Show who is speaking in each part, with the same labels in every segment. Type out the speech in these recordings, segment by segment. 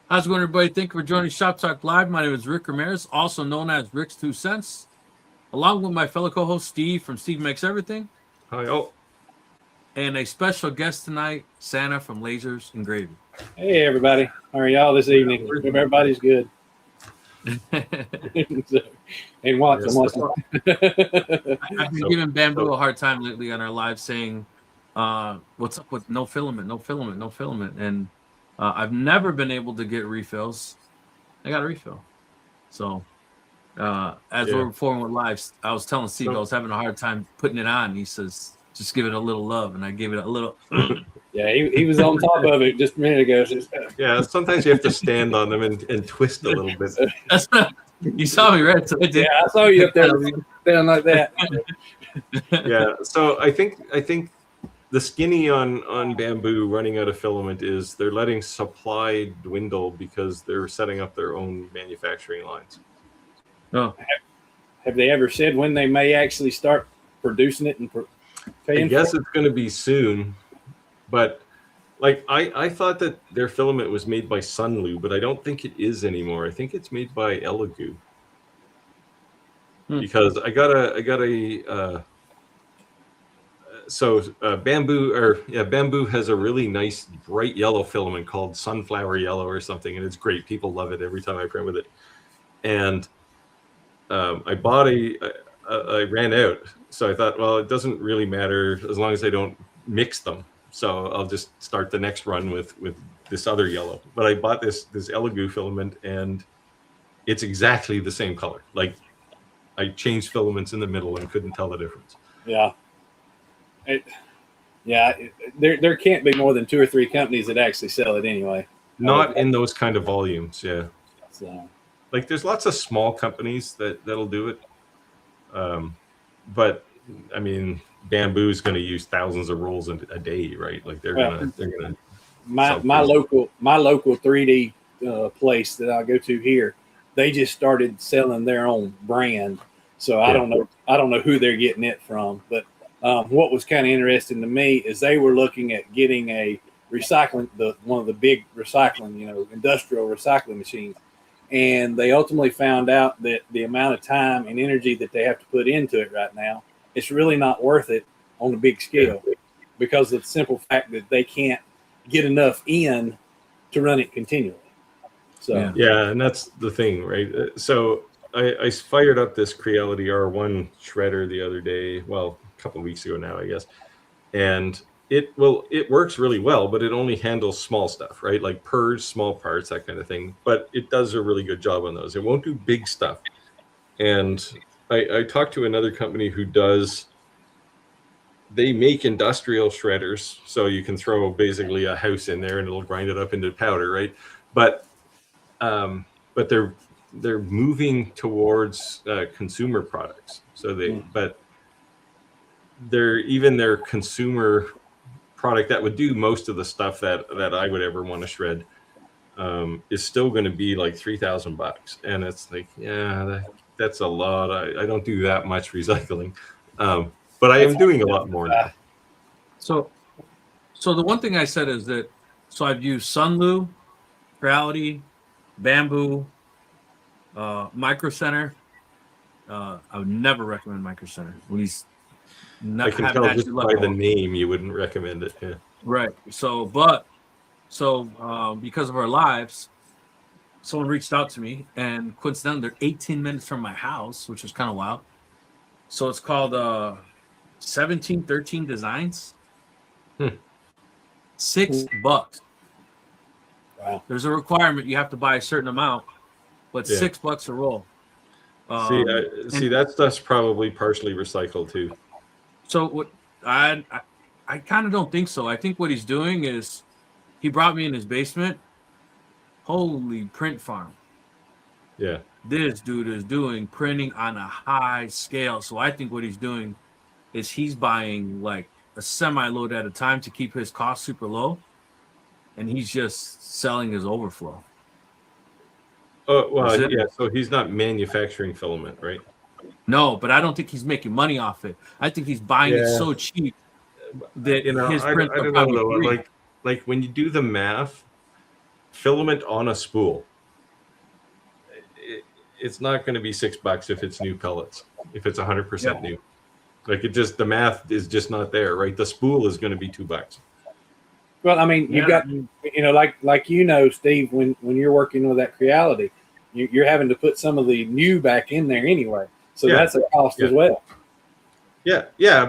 Speaker 1: How's it going, everybody? Thank you for joining Shop Talk Live. My name is Rick Ramirez, also known as Rick's Two Cents, along with my fellow co-host Steve from Steve Makes Everything,
Speaker 2: Hi, oh,
Speaker 1: and a special guest tonight, Santa from Lasers and Gravy.
Speaker 3: Hey, everybody. How are y'all this evening? Hope everybody's good. And Watson.
Speaker 1: I've been giving Bamboo a hard time lately on our live saying, what's up with no filament, no filament, no filament? And I've never been able to get refills. I got a refill. So as we're performing with lives, I was telling Steve I was having a hard time putting it on. He says, just give it a little love. And I gave it a little.
Speaker 3: Yeah, he was on top of it just a minute ago.
Speaker 2: Yeah, sometimes you have to stand on them and twist a little bit.
Speaker 1: You saw me, right? So
Speaker 3: yeah, I saw you up there down like that.
Speaker 2: Yeah, so I think the skinny on Bamboo running out of filament is they're letting supply dwindle because they're setting up their own manufacturing lines.
Speaker 1: Oh.
Speaker 3: Have they ever said when they may actually start producing it and paying?
Speaker 2: I guess it's going to be soon, but like I thought that their filament was made by Sunlu, but I don't think it is anymore. I think it's made by Elegoo. Because I got a Bamboo has a really nice bright yellow filament called sunflower yellow or something, and it's great. People love it every time I print with it. And I bought I ran out, so I thought, well, it doesn't really matter as long as I don't mix them. So I'll just start the next run with this other yellow. But I bought this Elegoo filament, and it's exactly the same color. Like I changed filaments in the middle and couldn't tell the difference.
Speaker 3: Yeah. There can't be more than 2 or 3 companies that actually sell it anyway.
Speaker 2: Not in those kind of volumes, yeah.
Speaker 3: So.
Speaker 2: Like there's lots of small companies that'll do it, but I mean, Bamboo is going to use thousands of rolls a day, right? Like they're gonna.
Speaker 3: My local 3D place that I go to here, they just started selling their own brand. So I don't know who they're getting it from, but what was kind of interesting to me is they were looking at getting a recycling, one of the big recycling, industrial recycling machines. And they ultimately found out that the amount of time and energy that they have to put into it right now, it's really not worth it on a big scale because of the simple fact that they can't get enough in to run it continually. So
Speaker 2: yeah, and that's the thing, right? So I fired up this Creality R1 shredder the other day, well, a couple of weeks ago now, I guess, and it works really well, but it only handles small stuff, right? Like purge, small parts, that kind of thing. But it does a really good job on those. It won't do big stuff. And I talked to another company who they make industrial shredders, so you can throw basically a house in there and it'll grind it up into powder, right? But they're moving towards consumer products. So their consumer product that would do most of the stuff that I would ever want to shred is still going to be like $3,000, and it's like, yeah, that's a lot. I don't do that much recycling, but I am doing a lot more now.
Speaker 1: So the one thing I said is that I've used Sunlu, Creality, Bamboo, Micro Center. I would never recommend Micro Center.
Speaker 2: I can tell just by the name you wouldn't recommend it. Yeah.
Speaker 1: Right. So because of our lives, someone reached out to me, and coincidentally, they're 18 minutes from my house, which is kind of wild. So it's called 1713 Designs. $6.
Speaker 3: Wow.
Speaker 1: There's a requirement you have to buy a certain amount, but $6 a roll.
Speaker 2: See, that stuff's probably partially recycled too.
Speaker 1: So what I kind of don't think so. I think what he's doing is he brought me in his basement. Holy print farm.
Speaker 2: Yeah.
Speaker 1: This dude is doing printing on a high scale. So I think what he's doing is he's buying like a semi-load at a time to keep his cost super low. And he's just selling his overflow.
Speaker 2: Oh, well, yeah. So he's not manufacturing filament, right?
Speaker 1: No, but I don't think he's making money off it. I think he's buying it so cheap that his prints are probably free.
Speaker 2: Like when you do the math, filament on a spool, it's not going to be $6 if it's new pellets, if it's 100% new. Like the math is just not there, right? The spool is going to be $2.
Speaker 3: Well, I mean, you've got, like Steve, when you're working with that Creality, you're having to put some of the new back in there anyway. So that's a cost as well.
Speaker 2: Yeah,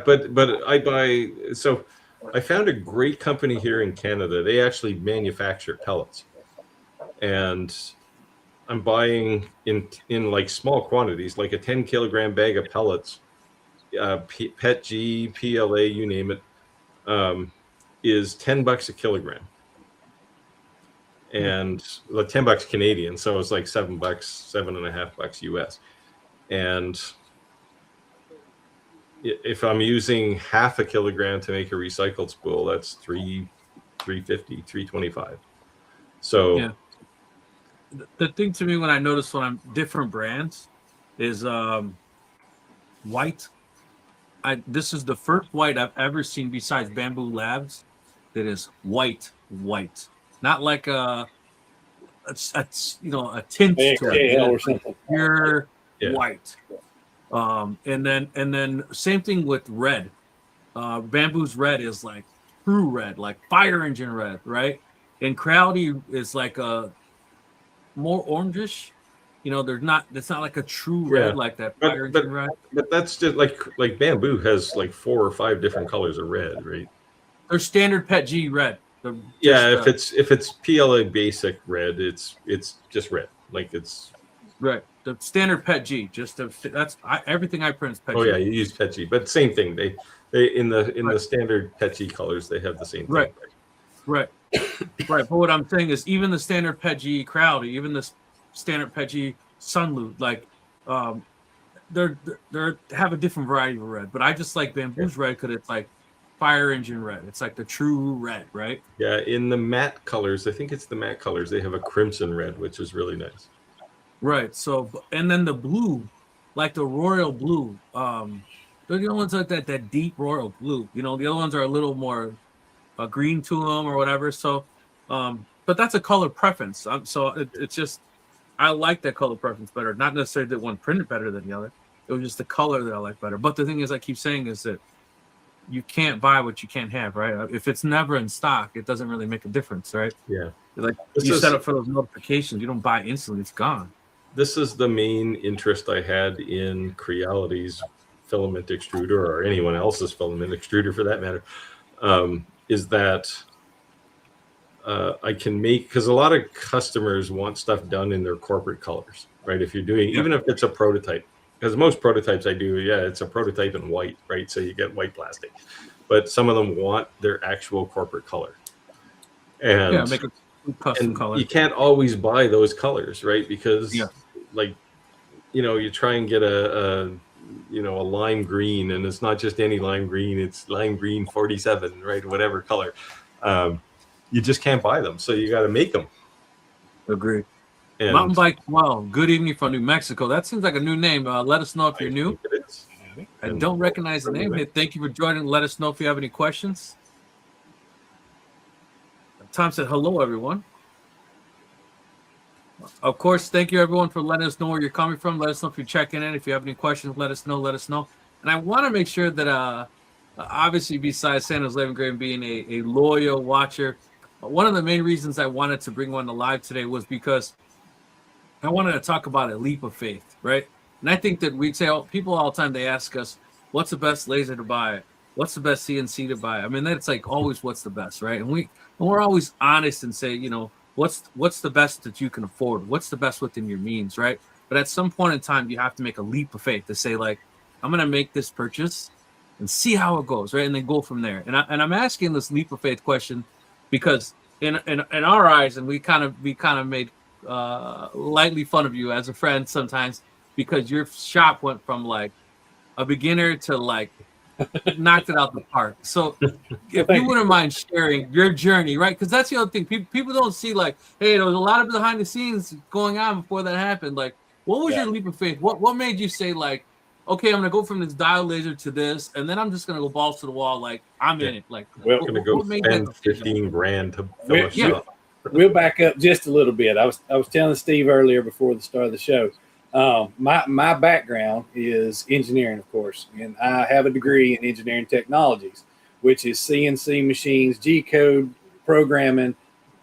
Speaker 2: but I found a great company here in Canada. They actually manufacture pellets, and I'm buying in like small quantities, like a 10 kilogram bag of pellets, PETG, PLA, you name it, is $10 a kilogram, and $10 Canadian, so it's like $7, $7.50 US, and if I'm using half a kilogram to make a recycled spool, that's $3.50, $3.25. So
Speaker 1: the thing to me when I notice when I'm different brands is white. This is the first white I've ever seen besides Bamboo Labs that is white, not like a tint to it.
Speaker 3: Or something.
Speaker 1: Pure white. And then same thing with red. Bamboo's red is like true red, like fire engine red, right? And Creality is like a more orangish. It's not like a true red like that fire engine red.
Speaker 2: But that's just like Bamboo has like 4 or 5 different colors of red, right?
Speaker 1: Their standard PETG red.
Speaker 2: If it's PLA basic red, it's just red. Like it's
Speaker 1: right. The standard PETG, everything I print is PETG.
Speaker 2: Oh yeah, you use PETG, but same thing. They in the standard PETG colors, they have the same thing.
Speaker 1: Right. But what I'm saying is, even the standard PETG Creality, even the standard PETG Sunloop, like they have a different variety of red. But I just like Bamboo's red because it's like fire engine red. It's like the true red, right?
Speaker 2: Yeah, in the matte colors, I think it's the matte colors. They have a crimson red, which is really nice.
Speaker 1: Right. So, and then the blue, like the royal blue, they're the only ones like that deep royal blue. The other ones are a little more green to them or whatever. So, but that's a color preference. It's just, I like that color preference better. Not necessarily that one printed better than the other. It was just the color that I like better. But the thing is, I keep saying is that you can't buy what you can't have, right? If it's never in stock, it doesn't really make a difference, right?
Speaker 2: Yeah.
Speaker 1: Like you set up for those notifications, you don't buy it instantly, it's gone.
Speaker 2: This is the main interest I had in Creality's filament extruder, or anyone else's filament extruder for that matter, is that I can make, because a lot of customers want stuff done in their corporate colors, right? If you're doing, even if it's a prototype, because most prototypes I do, it's a prototype in white, right? So you get white plastic, but some of them want their actual corporate color. And
Speaker 1: make a custom color.
Speaker 2: You can't always buy those colors, right? Because you try and get a lime green, and it's not just any lime green, it's lime green 47, right? Whatever color. You just can't buy them. So you got to make them.
Speaker 1: Agreed. Mountain Bike 12, good evening from New Mexico. That seems like a new name. Let us know if you're new.
Speaker 2: It is.
Speaker 1: I don't recognize the name. Hey, thank you for joining. Let us know if you have any questions. Tom said, hello, everyone. Of course, thank you, everyone, for letting us know where you're coming from. Let us know if you're checking in. If you have any questions, let us know. And I want to make sure that, obviously, besides Santa's Living Grave being a loyal watcher, one of the main reasons I wanted to bring one to live today was because I wanted to talk about a leap of faith, right? And I think that people all the time, they ask us, what's the best laser to buy? What's the best CNC to buy? I mean, that's like always what's the best, right? And we're always honest and say, what's the best that you can afford? What's the best within your means, right? But at some point in time, you have to make a leap of faith to say, like, I'm going to make this purchase and see how it goes, right? And then go from there. And I'm asking this leap of faith question because in our eyes, and we kind of made lightly fun of you as a friend sometimes because your shop went from like a beginner to like knocked it out the park. So if you wouldn't mind sharing your journey, right? Because that's the other thing. People don't see like, hey, there was a lot of behind the scenes going on before that happened. Like, what was your leap of faith? What made you say like, okay, I'm gonna go from this dial laser to this, and then I'm just gonna go balls to the wall, like I'm in it. Like,
Speaker 2: I'm gonna go spend $15,000 to fill a shop.
Speaker 3: we'll back up just a little bit. I was telling Steve earlier before the start of the show. My background is engineering, of course, and I have a degree in engineering technologies, which is CNC machines, G-code, programming,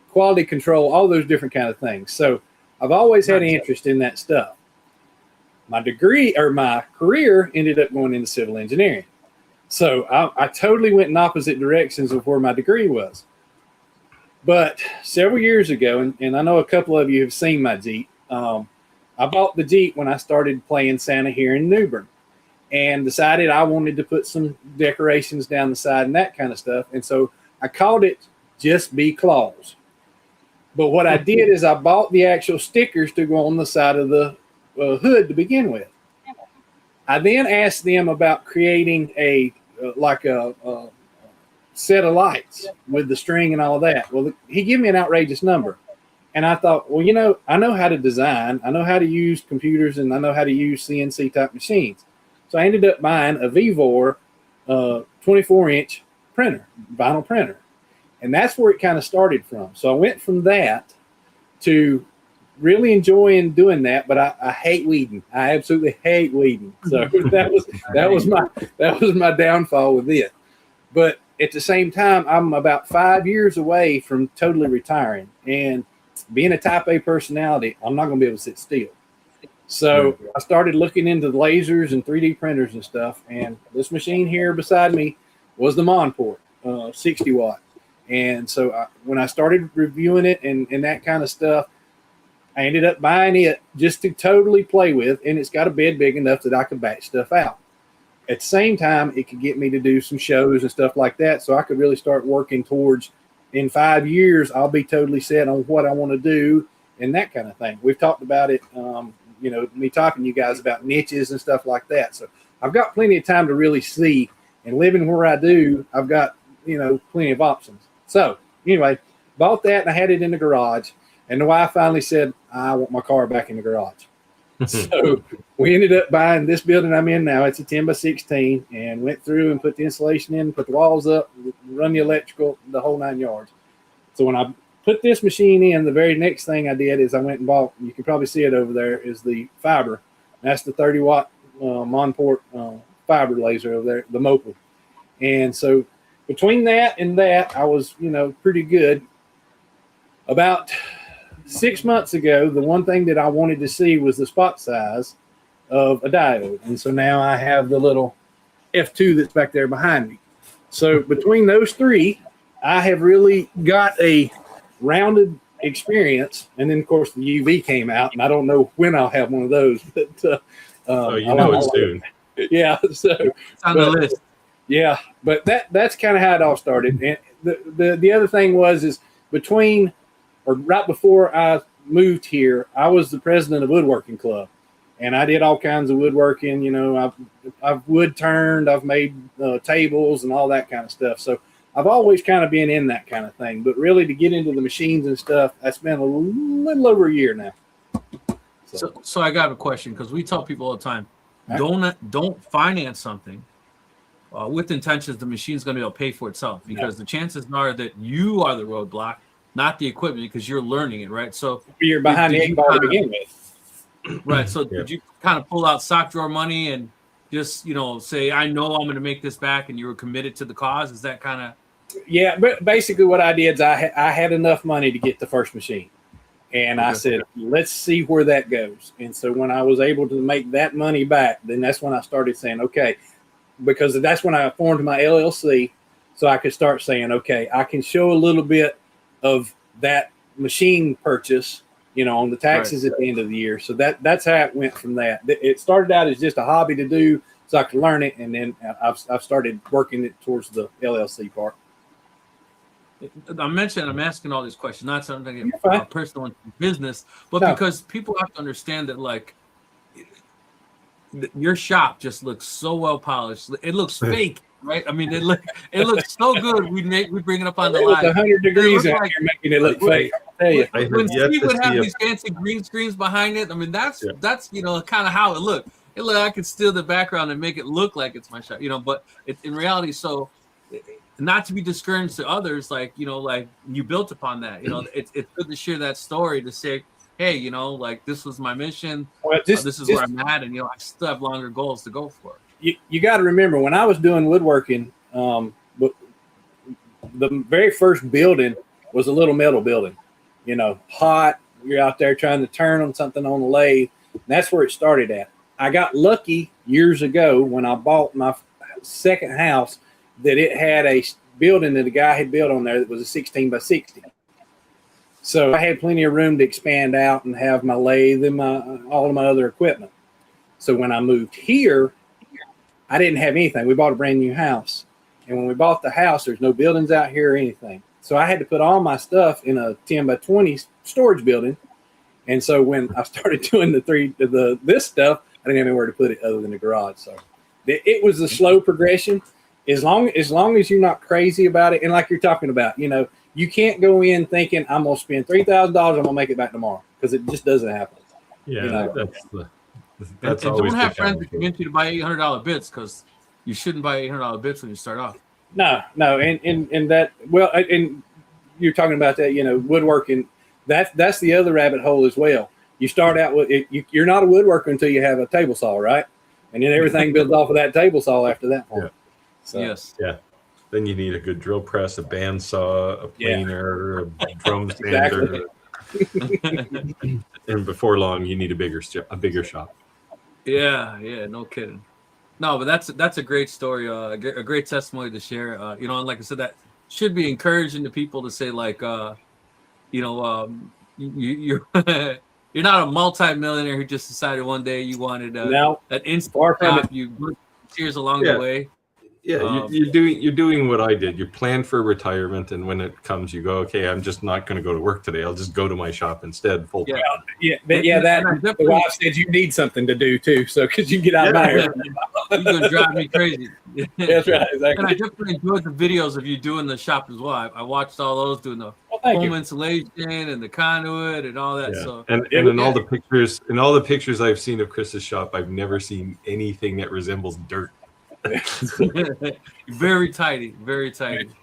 Speaker 3: quality control, all those different kind of things. So I've always had an interest in that stuff. My degree or my career ended up going into civil engineering. So I totally went in opposite directions of where my degree was. But several years ago, and I know a couple of you have seen my Jeep, I bought the Jeep when I started playing Santa here in New Bern and decided I wanted to put some decorations down the side and that kind of stuff. And so I called it Just Be Claus. But what I did is I bought the actual stickers to go on the side of the hood to begin with. I then asked them about creating a set of lights with the string and all that. Well, he gave me an outrageous number. And I thought, well, you know, I know how to design. I know how to use computers, and I know how to use CNC type machines. So I ended up buying a Vevor 24-inch printer, vinyl printer. And that's where it kind of started from. So I went from that to really enjoying doing that, but I hate weeding. I absolutely hate weeding. So that was my downfall with it. But at the same time, I'm about 5 years away from totally retiring. And being a type A personality, I'm not going to be able to sit still. So I started looking into lasers and 3D printers and stuff. And this machine here beside me was the Monport, 60 watt. And so when I started reviewing it and that kind of stuff, I ended up buying it just to totally play with. And it's got a bed big enough that I could back stuff out. At the same time, it could get me to do some shows and stuff like that. So I could really start working towards, in 5 years, I'll be totally set on what I want to do and that kind of thing. We've talked about it, you know, me talking to you guys about niches and stuff like that. So I've got plenty of time to really see, and living where I do, I've got, you know, plenty of options. So anyway, bought that and I had it in the garage. And the wife finally said, I want my car back in the garage. So we ended up buying this building I'm in now. It's a 10 by 16, and went through and put the insulation in, put the walls up, run the electrical, the whole 9 yards. So when I put this machine in, the very next thing I did is I went and bought, you can probably see it over there, is the fiber. That's the 30 watt Monport fiber laser over there, the Mopel. And so between that and that, I was, you know, pretty good. About 6 months ago, the one thing that I wanted to see was the spot size of a diode. And so now I have the little F2 that's back there behind me. So between those three, I have really got a rounded experience. And then, of course, the UV came out, and I don't know when I'll have one of those. But
Speaker 2: it's soon.
Speaker 3: Yeah. So
Speaker 1: it's on the list.
Speaker 3: Yeah, but that's kind of how it all started. And the other thing is between, or right before I moved here, I was the president of Woodworking Club, and I did all kinds of woodworking. You know, I've wood turned, I've made tables and all that kind of stuff. So I've always kind of been in that kind of thing. But really, to get into the machines and stuff, that's been a little over a year now.
Speaker 1: So I got a question, because we tell people all the time, don't finance something with intentions the machine's going to be able to pay for itself, because the chances are that you are the roadblock, not the equipment, because you're learning it, right? So
Speaker 3: you're behind the eight ball to begin with.
Speaker 1: Right. So did you kind of pull out sock drawer money and just, you know, say, I know I'm going to make this back, and you were committed to the cause? Is that kind of?
Speaker 3: Yeah, but basically what I did is I had enough money to get the first machine. And I said, let's see where that goes. And so when I was able to make that money back, then that's when I started saying, okay, because that's when I formed my LLC, so I could start saying, okay, I can show a little bit of that machine purchase, you know, on the taxes at the end of the year. So that's how it went from that. It started out as just a hobby to do so I could learn it, and then I've started working it towards the LLC part.
Speaker 1: I'm asking all these questions, not something personal in business, but because people have to understand that, like, your shop just looks so well polished. It looks fake, right? I mean, it looks so good. We bring it up on the live.
Speaker 3: 100 degrees out here making it look fake. I tell you.
Speaker 1: When Steve would have these fancy green screens behind it, I mean, that's you know, kind of how it looked. It looked, I could steal the background and make it look like it's my shop, you know. But in reality, so not to be discouraged to others, like, you know, like you built upon that. You know, it's good to share that story, to say, hey, you know, like this was my mission.
Speaker 3: Well,
Speaker 1: This is where I'm at, and you know, I still have longer goals to go for.
Speaker 3: You got to remember, when I was doing woodworking, but the very first building was a little metal building. You know, hot. You're out there trying to turn on something on the lathe. And that's where it started at. I got lucky years ago when I bought my second house that it had a building that a guy had built on there that was a 16 by 60. So I had plenty of room to expand out and have my lathe and all of my other equipment. So when I moved here, I didn't have anything. We bought a brand new house. And when we bought the house, there's no buildings out here or anything. So I had to put all my stuff in a 10 by 20 storage building. And so when I started doing this stuff, I didn't have anywhere to put it other than the garage. So it was a slow progression. As long as you're not crazy about it, and like you're talking about, you know, you can't go in thinking I'm gonna spend $3,000, I'm gonna make it back tomorrow, because it just doesn't happen.
Speaker 2: Yeah,
Speaker 3: you know?
Speaker 2: that's
Speaker 1: and
Speaker 2: always
Speaker 1: don't have friends
Speaker 2: challenge.
Speaker 1: that convince you to buy $800 bits, because you shouldn't buy $800 bits when you start off.
Speaker 3: No, and that, well, and you're talking about that, you know, woodworking. That's the other rabbit hole as well. You start out with it, you're not a woodworker until you have a table saw, right? And then everything builds off of that table saw after that point.
Speaker 2: Yeah.
Speaker 3: So,
Speaker 1: Yes.
Speaker 2: Yeah. Then you need a good drill press, a bandsaw, a planer, a drum sander, and before long, you need a bigger shop.
Speaker 1: Yeah, no kidding. No, but that's a great story, a great testimony to share. You know, and like I said, that should be encouraging to people to say, like, you know, you're you're not a multi-millionaire who just decided one day you wanted that instant job. You worked years along the way.
Speaker 2: Yeah, you're doing what I did. You plan for retirement, and when it comes, you go, okay, I'm just not going to go to work today. I'll just go to my shop instead. Full time.
Speaker 3: The wife said you need something to do too, so because you get out of my hair.
Speaker 1: You're gonna drive me crazy.
Speaker 3: That's right, exactly.
Speaker 1: And I definitely enjoyed the videos of you doing the shop as well. I watched all those, doing the home insulation and the conduit and all that.
Speaker 2: Yeah.
Speaker 1: So
Speaker 2: and in all the pictures I've seen of Chris's shop, I've never seen anything that resembles dirt.
Speaker 1: Very tidy.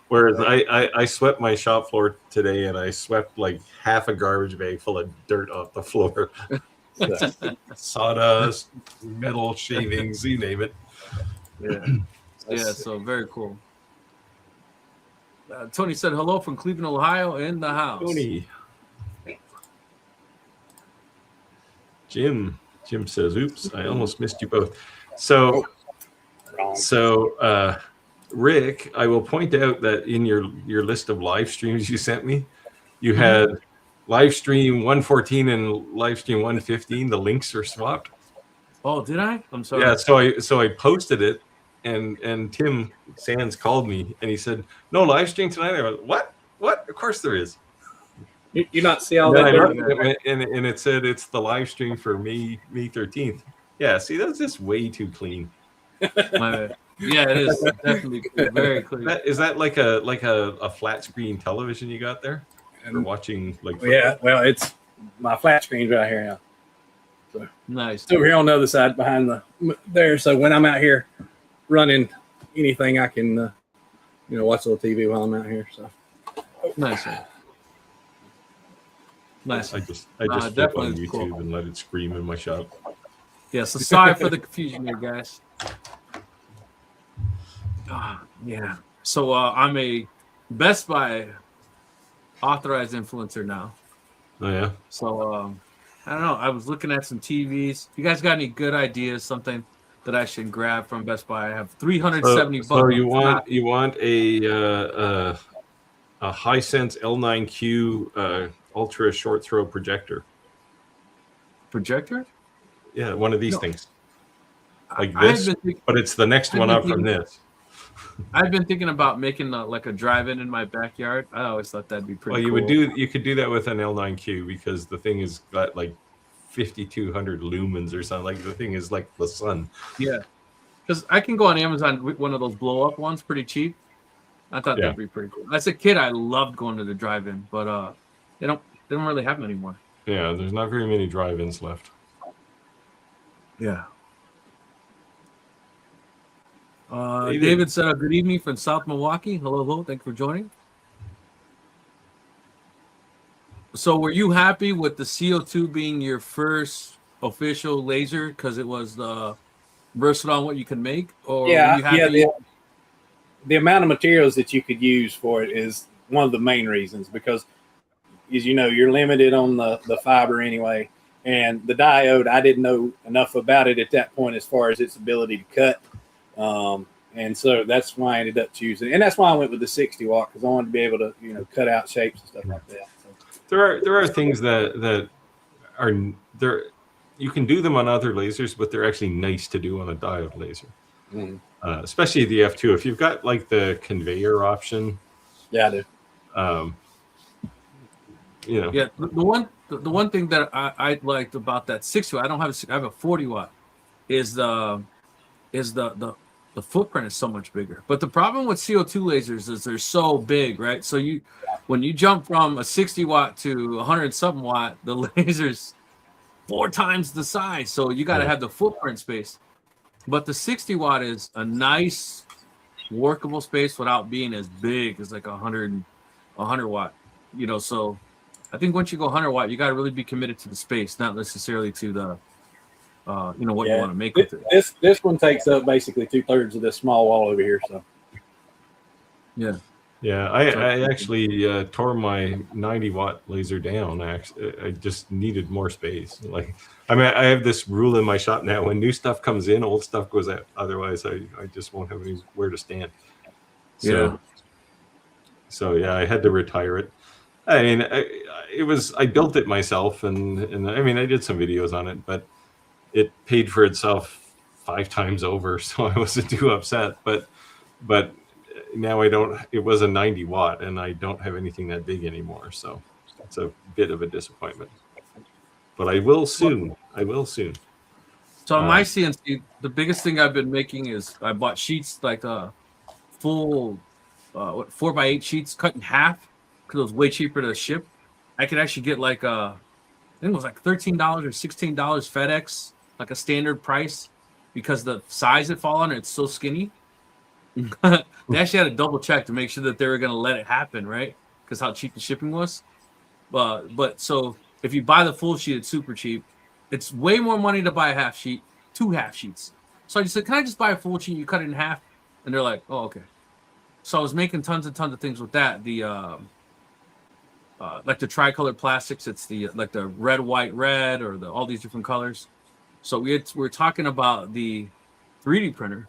Speaker 2: Whereas I swept my shop floor today, and I swept like half a garbage bag full of dirt off the floor. Sawdust, metal shavings, you name it.
Speaker 1: Yeah. So very cool. Tony said hello from Cleveland, Ohio, in the house.
Speaker 2: Tony. Jim says, "Oops, I almost missed you both." So, Rick, I will point out that in your list of live streams you sent me, you had live stream 114 and live stream 115. The links are swapped.
Speaker 1: Oh, did I? I'm sorry.
Speaker 2: Yeah, so I posted it, and Tim Sands called me and he said, "No live stream tonight." I went, "What? Of course there is."
Speaker 3: You not see all that?
Speaker 2: And it said it's the live stream for May 13th. Yeah, see, that's just way too clean.
Speaker 1: Yeah, it is definitely very clean.
Speaker 2: Is that like a flat screen television you got there? For watching
Speaker 3: Yeah, well, it's my flat screen's right here now. So
Speaker 1: nice.
Speaker 3: It's over here on the other side behind there. So when I'm out here running anything, I can watch a little TV while I'm out here. So
Speaker 1: nice. Nice.
Speaker 2: I just flip on YouTube cool. And let it scream in my shop.
Speaker 1: Yeah, so sorry for the confusion here, guys. Yeah. So I'm a Best Buy authorized influencer now.
Speaker 2: Oh yeah.
Speaker 1: So I don't know. I was looking at some TVs. You guys got any good ideas? Something that I should grab from Best Buy? I have $370.
Speaker 2: So you want a Hisense L9Q ultra short throw projector?
Speaker 1: Projector?
Speaker 2: Yeah, one of these things. Like this, but it's the next one up from this.
Speaker 1: I've been thinking about making like a drive-in in my backyard. I always thought that'd be pretty cool.
Speaker 2: You could do that with an L9Q because the thing has got like 5,200 lumens or something. Like the thing is like the sun.
Speaker 1: Yeah, because I can go on Amazon with one of those blow-up ones, pretty cheap. I thought that'd be pretty cool. As a kid, I loved going to the drive-in, but they don't really have them anymore.
Speaker 2: Yeah, there's not very many drive-ins left.
Speaker 1: Yeah. David said, good evening from South Milwaukee. Hello, hello. Thank you for joining. So were you happy with the CO2 being your first official laser because it was versatile on what you can make? Or were you happy?
Speaker 3: Yeah, the amount of materials that you could use for it is one of the main reasons, because as you know, you're limited on the fiber anyway. And the diode, I didn't know enough about it at that point as far as its ability to cut. And so that's why I ended up choosing. And that's why I went with the 60 watt, because I wanted to be able to, cut out shapes and stuff like that. So.
Speaker 2: There are things that are there. You can do them on other lasers, but they're actually nice to do on a diode laser. Especially the F2. If you've got like the conveyor option.
Speaker 3: Yeah, I do.
Speaker 1: Yeah, the one thing that I liked about that 60 watt, I have a 40 watt, is the footprint is so much bigger. But the problem with CO2 lasers is they're so big, right? So when you jump from a 60 watt to 100 something watt, the laser's 4 times the size. So you got to have the footprint space. But the 60 watt is a nice workable space without being as big as like 100 watt, so I think once you go 100 watt, you got to really be committed to the space, not necessarily to the, what you want to make with it.
Speaker 3: This one takes up basically 2/3 of this small wall over here. So.
Speaker 1: Yeah.
Speaker 2: Yeah, I actually tore my 90 watt laser down. I just needed more space. I have this rule in my shop now: when new stuff comes in, old stuff goes out. Otherwise, I just won't have anywhere to stand. So yeah, I had to retire it. I mean, I built it myself, and I mean, I did some videos on it, but it paid for itself 5 times over, so I wasn't too upset. But now it was a 90 watt, and I don't have anything that big anymore, so it's a bit of a disappointment. But I will soon.
Speaker 1: So on my CNC, the biggest thing I've been making is I bought sheets like full 4x8 sheets cut in half, because it was way cheaper to ship. I could actually get I think it was like $13 or $16 FedEx, like a standard price, because the size it fall on it's so skinny. They actually had to double check to make sure that they were going to let it happen, right? Because how cheap the shipping was. But so if you buy the full sheet, it's super cheap. It's way more money to buy a half sheet, 2 half sheets. So I just said, can I just buy a full sheet? You cut it in half, and they're like, oh, okay. So I was making tons and tons of things with that. The like the tricolor plastics, it's the red, white, red, or all these different colors. So we're talking about the 3D printer,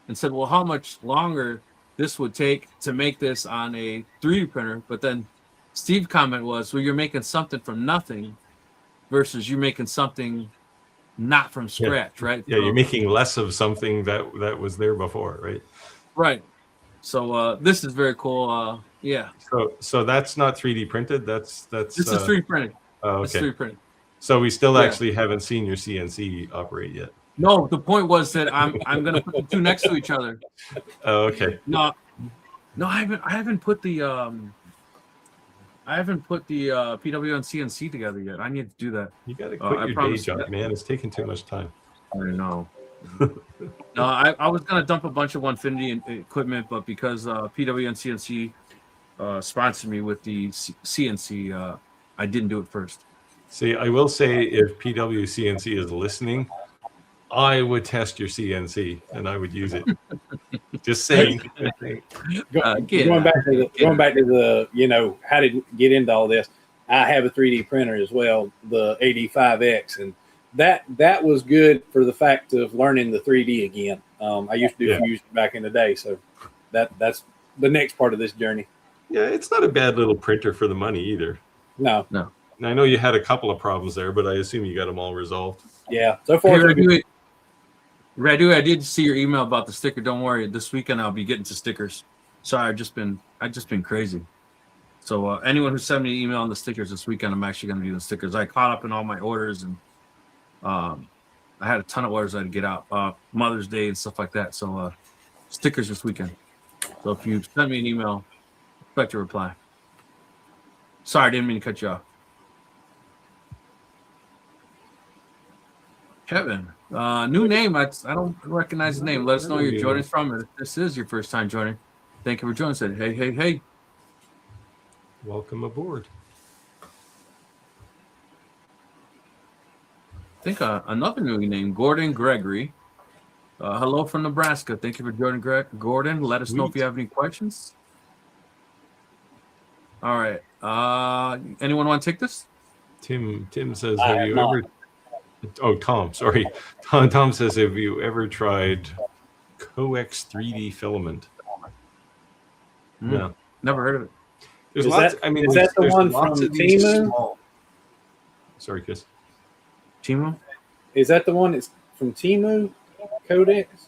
Speaker 1: and said, well, how much longer this would take to make this on a 3D printer? But then Steve's comment was, well, you're making something from nothing versus you making something not from scratch, right?
Speaker 2: Yeah, you're making less of something that was there before, right?
Speaker 1: Right. So this is very cool. Yeah.
Speaker 2: So that's not 3D printed. This is
Speaker 1: 3D printed.
Speaker 2: Oh, okay.
Speaker 1: It's 3D printed.
Speaker 2: So we still actually haven't seen your CNC operate yet.
Speaker 1: No, the point was that I'm gonna put the two next to each other.
Speaker 2: Oh, okay.
Speaker 1: No, I haven't put the PW and CNC together yet. I need to do that.
Speaker 2: You got to quit your day job, man. It's taking too much time.
Speaker 1: I know. No, I was gonna dump a bunch of Onefinity equipment, but because PW and CNC sponsored me with the CNC, I didn't do it first.
Speaker 2: See, I will say, if PW CNC is listening, I would test your CNC and I would use it. Just saying.
Speaker 3: Going back to the how did we get into all this? I have a 3D printer as well, the AD5X, and that was good for the fact of learning the 3D again. I used to do fusion back in the day, so that's the next part of this journey.
Speaker 2: Yeah, it's not a bad little printer for the money either.
Speaker 3: No.
Speaker 2: I know you had a couple of problems there, but I assume you got them all resolved.
Speaker 3: Yeah, so far.
Speaker 1: Hey, Radu, I did see your email about the sticker. Don't worry, this weekend I'll be getting to stickers. Sorry, I've just been crazy. So anyone who sent me an email on the stickers this weekend, I'm actually going to do the stickers. I caught up in all my orders, and I had a ton of orders I had to get out, Mother's Day and stuff like that. So stickers this weekend. So if you send me an email, expect your reply. Sorry, I didn't mean to cut you off. Kevin, new name. I don't recognize the name. Let us know where you're joining us from. If this is your first time joining, thank you for joining us. Hey.
Speaker 2: Welcome aboard.
Speaker 1: I think another new name, Gordon Gregory. Hello from Nebraska. Thank you for joining, Gordon. Let us know if you have any questions. All right. Anyone want to take this?
Speaker 2: Tim says, have you ever... Oh, Tom, sorry. Tom says, have you ever tried Coex 3D filament? No.
Speaker 1: Never heard of it.
Speaker 2: There's lots.
Speaker 3: Is that the one from Temu?
Speaker 2: Sorry, Chris.
Speaker 1: Temu?
Speaker 3: Is that the one that's from Temu? Codex?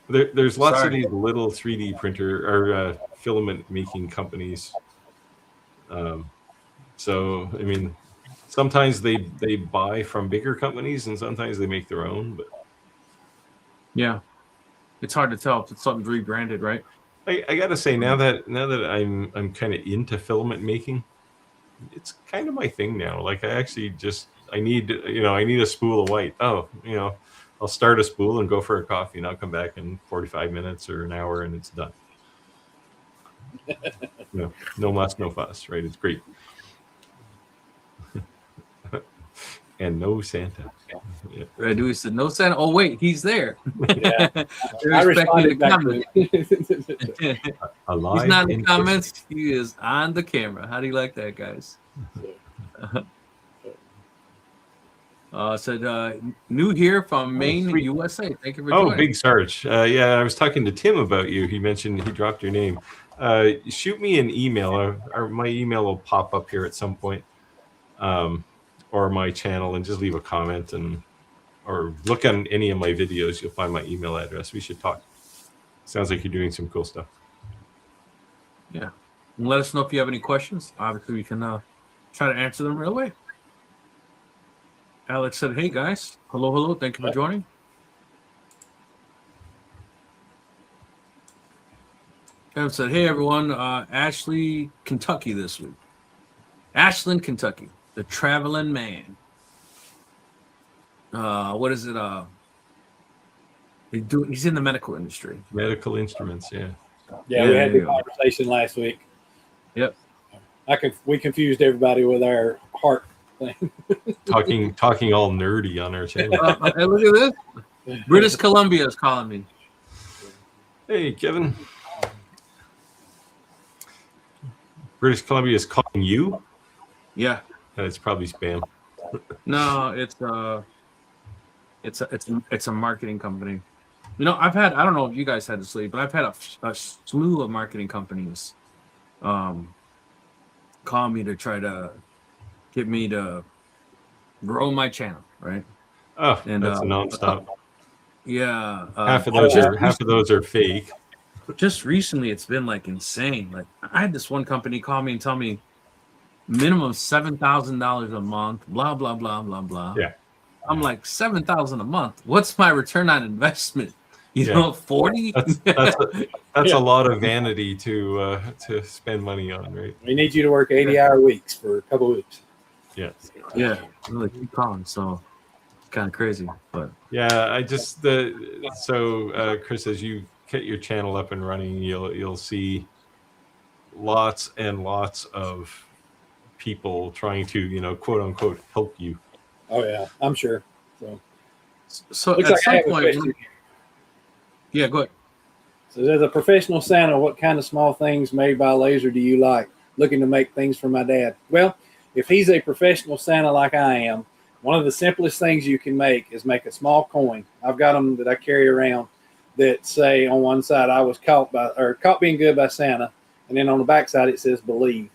Speaker 2: There's lots of these little 3D printer or filament making companies. So I mean, sometimes they buy from bigger companies, and sometimes they make their own. But
Speaker 1: yeah, it's hard to tell if it's something rebranded, right?
Speaker 2: I gotta say, now that I'm kind of into filament making, it's kind of my thing now. Like I actually I need a spool of white. Oh, I'll start a spool and go for a coffee, and I'll come back in 45 minutes or an hour, and it's done. No muss, no fuss, right? It's great. And no Santa. Yeah.
Speaker 1: Red Dewey said, no Santa. Oh, wait, he's there.
Speaker 3: Yeah. I responded back to
Speaker 1: He's not in the comments. He is on the camera. How do you like that, guys? Said, new here from Maine, USA. Thank you for joining.
Speaker 2: Oh, Big Sarge. Yeah, I was talking to Tim about you. He mentioned he dropped your name. Shoot me an email, or my email will pop up here at some point, or my channel, and just leave a comment, or look on any of my videos. You'll find my email address. We should talk. Sounds like you're doing some cool stuff.
Speaker 1: Yeah. And let us know if you have any questions. Obviously, we can try to answer them right away. Alex said, hey, guys. Hello. Thank you for joining. Kevin said, hey, everyone. Ashley, Kentucky this week. Ashland, Kentucky. The traveling man. What is it? He's in the medical industry.
Speaker 2: Medical instruments, yeah.
Speaker 3: Yeah, we had the conversation last week.
Speaker 1: Yep.
Speaker 3: We confused everybody with our heart thing.
Speaker 2: talking all nerdy on our channel.
Speaker 1: Hey, look at this. British Columbia is calling me.
Speaker 2: Hey, Kevin. British Columbia is calling you?
Speaker 1: Yeah.
Speaker 2: It's probably spam.
Speaker 1: No, it's a marketing company. I don't know if you guys had this lately, but I've had a slew of marketing companies call me to try to get me to grow my channel, right?
Speaker 2: Oh, and that's nonstop.
Speaker 1: Yeah.
Speaker 2: Half of those are fake.
Speaker 1: Just recently, it's been like insane. Like I had this one company call me and tell me minimum $7,000 a month, blah blah blah blah blah.
Speaker 2: Yeah.
Speaker 1: I'm like, $7,000 a month. What's my return on investment? 40.
Speaker 2: That's a lot of vanity to spend money on, right?
Speaker 3: We need you to work 80-hour weeks for a couple of weeks.
Speaker 2: Yeah.
Speaker 1: Yeah. Really keep calling. So it's kind of crazy, but
Speaker 2: yeah, I just Chris, as you get your channel up and running, you'll see lots and lots of people trying to quote unquote help you.
Speaker 3: Oh yeah, I'm sure.
Speaker 1: So at some point, yeah, go ahead.
Speaker 3: So as a professional Santa, what kind of small things made by laser do you like? Looking to make things for my dad. Well, if he's a professional Santa like I am, one of the simplest things you can make is make a small coin. I've got them that I carry around that say on one side I was caught being good by Santa, and then on the back side it says believe.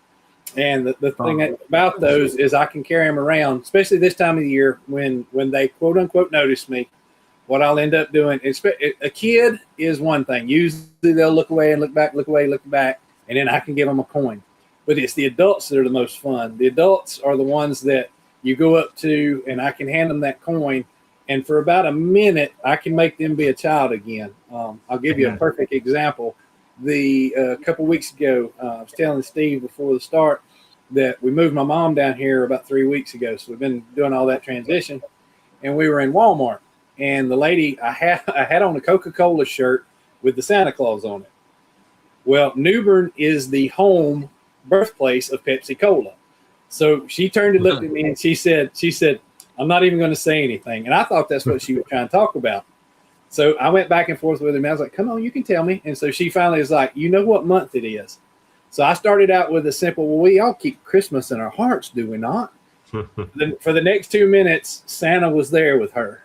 Speaker 3: And the thing about those is I can carry them around, especially this time of the year when they quote unquote notice me. What I'll end up doing is a kid is one thing. Usually they'll look away and look back, look away, look back, and then I can give them a coin. But it's the adults that are the most fun. The adults are the ones that you go up to and I can hand them that coin. And for about a minute, I can make them be a child again. I'll give you a perfect example. A couple weeks ago, I was telling Steve before the start that we moved my mom down here about 3 weeks ago. So we've been doing all that transition, and we were in Walmart, and the lady I had on a Coca-Cola shirt with the Santa Claus on it. Well, New Bern is the home birthplace of Pepsi Cola. So she turned and looked at me and she said, I'm not even going to say anything. And I thought that's what she was trying to talk about. So I went back and forth with him. I was like, come on, you can tell me. And so she finally was like, you know what month it is? So I started out with a simple, well, we all keep Christmas in our hearts, do we not? For the next 2 minutes, Santa was there with her.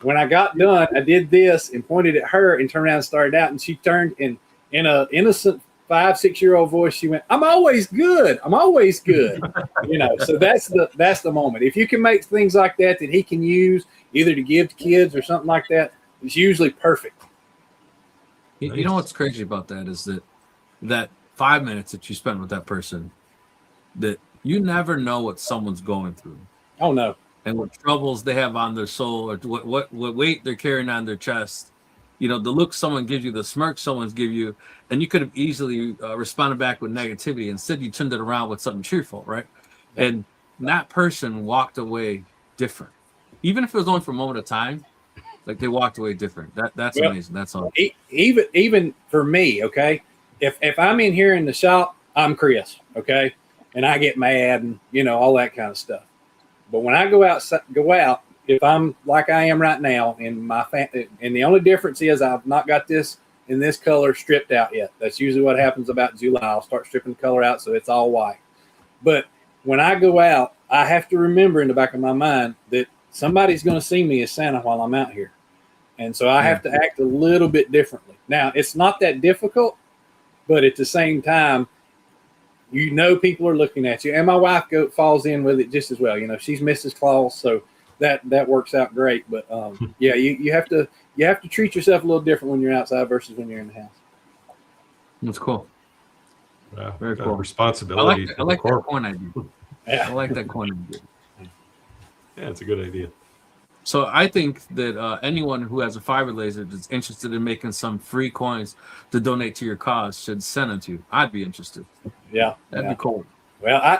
Speaker 3: When I got done, I did this and pointed at her and turned around and started out. And she turned in an innocent 5-6-year-old voice, she went, I'm always good. I'm always good. So that's the moment. If you can make things like that he can use either to give to kids or something like that, it's usually perfect.
Speaker 1: You know what's crazy about that is that 5 minutes that you spent with that person, that you never know what someone's going through.
Speaker 3: Oh no.
Speaker 1: And what troubles they have on their soul, or what weight they're carrying on their chest. The look someone gives you, the smirk someone's give you, and you could have easily responded back with negativity. Instead, you turned it around with something cheerful, right? And that person walked away different. Even if it was only for a moment of time, like they walked away different. That's amazing. That's all.
Speaker 3: Even for me, okay? If I'm in here in the shop, I'm Chris, okay? And I get mad and, all that kind of stuff. But when I go out, if I'm like I am right now in my family, and the only difference is I've not got this in this color stripped out yet. That's usually what happens about July. I'll start stripping the color out so it's all white. But when I go out, I have to remember in the back of my mind that somebody's going to see me as Santa while I'm out here. And so I have to act a little bit differently. Now, it's not that difficult, but at the same time, people are looking at you. And my wife falls in with it just as well. She's Mrs. Claus, so that works out great. But you have to treat yourself a little different when you're outside versus when you're in the house.
Speaker 1: That's cool.
Speaker 2: Very cool. Responsibility.
Speaker 1: I like that coin idea. Yeah. I like that coin idea.
Speaker 2: Yeah, it's a good idea.
Speaker 1: So I think that anyone who has a fiber laser that's interested in making some free coins to donate to your cause should send them to you. I'd be interested.
Speaker 3: Yeah,
Speaker 1: that'd be cool.
Speaker 3: Well, I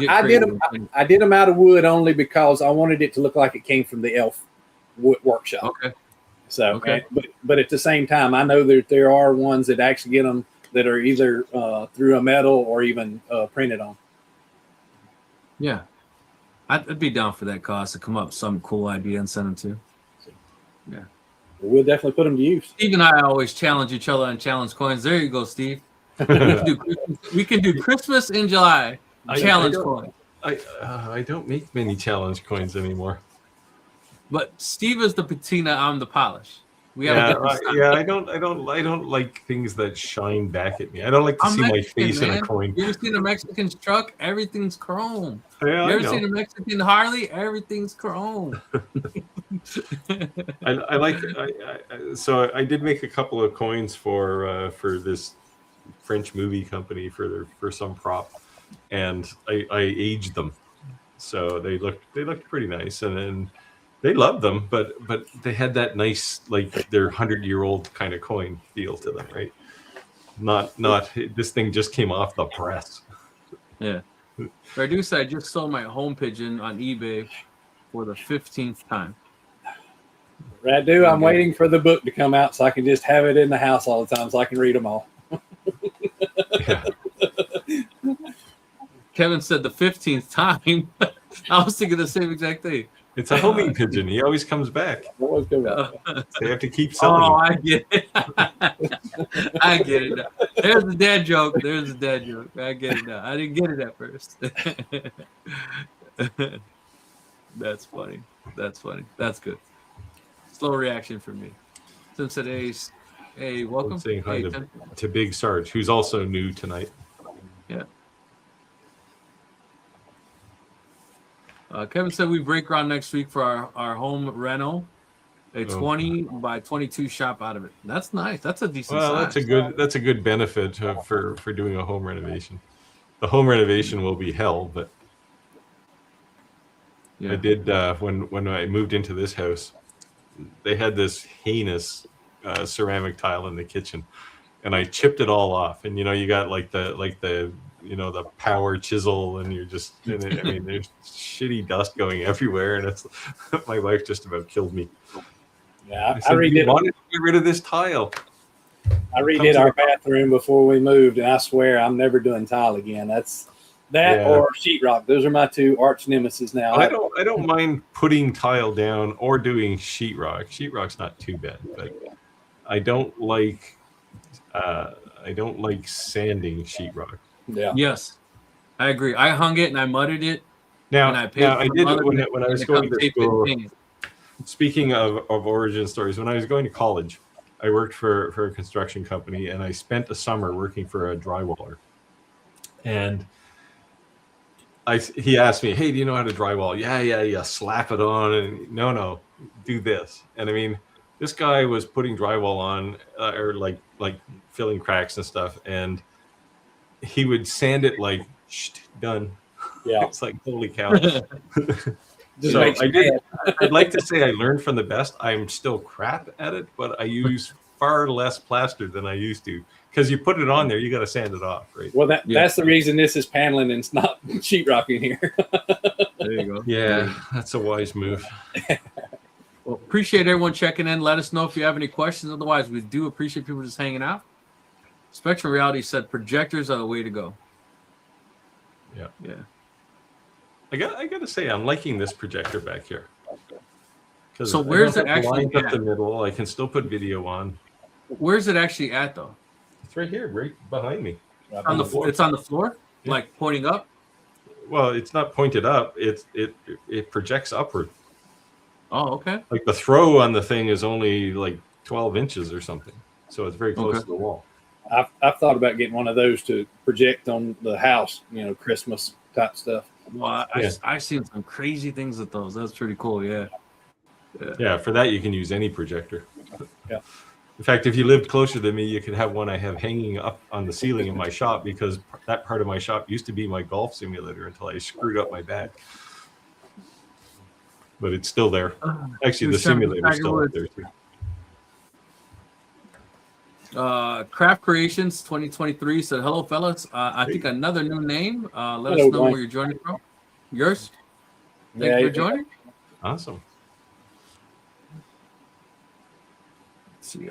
Speaker 3: did them out of wood only because I wanted it to look like it came from the elf wood workshop.
Speaker 1: Okay.
Speaker 3: So, but at the same time, I know that there are ones that actually get them that are either through a metal or even printed on.
Speaker 1: Yeah. I'd be down for that cause to come up with some cool idea and send them to. Yeah.
Speaker 3: We'll definitely put them to use.
Speaker 1: Steve and I always challenge each other on challenge coins. There you go, Steve. We can do Christmas in July. Challenge coins.
Speaker 2: I don't make many challenge coins anymore.
Speaker 1: But Steve is the patina, I'm the polish.
Speaker 2: I don't like things that shine back at me. I don't like to see my face in a coin.
Speaker 1: You ever seen a Mexican truck? Everything's chrome.
Speaker 2: Yeah,
Speaker 1: you ever seen a Mexican Harley? Everything's chrome.
Speaker 2: So I did make a couple of coins for this French movie company for some prop, and I aged them, so they looked pretty nice, and then they loved them, but they had that nice, like, they're 100-year-old kind of coin feel to them, right? Not this thing just came off the press.
Speaker 1: Yeah. Reduce, I just sold my home pigeon on eBay for the 15th time.
Speaker 3: Radu, I'm waiting for the book to come out so I can just have it in the house all the time so I can read them all.
Speaker 2: Yeah.
Speaker 1: Kevin said the 15th time. I was thinking the same exact thing.
Speaker 2: It's a homing pigeon. He always comes back. They have to keep selling.
Speaker 1: Oh, I get it. I get it now. There's the dad joke. I get it now. I didn't get it at first. That's funny. That's good. Slow reaction for me. Since today's, hey, welcome.
Speaker 2: Saying hi to Big Sarge, who's also new tonight.
Speaker 1: Yeah. Kevin said we break ground next week for our home reno, a 20 by 22 shop out of it. That's nice. That's a decent size.
Speaker 2: That's a good benefit for doing a home renovation. The home renovation will be hell, but I did when I moved into this house. They had this heinous ceramic tile in the kitchen, and I chipped it all off. And you got like the the power chisel, and you're just, I mean, there's shitty dust going everywhere, and it's my wife just about killed me.
Speaker 3: Yeah,
Speaker 2: I said, you wanted to get rid of this tile.
Speaker 3: I redid our bathroom before we moved, and I swear I'm never doing tile again. That's that or sheetrock. Those are my two arch nemesis now.
Speaker 2: I don't mind putting tile down or doing sheetrock. Sheetrock's not too bad, but I don't like sanding sheetrock.
Speaker 3: Yeah.
Speaker 1: Yes, I agree. I hung it and I mudded it.
Speaker 2: Now,
Speaker 1: and I did
Speaker 2: it when I was going to school. Speaking of origin stories, when I was going to college, I worked for a construction company, and I spent a summer working for a drywaller. And he asked me, "Hey, do you know how to drywall?" Yeah. Slap it on, and no, do this. And I mean, this guy was putting drywall on, or like filling cracks and stuff, and he would sand it like done.
Speaker 3: Yeah,
Speaker 2: it's like holy cow. So I'd like to say I learned from the best. I'm still crap at it, but I use far less plaster than I used to, because you put it on there, you got to sand it off, right?
Speaker 3: Well, that's the reason this is paneling and it's not sheetrocking here.
Speaker 1: There you go.
Speaker 2: Yeah, that's a wise move.
Speaker 1: Well, appreciate everyone checking in. Let us know if you have any questions. Otherwise, we do appreciate people just hanging out. Spectrum Reality said projectors are the way to go. Yeah. I
Speaker 2: got to say, I'm liking this projector back here.
Speaker 1: So where's it actually
Speaker 2: at? Up the middle, I can still put video on.
Speaker 1: Where's it actually at, though?
Speaker 2: It's right here, right behind me.
Speaker 1: On the floor. It's on the floor, like pointing up.
Speaker 2: Well, it's not pointed up. It projects upward.
Speaker 1: Oh, okay.
Speaker 2: Like the throw on the thing is only like 12 inches or something, so it's very close to the wall.
Speaker 3: I've thought about getting one of those to project on the house, Christmas type stuff.
Speaker 1: Well, I've seen some crazy things with those. That's pretty cool. Yeah.
Speaker 2: Yeah, for that you can use any projector.
Speaker 3: Yeah.
Speaker 2: In fact, if you lived closer to me, you could have one I have hanging up on the ceiling in my shop, because that part of my shop used to be my golf simulator until I screwed up my back. But it's still there. Actually, the simulator's still up there too.
Speaker 1: Craft Creations 2023 said, "Hello, fellas. I think another new name. Let us know where you're joining from. Yours? Thank you for joining.
Speaker 2: Awesome.
Speaker 1: Let's see.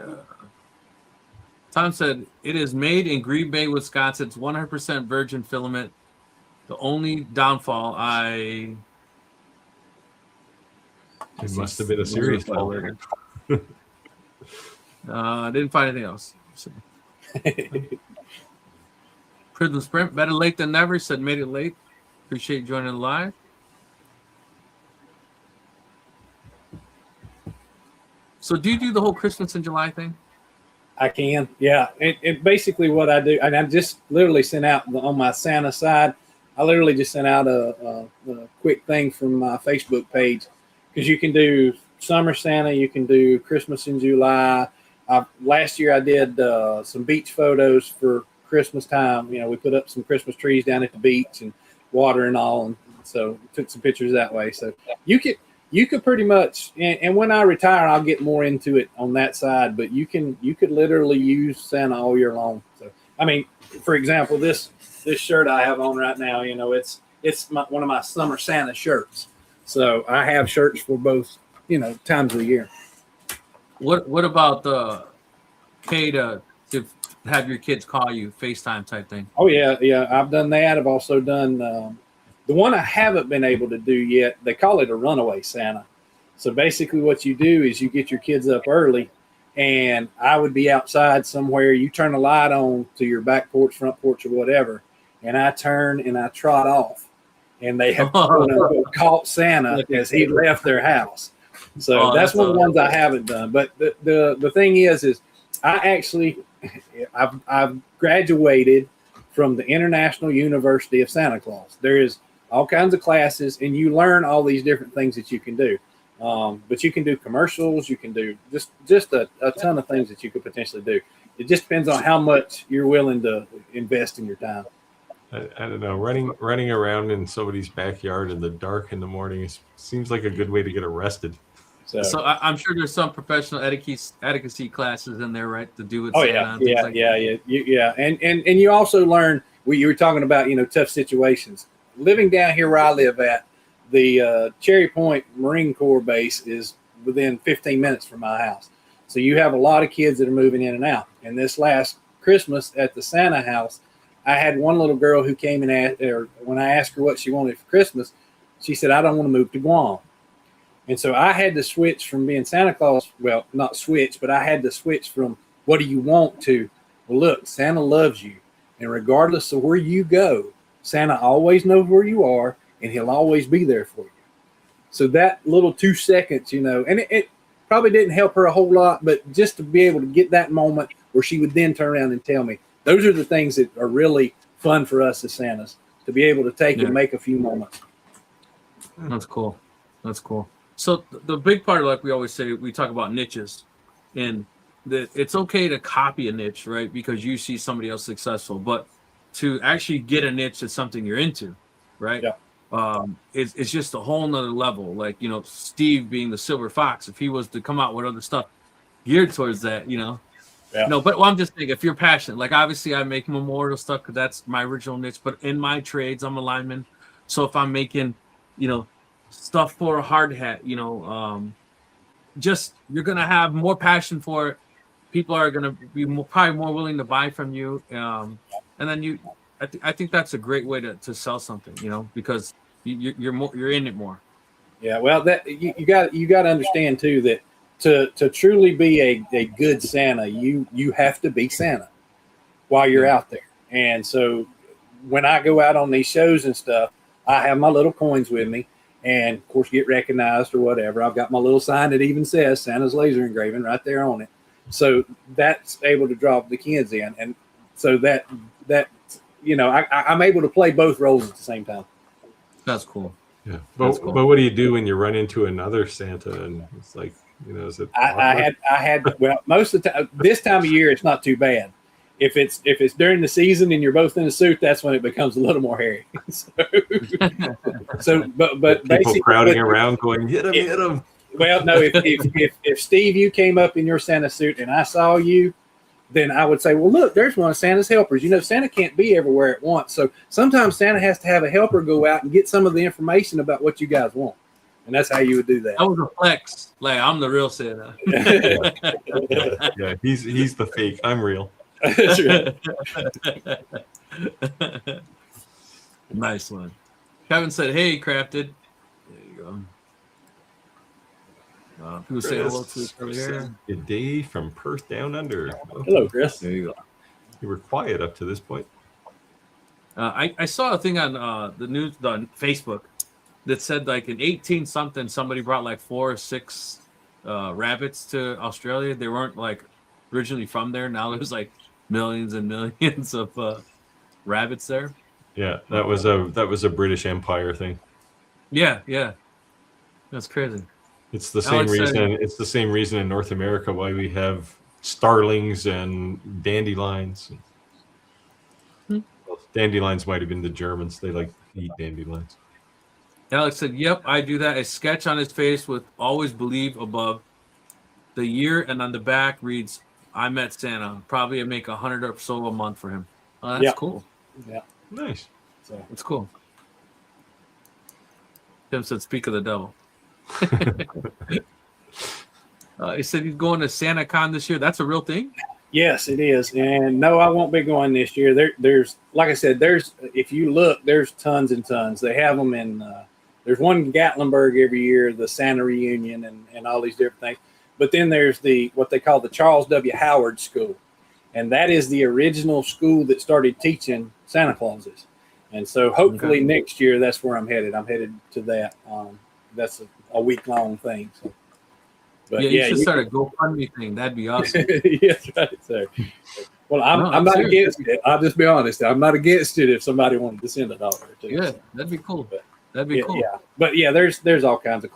Speaker 1: Tom said, it is made in Green Bay, Wisconsin. It's 100% virgin filament. The only downfall
Speaker 2: It must have been a serious failure.
Speaker 1: Didn't find anything else. So. Prism Sprint, better late than never, said made it late. Appreciate you joining live. So do you do the whole Christmas in July thing?
Speaker 3: I can, yeah. It basically what I do, and I just literally sent out on my Santa side, I literally just sent out a quick thing from my Facebook page, because you can do summer Santa, you can do Christmas in July. Last year I did some beach photos for Christmas time. We put up some Christmas trees down at the beach and water and all, and so took some pictures that way. So you could pretty much, and when I retire, I'll get more into it on that side. But you could literally use Santa all year long. So I mean, for example, this shirt I have on right now, it's one of my summer Santa shirts. So I have shirts for both, times of the year.
Speaker 1: What about the pay to have your kids call you, FaceTime type thing?
Speaker 3: Oh yeah. I've done that. I've also done the one I haven't been able to do yet. They call it a runaway Santa. So basically, what you do is you get your kids up early, and I would be outside somewhere. You turn the light on to your back porch, front porch, or whatever, and I turn and I trot off, and they have caught Santa as he left their house. So that's one of the ones I haven't done. But the thing is I've graduated from the International University of Santa Claus. There is all kinds of classes, and you learn all these different things that you can do. But you can do commercials. You can do just a ton of things that you could potentially do. It just depends on how much you're willing to invest in your time.
Speaker 2: I don't know. Running around in somebody's backyard in the dark in the morning seems like a good way to get arrested.
Speaker 3: So
Speaker 2: I'm
Speaker 1: sure there's some professional etiquette classes in there, right, to do with
Speaker 3: Santa.
Speaker 1: Yeah.
Speaker 3: And you also learn. You were talking about tough situations. Living down here where I live at, the Cherry Point Marine Corps base is within 15 minutes from my house. So you have a lot of kids that are moving in and out. And this last Christmas at the Santa house, I had one little girl who came and asked, or when I asked her what she wanted for Christmas, she said, "I don't want to move to Guam." And so I had to switch from being Santa Claus. Well, not switch, but I had to switch from what do you want to, well, look, Santa loves you. And regardless of where you go, Santa always knows where you are and he'll always be there for you. So that little 2 seconds, and it probably didn't help her a whole lot, but just to be able to get that moment where she would then turn around and tell me, those are the things that are really fun for us as Santas, to be able to take and make a few moments.
Speaker 1: That's cool. That's cool. So the big part, like we always say, we talk about niches, and that it's okay to copy a niche, right? Because you see somebody else successful, but to actually get a niche that's something you're into, right?
Speaker 3: Yeah.
Speaker 1: It's just a whole nother level. Like, Steve being the Silver Fox, if he was to come out with other stuff geared towards that,
Speaker 3: Yeah.
Speaker 1: No, but I'm just saying, if you're passionate, like obviously I make memorial stuff because that's my original niche, but in my trades, I'm a lineman. So if I'm making, stuff for a hard hat, just you're gonna have more passion for it. People are gonna be probably more willing to buy from you, and then I think that's a great way to sell something, because you're in it more.
Speaker 3: Yeah, well, that you got to understand too that to truly be a good Santa, you have to be Santa while you're out there. And so when I go out on these shows and stuff, I have my little coins with me, and of course get recognized or whatever. I've got my little sign that even says Santa's laser engraving right there on it. So that's able to draw the kids in, and so that I'm able to play both roles at the same time.
Speaker 1: That's cool.
Speaker 2: Yeah, but what do you do when you run into another Santa and it's like, is it?
Speaker 3: I had well, most of the time this time of year it's not too bad. If it's during the season and you're both in a suit, that's when it becomes a little more hairy. But
Speaker 2: people crowding around going, hit him.
Speaker 3: Well, no, if Steve, you came up in your Santa suit and I saw you, then I would say, well, look, there's one of Santa's helpers. Santa can't be everywhere at once. So sometimes Santa has to have a helper go out and get some of the information about what you guys want. And that's how you would do that.
Speaker 1: That was a flex. Like, I'm the real Santa.
Speaker 2: Yeah, he's the fake. I'm real.
Speaker 3: That's right.
Speaker 1: Nice one. Kevin said, "Hey, Crafted." There you go. People say hello to us earlier.
Speaker 2: Good day from Perth down under.
Speaker 3: Hello, Chris.
Speaker 1: There you go.
Speaker 2: You were quiet up to this point.
Speaker 1: I saw a thing on the news on Facebook that said like in 18 something somebody brought like 4 or 6 rabbits to Australia. They weren't like originally from there. Now there's like millions and millions of rabbits there.
Speaker 2: Yeah, that was a British Empire thing.
Speaker 1: Yeah, that's crazy.
Speaker 2: It's the same reason. It's the same reason in North America why we have starlings and dandelions. Well, dandelions might have been the Germans. They like to eat dandelions.
Speaker 1: Alex said, "Yep, I do that. A sketch on his face with always believe above the year, and on the back reads, I met Santa. Probably I make 100 or so a month for him." Oh, that's cool.
Speaker 3: Yeah,
Speaker 2: nice.
Speaker 3: So
Speaker 1: it's cool. Tim said, "Speak of the devil." He said he's going to SantaCon this year. That's a real thing?
Speaker 3: Yes, it is. And no, I won't be going this year. There's like I said, if you look, there's tons and tons. They have them in there's one in Gatlinburg every year, the Santa reunion and all these different things. But then there's what they call the Charles W. Howard School. And that is the original school that started teaching Santa Clauses. And so hopefully next year, that's where I'm headed. I'm headed to that. That's a week-long thing. So. But
Speaker 1: you should start a GoFundMe thing. That'd be awesome.
Speaker 3: Yes, right. So, well, I'm not against it. I'll just be honest. I'm not against it if somebody wanted to send $1 or $2.
Speaker 1: Yeah, that'd be cool. That'd be cool.
Speaker 3: Yeah, but yeah, there's all kinds of,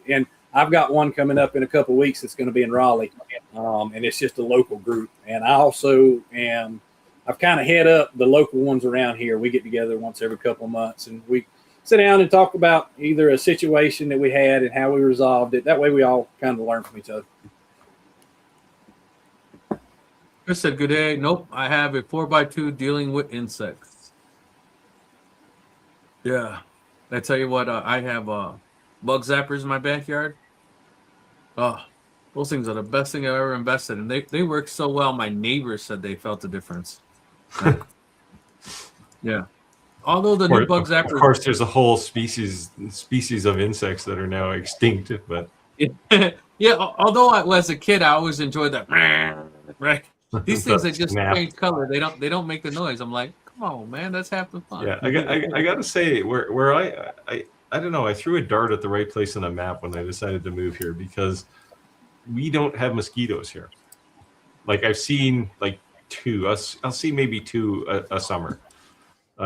Speaker 3: and I've got one coming up in a couple of weeks. It's going to be in Raleigh, and it's just a local group. And I also I've kind of head up the local ones around here. We get together once every couple of months, and sit down and talk about either a situation that we had and how we resolved it. That way we all kind of learn from each other.
Speaker 1: Chris said, good day. Nope, I have a 4x2 dealing with insects. Yeah. I tell you what, I have bug zappers in my backyard. Oh, those things are the best thing I've ever invested in. They work so well. My neighbors said they felt the difference. Yeah. Although the new bug zappers,
Speaker 2: of course, there's a whole species of insects that are now extinct. But
Speaker 1: yeah. Although as a kid, I always enjoyed that. Right. These things that just change color. They don't make the noise. I'm like, come on, man, that's half the fun.
Speaker 2: Yeah, I got to say, where I don't know, I threw a dart at the right place on the map when I decided to move here, because we don't have mosquitoes here. Like, I've seen like two. I'll see maybe two a summer.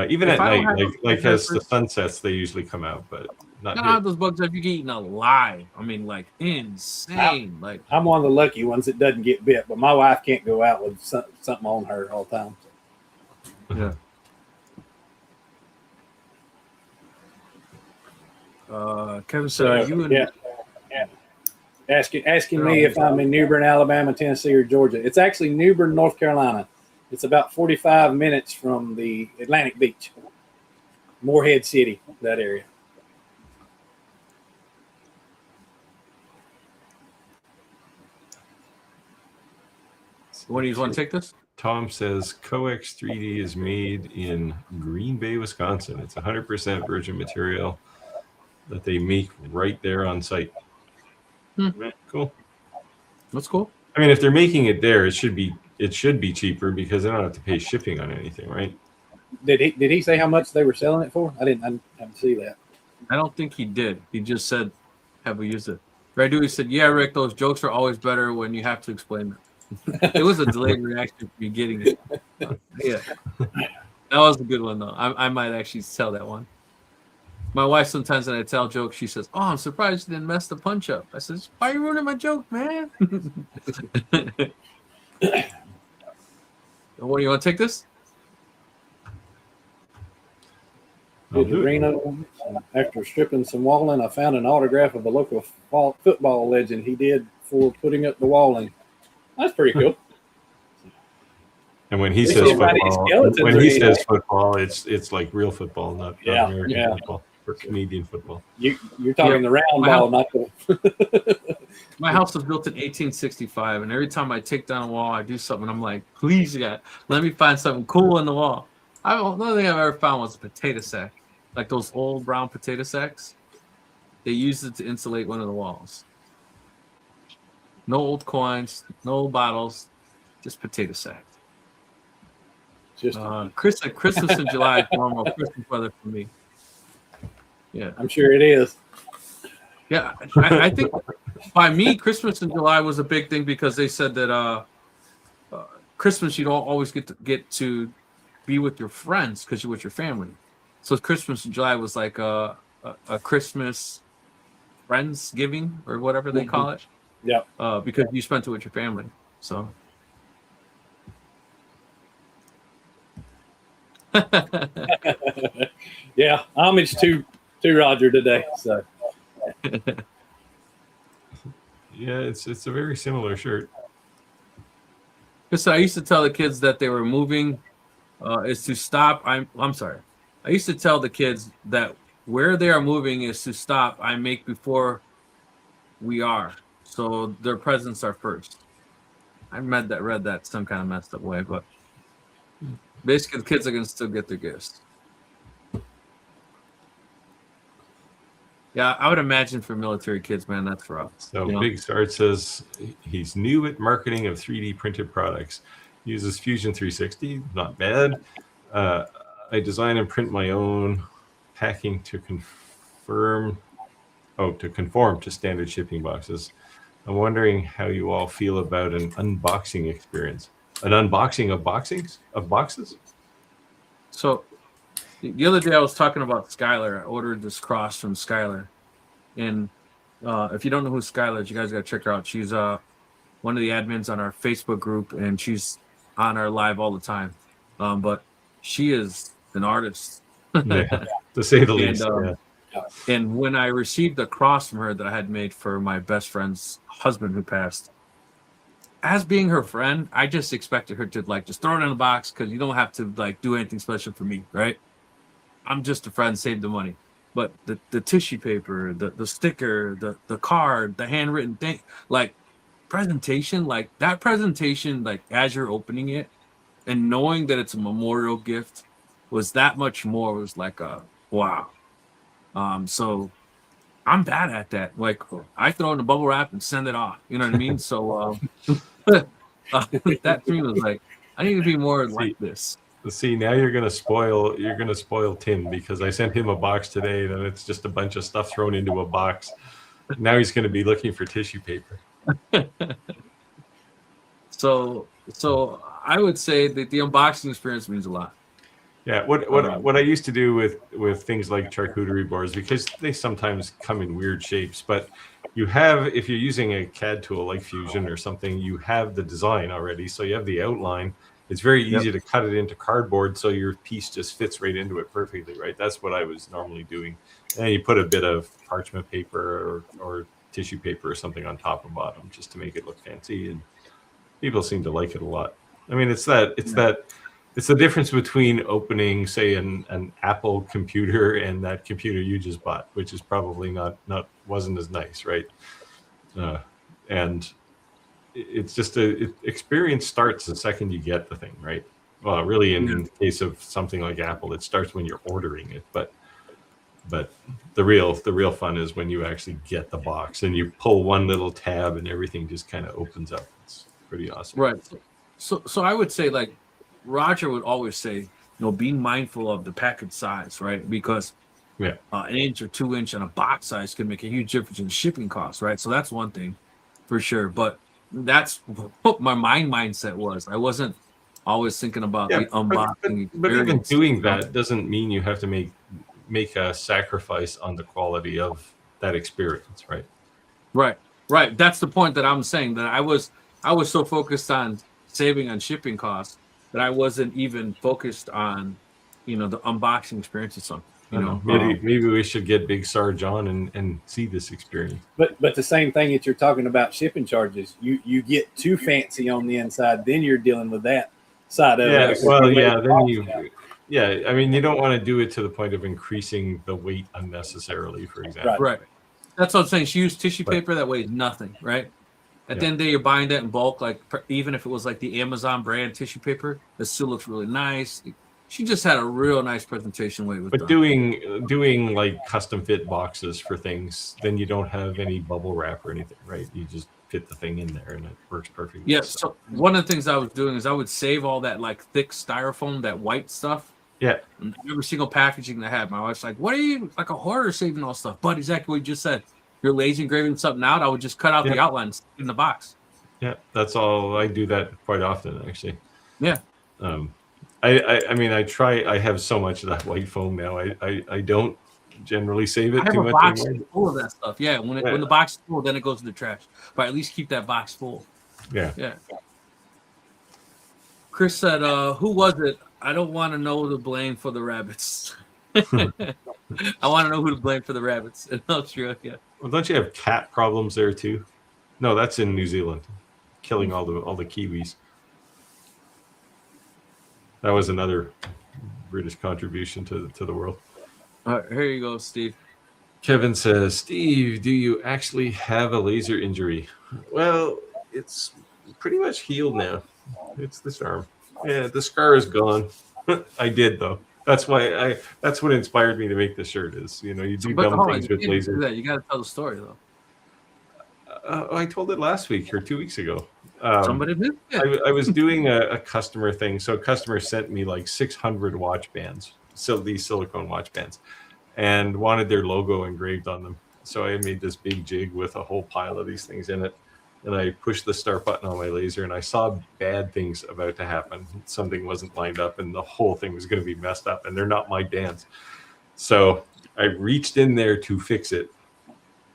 Speaker 2: Even at night, like as the sun sets, they usually come out, but not here.
Speaker 1: Those bugs have you get eaten alive. I mean, like insane. Like,
Speaker 3: I'm one of the lucky ones that doesn't get bit, but my wife can't go out with something on her all the time.
Speaker 1: Yeah. Kevin said,
Speaker 3: asking me if I'm in New Bern, Alabama, Tennessee, or Georgia. It's actually New Bern, North Carolina. It's about 45 minutes from the Atlantic Beach, Morehead City, that area.
Speaker 1: What do you want to take this?
Speaker 2: Tom says Coex 3D is made in Green Bay, Wisconsin. It's 100% virgin material that they make right there on site. Cool.
Speaker 1: That's cool.
Speaker 2: I mean, if they're making it there, it should be cheaper because they don't have to pay shipping on anything, right?
Speaker 3: Did he say how much they were selling it for? I didn't see that.
Speaker 1: I don't think he did. He just said, "Have we used it?" Right? He said, "Yeah, Rick, those jokes are always better when you have to explain them." It was a delayed reaction for you getting it. Yeah, that was a good one though. I might actually tell that one. My wife sometimes when I tell jokes, she says, "Oh, I'm surprised you didn't mess the punch up." I says, "Why are you ruining my joke, man?" What do you want to take this?
Speaker 3: Reno, after stripping some walling, I found an autograph of a local football legend he did for putting up the walling. That's pretty cool.
Speaker 2: And when he says football, it's like real football, not American football or Canadian football.
Speaker 3: You're talking the round ball, not the.
Speaker 1: My house was built in 1865, and every time I take down a wall, I do something. I'm like, please, God, let me find something cool in the wall. The only thing I've ever found was a potato sack, like those old brown potato sacks. They used it to insulate one of the walls. No old coins, no old bottles, just potato sacks. Chris said Christmas in July is normal Christmas weather for me. Yeah,
Speaker 3: I'm sure it is.
Speaker 1: Yeah, I think by me, Christmas in July was a big thing because they said that Christmas you don't always get to be with your friends because you're with your family. So Christmas in July was like a Christmas Friendsgiving or whatever they call it.
Speaker 3: Yeah.
Speaker 1: Because you spent it with your family. So.
Speaker 3: Yeah, homage to Roger today. So.
Speaker 2: Yeah, it's a very similar shirt.
Speaker 1: So I used to tell the kids that they were moving is to stop. I'm sorry. I used to tell the kids that where they are moving is to stop. I make before we are. So their presents are first. I read that some kind of messed up way, but basically the kids are going to still get their gifts. Yeah, I would imagine for military kids, man, that's rough.
Speaker 2: So Big Start says he's new at marketing of 3D printed products. Uses Fusion 360, not bad. I design and print my own packing to conform to standard shipping boxes. I'm wondering how you all feel about an unboxing experience. An unboxing of boxes?
Speaker 1: So the other day I was talking about Skylar. I ordered this cross from Skylar. And if you don't know who Skylar is, you guys got to check her out. She's one of the admins on our Facebook group, and she's on our live all the time. But she is an artist.
Speaker 2: Yeah. to say the least.
Speaker 1: And when I received a cross from her that I had made for my best friend's husband who passed, as being her friend, I just expected her to like just throw it in a box because you don't have to like do anything special for me, right? I'm just a friend, save the money. But the tissue paper, the sticker, the card, the handwritten thing, like presentation, like that presentation, like as you're opening it and knowing that it's a memorial gift was that much more. It was like a wow. So I'm bad at that. Like I throw in the bubble wrap and send it off. You know what I mean? So that to me was like, I need to be more like this.
Speaker 2: See, now you're gonna spoil Tim because I sent him a box today and it's just a bunch of stuff thrown into a box. Now he's gonna be looking for tissue paper.
Speaker 1: So I would say that the unboxing experience means a lot.
Speaker 2: Yeah, what I used to do with things like charcuterie boards, because they sometimes come in weird shapes, but you have, if you're using a CAD tool like Fusion or something, you have the design already, so you have the outline. It's very easy to cut it into cardboard, so your piece just fits right into it perfectly, right? That's what I was normally doing. And you put a bit of parchment paper or tissue paper or something on top and bottom just to make it look fancy, and people seem to like it a lot. I mean, it's the difference between opening, say, an Apple computer and that computer you just bought, which is probably wasn't as nice, right? And it's just experience starts the second you get the thing, right? Well, really, in the case of something like Apple, it starts when you're ordering it, but the real fun is when you actually get the box and you pull one little tab and everything just kind of opens up. It's pretty awesome,
Speaker 1: right? So I would say, like Roger would always say, being mindful of the package size, right? Because an inch or 2 inch on a box size can make a huge difference in shipping costs, right? So that's one thing for sure. But that's what my mindset was. I wasn't always thinking about the unboxing.
Speaker 2: But even doing that doesn't mean you have to make a sacrifice on the quality of that experience, right?
Speaker 1: Right. That's the point that I'm saying, that I was so focused on saving on shipping costs that I wasn't even focused on, the unboxing experience or something.
Speaker 2: Maybe we should get Big Sarge on and see this experience.
Speaker 3: But the same thing that you're talking about shipping charges, you get too fancy on the inside, then you're dealing with that side of it.
Speaker 2: I mean, you don't want to do it to the point of increasing the weight unnecessarily, for example.
Speaker 1: Right. That's what I'm saying. She used tissue paper that weighs nothing, right? At the end of the day, you're buying that in bulk. Like even if it was like the Amazon brand tissue paper, it still looks really nice. She just had a real nice presentation way with.
Speaker 2: But doing like custom fit boxes for things, then you don't have any bubble wrap or anything, right? You just fit the thing in there and it works perfectly.
Speaker 1: Yeah. So one of the things I was doing is I would save all that like thick styrofoam, that white stuff.
Speaker 2: Yeah.
Speaker 1: And every single packaging I had, my wife's like, "What are you like a hoarder saving all stuff?" But exactly what you just said. You're lazy engraving something out. I would just cut out the outlines in the box.
Speaker 2: Yeah, that's all. I do that quite often, actually.
Speaker 1: Yeah.
Speaker 2: I mean, I try. I have so much of that white foam now. I don't generally save it too much.
Speaker 1: I have a box full of that stuff. Yeah, when the box is full, then it goes in the trash. But at least keep that box full.
Speaker 2: Yeah.
Speaker 1: Chris said, "Who was it? I don't want to know the blame for the rabbits. I want to know who to blame for the rabbits in Australia."
Speaker 2: Well, don't you have cat problems there too? No, that's in New Zealand, killing all the kiwis. That was another British contribution to the world.
Speaker 1: All right, here you go, Steve.
Speaker 2: Kevin says, "Steve, do you actually have a laser injury?" Well, it's pretty much healed now. It's this arm. Yeah, the scar is gone. I did though. That's why that's what inspired me to make this shirt. Is you do dumb things with lasers.
Speaker 1: You got to tell the story though.
Speaker 2: I told it last week or 2 weeks ago.
Speaker 1: Somebody did. Yeah.
Speaker 2: I was doing a customer thing. So a customer sent me like 600 watch bands, so these silicone watch bands, and wanted their logo engraved on them. So I made this big jig with a whole pile of these things in it. And I pushed the start button on my laser, and I saw bad things about to happen. Something wasn't lined up, and the whole thing was going to be messed up, and they're not my bands. So I reached in there to fix it.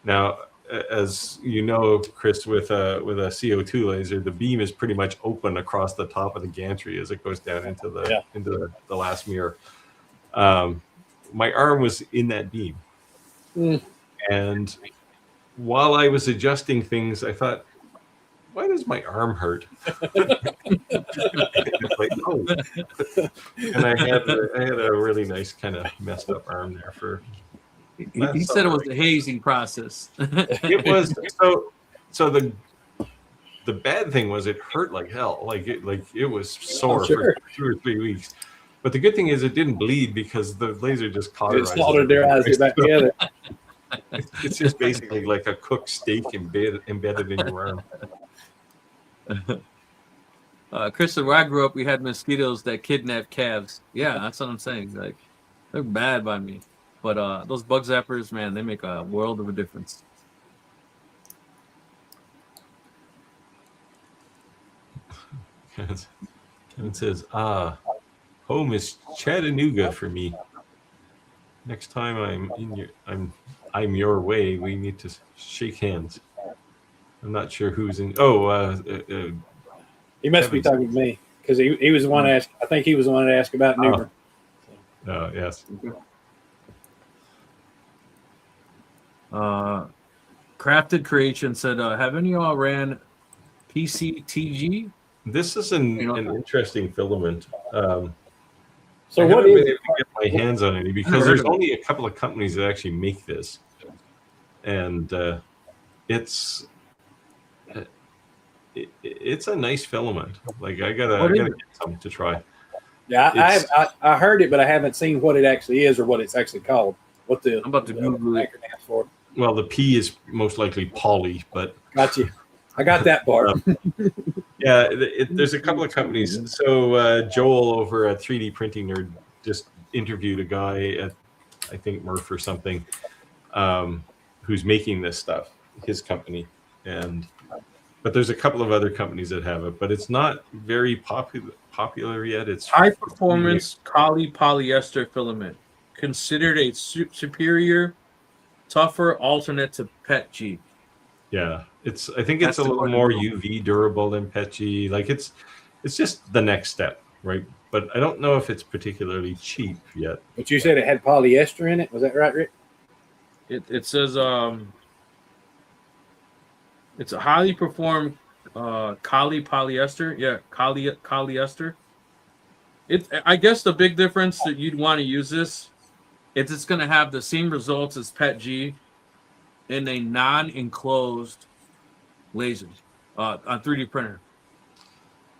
Speaker 2: Now, as you know, Chris, with a CO2 laser, the beam is pretty much open across the top of the gantry as it goes down into the last mirror. my arm was in that beam.
Speaker 3: Mm.
Speaker 2: And while I was adjusting things, I thought, why does my arm hurt? It's like, oh. And I had a really nice kind of messed up arm there for.
Speaker 1: He said it was the hazing process.
Speaker 2: It was so the bad thing was it hurt like hell. Like it was sore for 2 or 3 weeks. But the good thing is it didn't bleed because the laser just cauterized
Speaker 3: it back together.
Speaker 2: It's just basically like a cooked steak embedded in your arm.
Speaker 1: Chris said, where I grew up, we had mosquitoes that kidnap calves. Yeah, that's what I'm saying. Like, they're bad by me. But those bug zappers, man, they make a world of a difference.
Speaker 2: Kevin says, home is Chattanooga for me. Next time I'm your way, we need to shake hands. I'm not sure who's in.
Speaker 3: He must be talking to me because he was the one asked. I think he was the one to ask about Newbern.
Speaker 2: Oh, yes.
Speaker 1: Crafted Creation said, have any of y'all ran PCTG?
Speaker 2: This is an interesting filament.
Speaker 3: So
Speaker 2: I
Speaker 3: what
Speaker 2: haven't
Speaker 3: is
Speaker 2: been able to get my hands on it because there's only a couple of companies that actually make this, and it's a nice filament. Like I gotta get some to try.
Speaker 3: Yeah, I heard it, but I haven't seen what it actually is or what it's actually called. What the
Speaker 1: I'm about to Google it
Speaker 3: for?
Speaker 2: Well, the P is most likely poly, but
Speaker 3: got you. I got that part.
Speaker 2: Yeah, there's a couple of companies. So Joel over at 3D Printing Nerd just interviewed a guy at, I think, Murph or something, who's making this stuff, his company. But there's a couple of other companies that have it, but it's not very popular yet. It's
Speaker 1: high performance Kali polyester filament, considered a superior, tougher alternate to PETG.
Speaker 2: Yeah, I think it's a little more UV durable than PETG. Like it's just the next step, right? But I don't know if it's particularly cheap yet.
Speaker 3: But you said it had polyester in it. Was that right, Rick?
Speaker 1: It says it's a highly performed Kali polyester. Yeah, Kaliester. I guess the big difference that you'd want to use this is it's going to have the same results as PETG in a non-enclosed laser on 3D printer.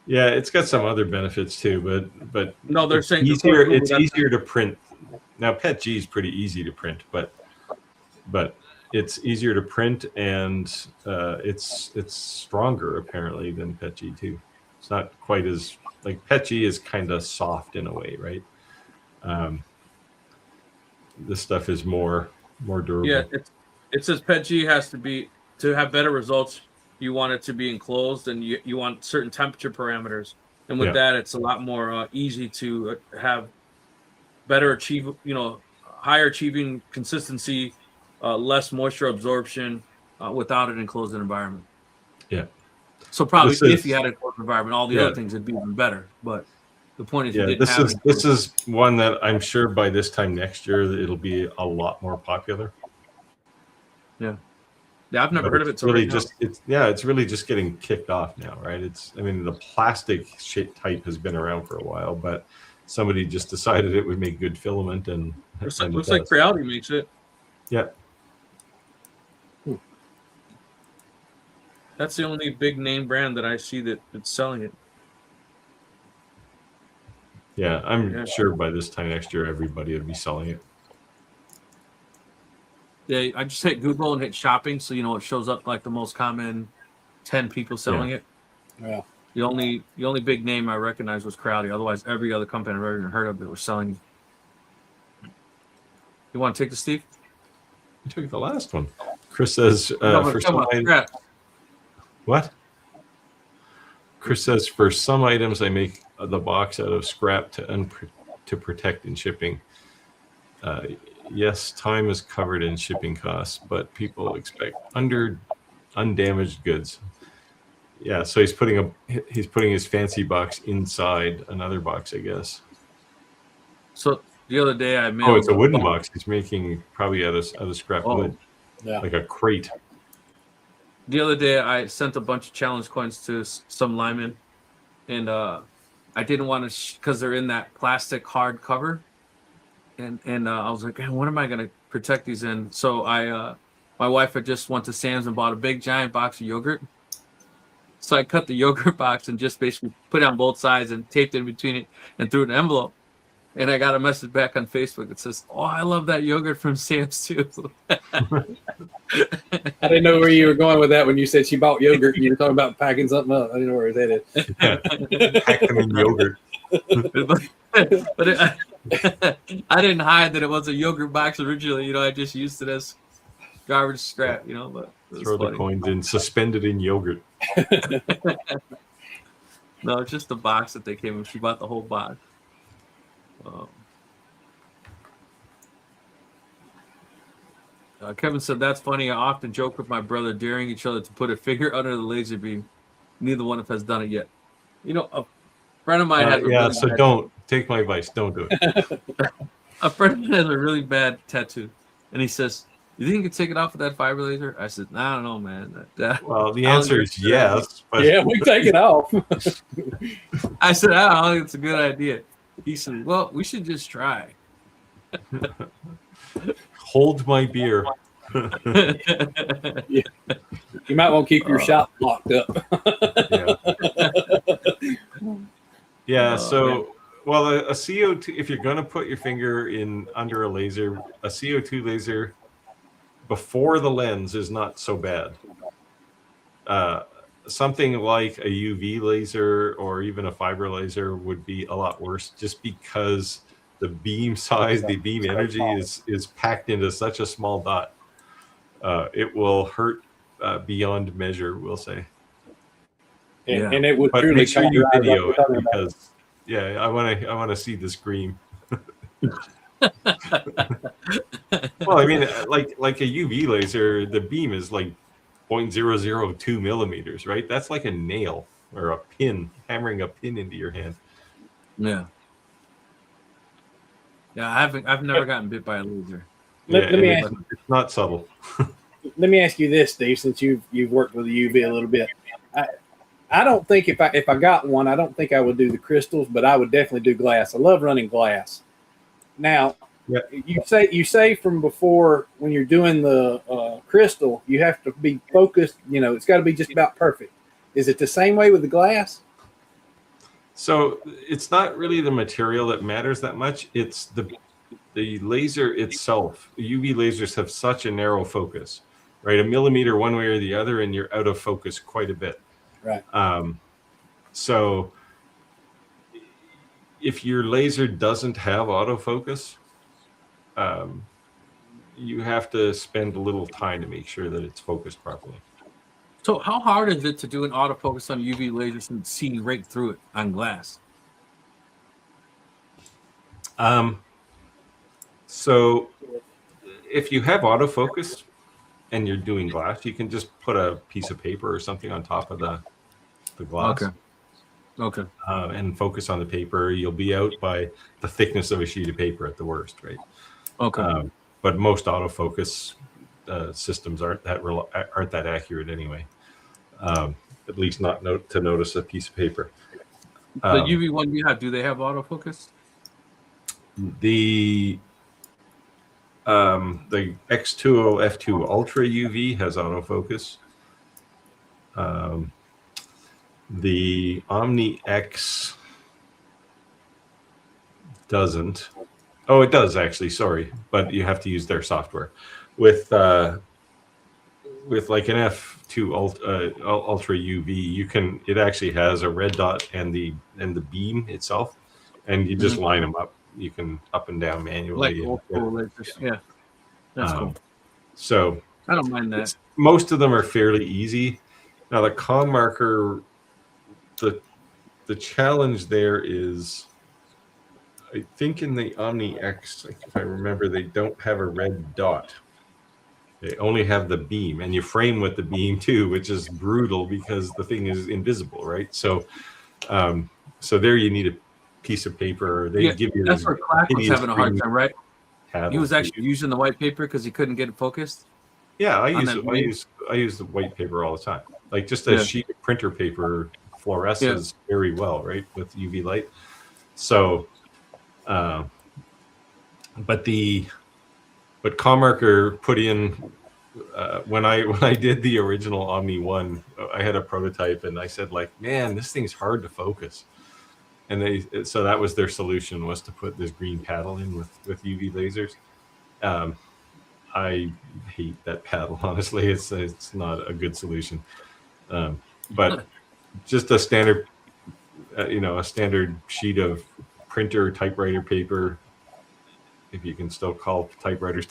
Speaker 2: Yeah, it's got some other benefits too, but
Speaker 1: no, they're saying
Speaker 2: it's easier to print. Now PETG is pretty easy to print, but it's easier to print and it's stronger apparently than PETG too. It's not quite as like PETG is kind of soft in a way, right? This stuff is more durable.
Speaker 1: Yeah, it says PETG has to have better results. You want it to be enclosed, and you want certain temperature parameters. And with that, it's a lot more easy to have better higher achieving consistency, less moisture absorption without an enclosed environment.
Speaker 2: Yeah.
Speaker 1: So probably if you had an enclosed environment, all the other things would be even better. But the point is,
Speaker 2: this is one that I'm sure by this time next year it'll be a lot more popular.
Speaker 1: Yeah, I've never heard of it.
Speaker 2: It's really just getting kicked off now, right? The plastic shape type has been around for a while, but somebody just decided it would make good filament, and
Speaker 1: looks like Creality makes it.
Speaker 2: Yeah.
Speaker 1: That's the only big name brand that I see that's selling it.
Speaker 2: Yeah, I'm sure by this time next year everybody will be selling it.
Speaker 1: Yeah, I just hit Google and hit shopping, so it shows up like the most common 10 people selling it.
Speaker 3: Yeah.
Speaker 1: The only big name I recognized was Creality. Otherwise, every other company I've ever heard of it was selling it. You want to take the Steve?
Speaker 2: You took the last one. Chris says for some items. What? Chris says for some items I make the box out of scrap to protect in shipping. Yes, time is covered in shipping costs, but people expect undamaged goods. Yeah, so he's putting his fancy box inside another box, I guess.
Speaker 1: So The other day I mailed.
Speaker 2: Oh, it's a wooden box. He's making probably out of scrap wood, like a crate.
Speaker 1: The other day I sent a bunch of challenge coins to some linemen, and I didn't want to because they're in that plastic hard cover, and I was like, what am I gonna protect these in? So my wife had just went to Sam's and bought a big giant box of yogurt. So I cut the yogurt box and just basically put it on both sides and taped it in between it and threw it in an envelope. And I got a message back on Facebook that says, "Oh, I love that yogurt from Sam's too."
Speaker 3: I didn't know where you were going with that when you said she bought yogurt and you were talking about packing something up. I didn't know where that is.
Speaker 2: Yeah. Pack them in yogurt.
Speaker 1: But I didn't hide that it was a yogurt box originally. You know, I just used it as garbage scrap. You know, but
Speaker 2: throw the coins in, suspended in yogurt.
Speaker 1: No, it's just the box that they came in. She bought the whole box. Kevin said, "That's funny. I often joke with my brother, daring each other to put a finger under the laser beam. Neither one of us has done it yet." You know, a friend of mine has
Speaker 2: don't take my advice. Don't do it.
Speaker 1: A friend of mine has a really bad tattoo, and he says, "You think you could take it off with that fiber laser?" I said, "I don't know, man."
Speaker 2: Well, the answer is yes. But...
Speaker 3: Yeah, we take it off.
Speaker 1: I said, "I don't think it's a good idea." He said, "Well, we should just try."
Speaker 2: Hold my beer.
Speaker 3: Yeah. You might want to keep your shop locked up.
Speaker 2: Yeah. So, well, a CO2, if you're going to put your finger in under a laser, a CO2 laser before the lens is not so bad. Something like a UV laser or even a fiber laser would be a lot worse, just because the beam size, the beam energy is packed into such a small dot. It will hurt beyond measure, we'll say.
Speaker 3: And it would
Speaker 2: but
Speaker 3: truly
Speaker 2: make sure you video it
Speaker 3: about.
Speaker 2: because I want to see the scream. Well, I mean, like a UV laser, the beam is like 0.002 millimeters, right? That's like a nail or a pin, hammering a pin into your hand.
Speaker 1: Yeah. Yeah, I've never gotten bit by a laser.
Speaker 3: Let me ask you,
Speaker 2: it's not subtle.
Speaker 3: Let me ask you this, Steve, since you've worked with the UV a little bit. I don't think if I got one, I don't think I would do the crystals, but I would definitely do glass. I love running glass. Now, you say from before when you're doing the crystal, you have to be focused. You know, it's got to be just about perfect. Is it the same way with the glass?
Speaker 2: So it's not really the material that matters that much. It's the laser itself. UV lasers have such a narrow focus, right? A millimeter one way or the other, and you're out of focus quite a bit.
Speaker 3: Right.
Speaker 2: So if your laser doesn't have autofocus, you have to spend a little time to make sure that it's focused properly.
Speaker 1: So how hard is it to do an autofocus on UV lasers and see right through it on glass?
Speaker 2: So if you have autofocus and you're doing glass, you can just put a piece of paper or something on top of the glass.
Speaker 1: Okay.
Speaker 2: And focus on the paper. You'll be out by the thickness of a sheet of paper at the worst, right?
Speaker 1: Okay.
Speaker 2: But most autofocus systems aren't that accurate anyway. At least not to notice a piece of paper.
Speaker 1: The UV one you have, do they have autofocus?
Speaker 2: The X2O F2 Ultra UV has autofocus. The Omni X doesn't. Oh, it does actually. Sorry, but you have to use their software. With like an F2 Ultra UV, it actually has a red dot and the beam itself, and you just line them up. You can up and down manually.
Speaker 1: Like lasers. Yeah, that's cool.
Speaker 2: So
Speaker 1: I don't mind that.
Speaker 2: Most of them are fairly easy. Now the Kong marker, the challenge there is, I think in the Omni X, if I remember, they don't have a red dot. They only have the beam, and you frame with the beam too, which is brutal because the thing is invisible, right? So, so there you need piece of paper. They give you
Speaker 1: that's where Clack was having a hard time, right?
Speaker 2: paddles.
Speaker 1: He was actually using the white paper because he couldn't get it focused.
Speaker 2: Yeah, I use the white paper all the time. Like just a sheet of printer paper fluoresces very well, right, with UV light. So, but Commarker put in when I did the original Omni 1, I had a prototype and I said, like, man, this thing's hard to focus. And so that was their solution, was to put this green paddle in with UV lasers. I hate that paddle, honestly. It's not a good solution. But just a standard, a standard sheet of printer typewriter paper, if you can still call typewriters.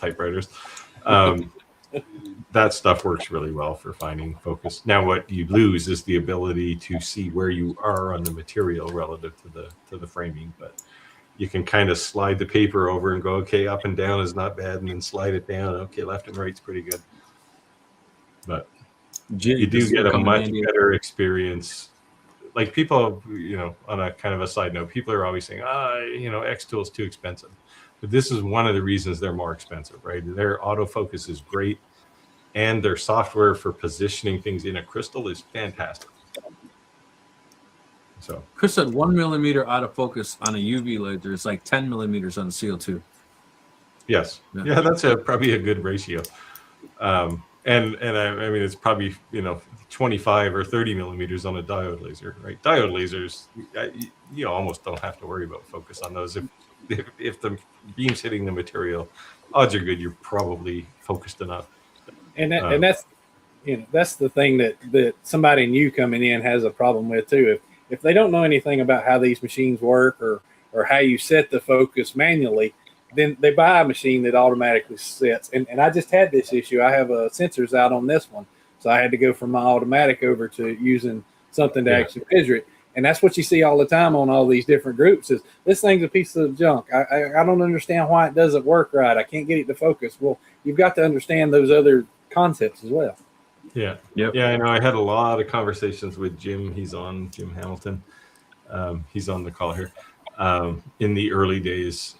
Speaker 2: That stuff works really well for finding focus. Now, what you lose is the ability to see where you are on the material relative to the framing. But you can kind of slide the paper over and go, okay, up and down is not bad, and then slide it down. Okay, left and right's pretty good. But you do get a much better experience. Like people, on a kind of a side note, people are always saying, X-Tool is too expensive. But this is one of the reasons they're more expensive, right? Their autofocus is great, and their software for positioning things in a crystal is fantastic. So
Speaker 1: Chris said 1 millimeter autofocus on a UV laser is like 10 millimeters on a CO2.
Speaker 2: Yes, yeah, that's probably a good ratio. And I mean, it's probably 25 or 30 millimeters on a diode laser, right? Diode lasers, you almost don't have to worry about focus on those. If the beam's hitting the material, odds are good you're probably focused enough.
Speaker 3: And that's that's the thing that somebody new coming in has a problem with too. If they don't know anything about how these machines work or how you set the focus manually, then they buy a machine that automatically sets. And I just had this issue. I have sensors out on this one, so I had to go from my automatic over to using something to actually measure it. And that's what you see all the time on all these different groups is this thing's a piece of junk. I don't understand why it doesn't work right. I can't get it to focus. Well, you've got to understand those other concepts as well.
Speaker 2: Yeah. Yep. Yeah, I know. I had a lot of conversations with Jim. He's on, Jim Hamilton. He's on the call here. In the early days,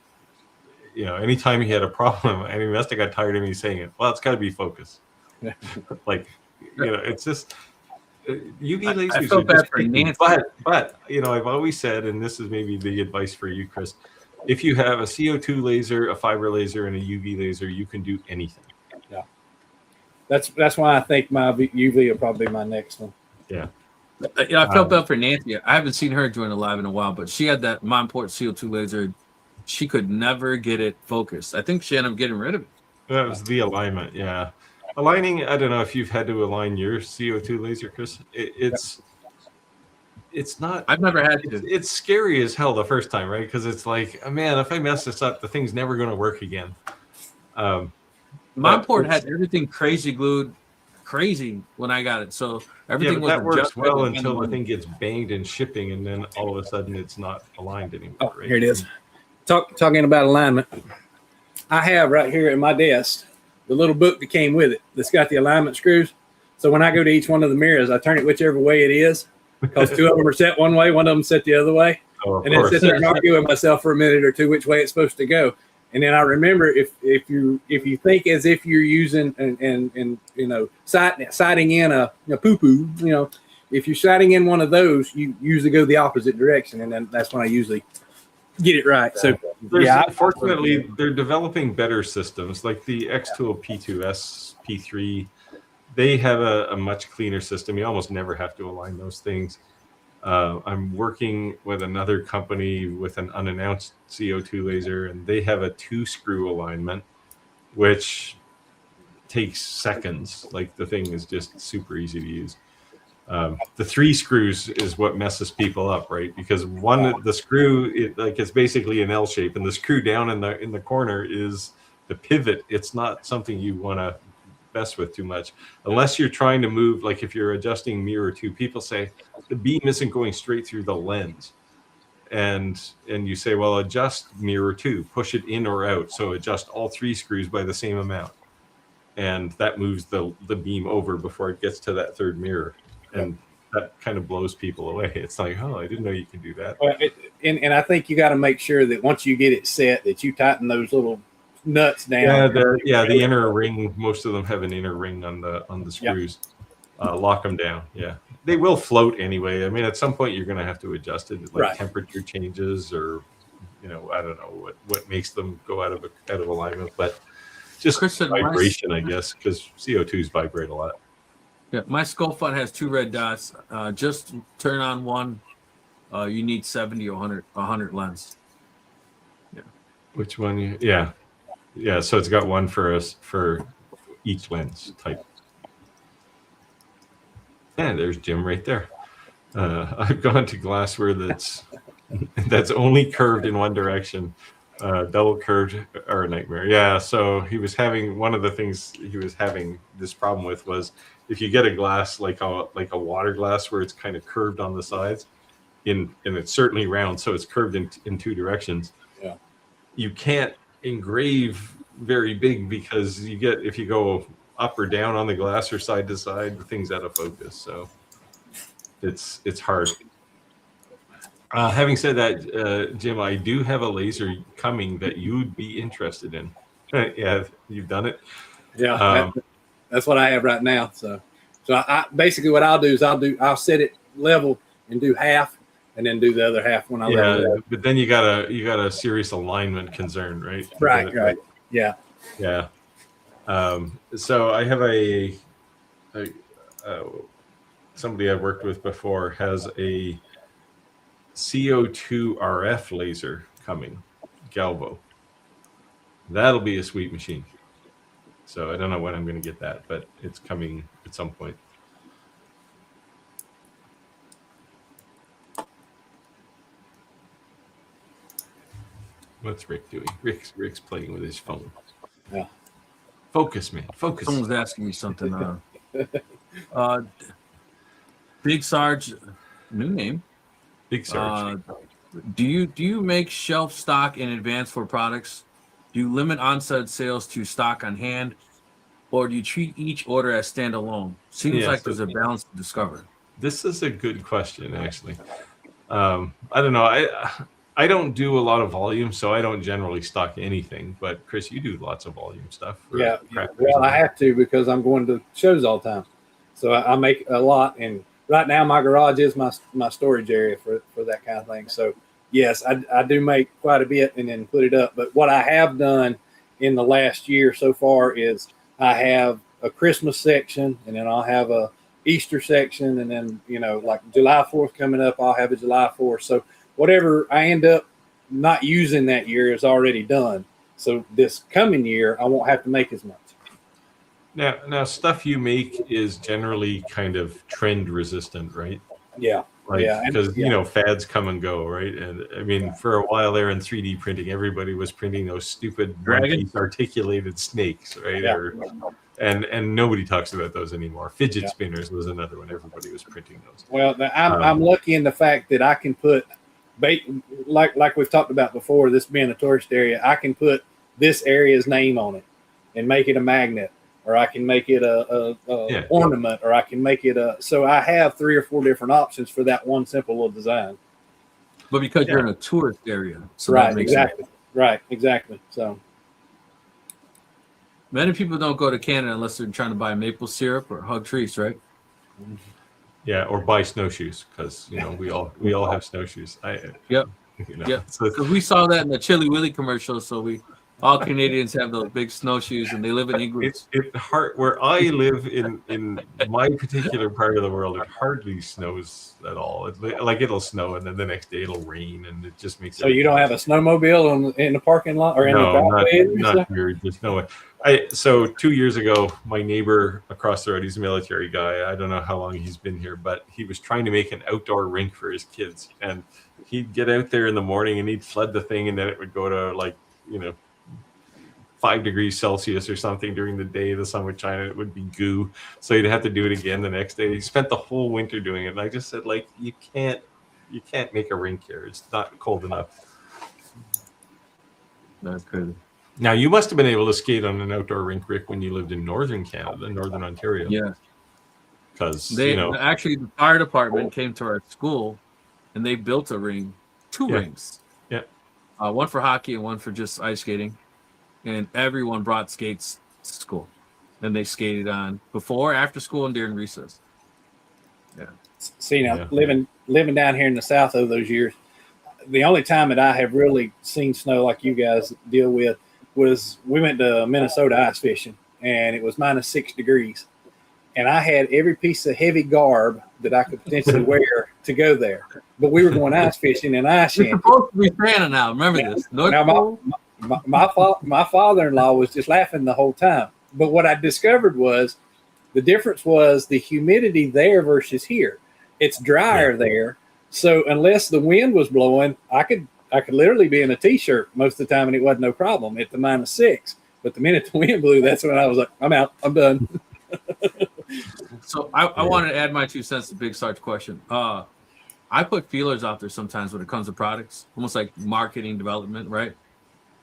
Speaker 2: anytime he had a problem, and he must have got tired of me saying it, well, it's got to be focus. Like, it's just... UV lasers. I feel bad for Nancy. But I've always said, and this is maybe the advice for you, Chris, if you have a CO2 laser, a fiber laser, and a UV laser, you can do anything.
Speaker 3: Yeah. That's why I think my UV will probably be my next one.
Speaker 2: Yeah.
Speaker 1: I felt bad for Nancy. I haven't seen her join the live in a while, but she had that Monport CO2 laser. She could never get it focused. I think she ended up getting rid of it.
Speaker 2: That was the alignment, yeah. Aligning, I don't know if you've had to align your CO2 laser, Chris. It's not.
Speaker 1: I've never had to.
Speaker 2: It's scary as hell the first time, right? Because it's like, man, if I mess this up, the thing's never going to work again.
Speaker 1: Monport had everything crazy glued, crazy when I got it. So everything was
Speaker 2: that works well until the thing gets banged in shipping, and then all of a sudden it's not aligned anymore.
Speaker 3: Oh,
Speaker 2: right?
Speaker 3: Here it is. Talking about alignment. I have right here at my desk the little book that came with it that's got the alignment screws. So when I go to each one of the mirrors, I turn it whichever way it is, because two of them are set one way, one of them set the other way. And then sit there and argue with myself for a minute or two which way it's supposed to go. And then I remember if you think as if you're using and sighting in a poo-poo, if you're sighting in one of those, you usually go the opposite direction, and then that's when I usually get it right. So
Speaker 2: fortunately they're developing better systems like the X-Tool P2S, P3. They have a much cleaner system. You almost never have to align those things. I'm working with another company with an unannounced CO2 laser, and they have a 2-screw alignment, which takes seconds. Like the thing is just super easy to use. The 3 screws is what messes people up, right? Because the screw, it's basically an L shape, and the screw down in the corner is the pivot. It's not something you want to mess with too much, unless you're trying to move. Like if you're adjusting mirror 2, people say the beam isn't going straight through the lens, and you say, well, adjust mirror 2, push it in or out, so adjust all 3 screws by the same amount, and that moves the beam over before it gets to that third mirror. And that kind of blows people away. It's like, oh, I didn't know you can do that.
Speaker 3: Well, and I think you got to make sure that once you get it set, that you tighten those little nuts down.
Speaker 2: The inner ring. Most of them have an inner ring on the screws. Lock them down. Yeah, they will float anyway. I mean, at some point you're going to have to adjust it, like temperature changes, or I don't know what makes them go out of alignment, but just vibration, I guess, because CO2s vibrate a lot.
Speaker 1: Yeah, my Skullfut has 2 red dots. Just turn on one. You need 70 or 100 lens. Yeah.
Speaker 2: Which one? Yeah. So it's got one for each lens type. And there's Jim right there. I've gone to glassware that's only curved in one direction. Double curved are a nightmare. Yeah, so he was having one of the things he was having this problem with was if you get a glass like a water glass where it's kind of curved on the sides, and it's certainly round, so it's curved in 2 directions.
Speaker 3: Yeah,
Speaker 2: you can't engrave very big because if you go up or down on the glass or side to side, the thing's out of focus. So it's hard. Having said that, Jim, I do have a laser coming that you'd be interested in. Yeah, you've done it.
Speaker 3: Yeah, that's what I have right now. So I basically what I'll do is I'll set it level and do half, and then do the other half when I level it.
Speaker 2: But then you got a serious alignment concern, right?
Speaker 3: Right. Yeah.
Speaker 2: So I have somebody I've worked with before has a CO2 RF laser coming, Galvo. That'll be a sweet machine. So I don't know when I'm going to get that, but it's coming at some point. What's Rick doing? Rick's playing with his phone.
Speaker 3: Yeah.
Speaker 2: Focus, man. Focus.
Speaker 1: Someone's asking me something. Big Sarge, new name.
Speaker 2: Big Sarge.
Speaker 1: Do you make shelf stock in advance for products? Do you limit onset sales to stock on hand, or do you treat each order as standalone? Seems like there's a balance to discover.
Speaker 2: This is a good question, actually. I don't know. I don't do a lot of volume, so I don't generally stock anything. But Chris, you do lots of volume stuff.
Speaker 3: Yeah. Well, I have to because I'm going to shows all the time, so I make a lot. And right now, my garage is my storage area for that kind of thing. So yes, I do make quite a bit and then put it up. But what I have done in the last year so far is I have a Christmas section, and then I'll have a Easter section, and then like July 4th coming up, I'll have a July 4th. So whatever I end up not using that year is already done. So this coming year, I won't have to make as much.
Speaker 2: Now stuff you make is generally kind of trend resistant, right?
Speaker 3: Yeah.
Speaker 2: Because fads come and go, right? And I mean, for a while there in 3D printing, everybody was printing those stupid one-piece articulated snakes, right?
Speaker 3: Yeah.
Speaker 2: And nobody talks about those anymore. Fidget spinners was another one. Everybody was printing those.
Speaker 3: Well, I'm lucky in the fact that I can put, like we've talked about before, this being a tourist area, I can put this area's name on it and make it a magnet, or I can make it a ornament, or I can make it so I have 3 or 4 different options for that one simple little design.
Speaker 1: But because you're in a tourist area. So
Speaker 3: right, exactly. Sense. Right, exactly. So
Speaker 1: many people don't go to Canada unless they're trying to buy maple syrup or hug trees, right?
Speaker 2: Yeah, or buy snowshoes, because we all have snowshoes.
Speaker 1: Yep. So because we saw that in the Chili Willy commercial, so all Canadians have those big snowshoes, and they live in igloos.
Speaker 2: Where I live in my particular part of the world, it hardly snows at all. It'll snow, and then the next day it'll rain, and it just makes.
Speaker 3: So you don't have a snowmobile in the parking lot or in the driveway?
Speaker 2: Not here. There's no way. So 2 years ago, my neighbor across the road, he's a military guy. I don't know how long he's been here, but he was trying to make an outdoor rink for his kids, and he'd get out there in the morning and he'd flood the thing, and then it would go to 5 degrees Celsius or something during the day. The sun would shine and it would be goo. So you'd have to do it again the next day. He spent the whole winter doing it. And I just said, you can't make a rink here. It's not cold enough.
Speaker 1: That's good.
Speaker 2: Now you must have been able to skate on an outdoor rink, Rick, when you lived in northern Canada, northern Ontario.
Speaker 1: Yeah.
Speaker 2: because
Speaker 1: actually the fire department came to our school, and they built a ring, two rings, one for hockey and one for just ice skating, and everyone brought skates to school, and they skated on before, after school, and during recess. Yeah.
Speaker 3: See, now living down here in the South over those years, the only time that I have really seen snow like you guys deal with was we went to Minnesota ice fishing, and it was -6 degrees. And I had every piece of heavy garb that I could potentially wear to go there. But we were going ice fishing in ice shanty.
Speaker 1: You're supposed to be Santa now. Remember this.
Speaker 3: Now, my father-in-law was just laughing the whole time. But what I discovered was the difference was the humidity there versus here. It's drier there. So unless the wind was blowing, I could literally be in a t-shirt most of the time, and it wasn't no problem at the -6. But the minute the wind blew, that's when I was like, I'm out. I'm done.
Speaker 1: So I wanted to add my 2 cents to Big Sarge's question. I put feelers out there sometimes when it comes to products, almost like marketing development, right?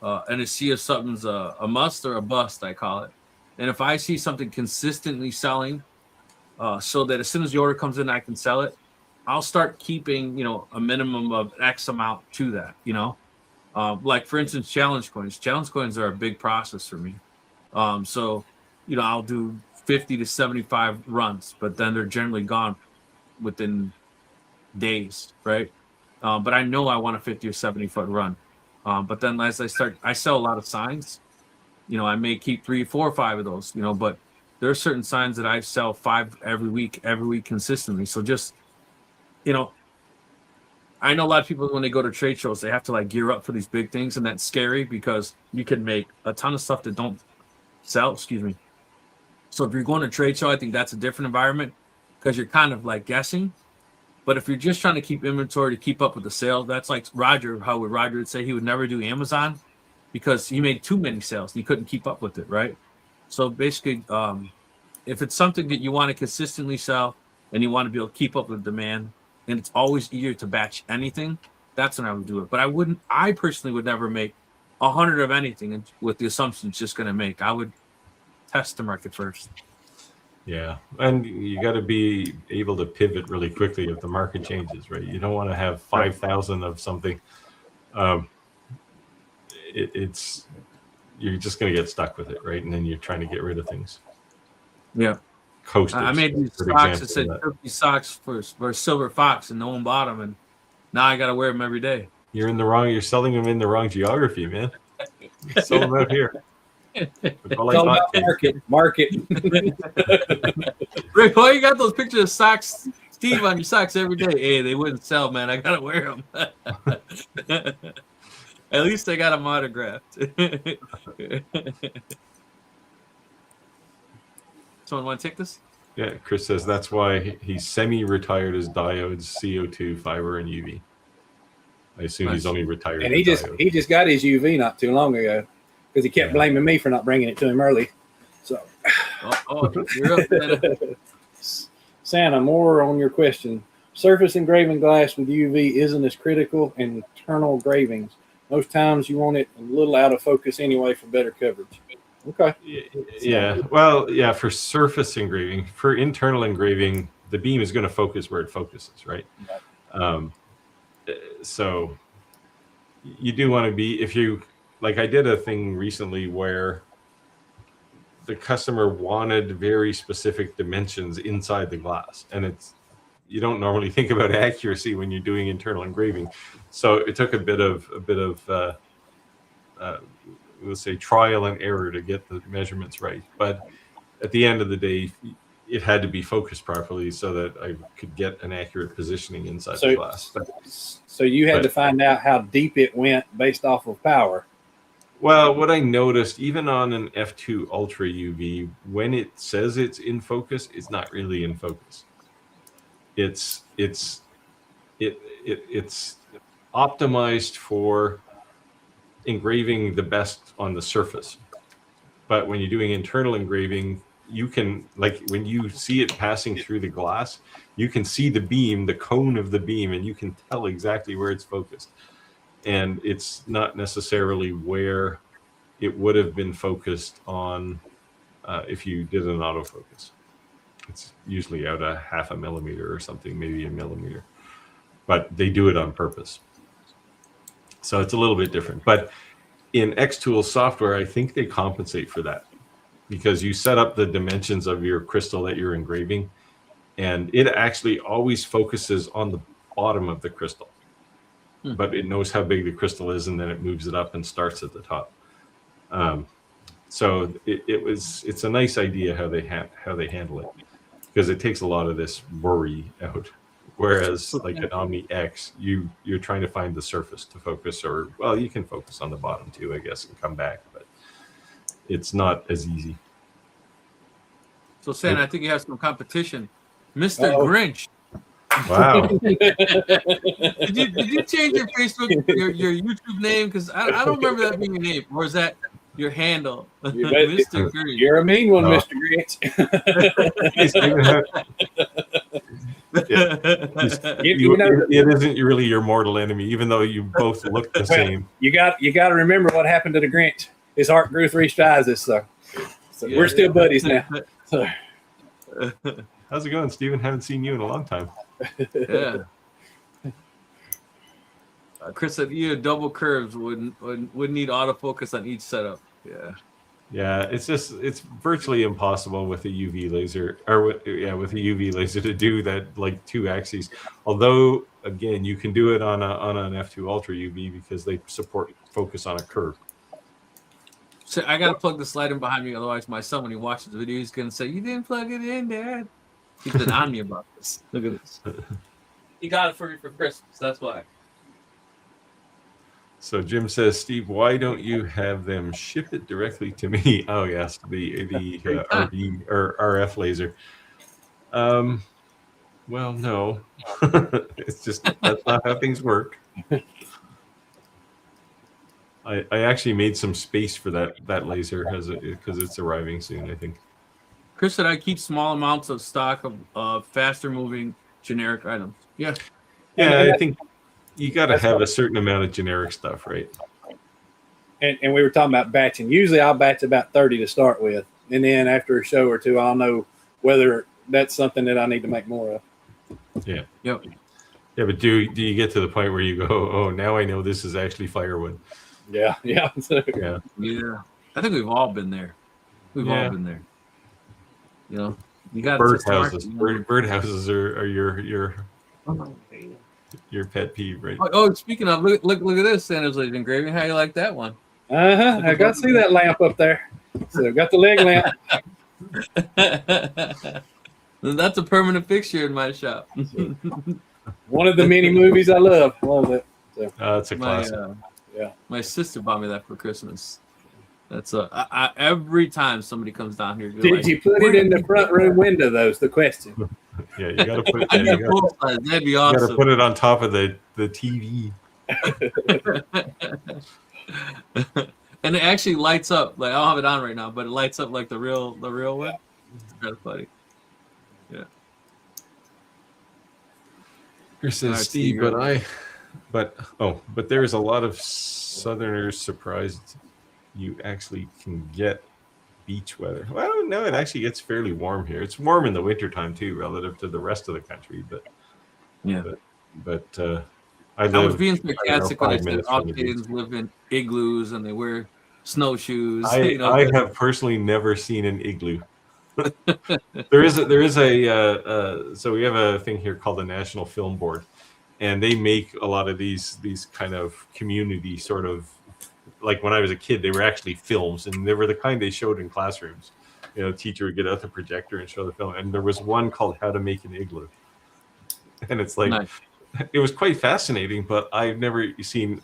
Speaker 1: And to see if something's a must or a bust, I call it. And if I see something consistently selling, so that as soon as the order comes in, I can sell it, I'll start keeping, a minimum of X amount to that, like for instance, challenge coins. Challenge coins are a big process for me. So, I'll do 50 to 75 runs, but then they're generally gone within days, right? But I know I want a 50 or 70 foot run. But then as I sell a lot of signs, I may keep 3, 4, 5 of those, but there are certain signs that I sell 5 every week consistently. So just, I know a lot of people when they go to trade shows, they have to like gear up for these big things, and that's scary because you can make a ton of stuff that don't sell. Excuse me. So if you're going to trade show, I think that's a different environment because you're kind of like guessing. But if you're just trying to keep inventory to keep up with the sales, that's like Roger would say he would never do Amazon because he made too many sales. He couldn't keep up with it, right? So basically, if it's something that you want to consistently sell and you want to be able to keep up with demand, and it's always easier to batch anything, that's when I would do it. But I personally would never make 100 of anything with the assumption it's just going to make. I would test the market first.
Speaker 2: Yeah, and you got to be able to pivot really quickly if the market changes, right? You don't want to have 5,000 of something. You're just going to get stuck with it, right? And then you're trying to get rid of things.
Speaker 1: Yeah.
Speaker 2: Coasters,
Speaker 1: I made these socks that said turkey socks for Silver Fox, and no one bought them, and now I got to wear them every day.
Speaker 2: You're selling them in the wrong geography, man. Sell them out here.
Speaker 3: It's all about market.
Speaker 1: Rick, why you got those pictures of socks, Steve, on your socks every day? Hey, they wouldn't sell, man. I gotta wear them. At least I got them autographed. Someone want to take this?
Speaker 2: Yeah, Chris says that's why he's semi-retired as diodes, CO2, fiber, and UV. I assume he's only retired.
Speaker 3: And he just got his UV not too long ago because he kept blaming me for not bringing it to him early. So,
Speaker 1: you're up,
Speaker 3: Santa, more on your question. Surface engraving glass with UV isn't as critical in internal engravings. Most times you want it a little out of focus anyway for better coverage. Okay.
Speaker 2: Yeah. Well, yeah, for surface engraving. For internal engraving, the beam is going to focus where it focuses, right? So you do want to be, if you, like I did a thing recently where the customer wanted very specific dimensions inside the glass, and you don't normally think about accuracy when you're doing internal engraving. So it took a bit of let's say trial and error to get the measurements right. But at the end of the day, it had to be focused properly so that I could get an accurate positioning inside the glass.
Speaker 3: So you had to find out how deep it went based off of power.
Speaker 2: Well, what I noticed, even on an F2 Ultra UV, when it says it's in focus, it's not really in focus. It's optimized for engraving the best on the surface. But when you're doing internal engraving, you can, like when you see it passing through the glass, you can see the beam, the cone of the beam, and you can tell exactly where it's focused. And it's not necessarily where it would have been focused on if you did an autofocus. It's usually out a 0.5 millimeter or something, maybe a millimeter, but they do it on purpose. So it's a little bit different. But in Xtool software, I think they compensate for that because you set up the dimensions of your crystal that you're engraving, and it actually always focuses on the bottom of the crystal. But it knows how big the crystal is, and then it moves it up and starts at the top. So it's a nice idea how they handle it, because it takes a lot of this worry out. Whereas like an Omni X, you're trying to find the surface to focus, or well, you can focus on the bottom too, I guess, and come back, but it's not as easy.
Speaker 1: So, Sam, I think you have some competition, Mr. Grinch.
Speaker 2: Wow.
Speaker 1: Did you change your Facebook, your YouTube name? Because I don't remember that being your name, or is that your handle, Mr. Grinch?
Speaker 3: You're a mean one, Mr. Grinch.
Speaker 2: It isn't really your mortal enemy, even though you both look the same.
Speaker 3: You got to remember what happened to the Grinch. His heart grew 3 sizes, so we're still buddies now. So.
Speaker 2: How's it going, Stephen? Haven't seen you in a long time.
Speaker 1: Yeah. Chris said you double curves would need autofocus on each setup. Yeah.
Speaker 2: Yeah, it's virtually impossible with a UV laser, or with a UV laser to do that, like 2 axes. Although again, you can do it on an F2 Ultra UV because they support focus on a curve.
Speaker 1: So I gotta plug the slide in behind me, otherwise my son, when he watches the video, he's gonna say, "You didn't plug it in, Dad." He's been on me about this. Look at this. He got it for me for Christmas. That's why.
Speaker 2: So Jim says, Steve, why don't you have them ship it directly to me? Oh yes, the RV or RF laser. Well, no, it's just that's not how things work. I actually made some space for that laser because it's arriving soon, I think.
Speaker 1: Chris said I keep small amounts of stock of faster moving generic items. Yeah.
Speaker 2: Yeah, I think you got to have a certain amount of generic stuff, right?
Speaker 3: And we were talking about batching. Usually I'll batch about 30 to start with. And then after a show or two, I'll know whether that's something that I need to make more of.
Speaker 2: Yeah.
Speaker 1: Yep.
Speaker 2: Yeah, but do you get to the point where you go, oh, now I know this is actually firewood?
Speaker 3: Yeah.
Speaker 2: Yeah.
Speaker 1: Yeah. I think we've all been there. We've all been there. You know, you got
Speaker 2: birdhouses. Birdhouses are your pet peeve, right?
Speaker 1: Oh, speaking of, look at this Santa's Laser engraving. How you like that one?
Speaker 3: I got to see that lamp up there. So I've got the leg lamp.
Speaker 1: That's a permanent fixture in my shop.
Speaker 3: One of the many movies I love. Love it. So.
Speaker 2: It's a classic.
Speaker 1: My sister bought me that for Christmas. That's every time somebody comes down here.
Speaker 3: Did you put it in the front room window? Though, the question.
Speaker 2: Yeah, you got to put it.
Speaker 1: That'd be awesome.
Speaker 2: You got to put it on top of the TV.
Speaker 1: And it actually lights up. Like I don't have it on right now, but it lights up like the real one. It's kind of funny. Yeah.
Speaker 2: Chris says, Steve, but there's a lot of Southerners surprised you actually can get beach weather. Well, no, it actually gets fairly warm here. It's warm in the wintertime too, relative to the rest of the country. But
Speaker 1: yeah,
Speaker 2: I
Speaker 1: was being sarcastic when I said Australians live in igloos and they wear snowshoes.
Speaker 2: I have personally never seen an igloo. there is a so we have a thing here called the National Film Board, and they make a lot of these kind of community sort of, like when I was a kid, they were actually films, and they were the kind they showed in classrooms. You know, teacher would get out the projector and show the film, and there was one called How to Make an Igloo, and it's like nice. It was quite fascinating, but I've never seen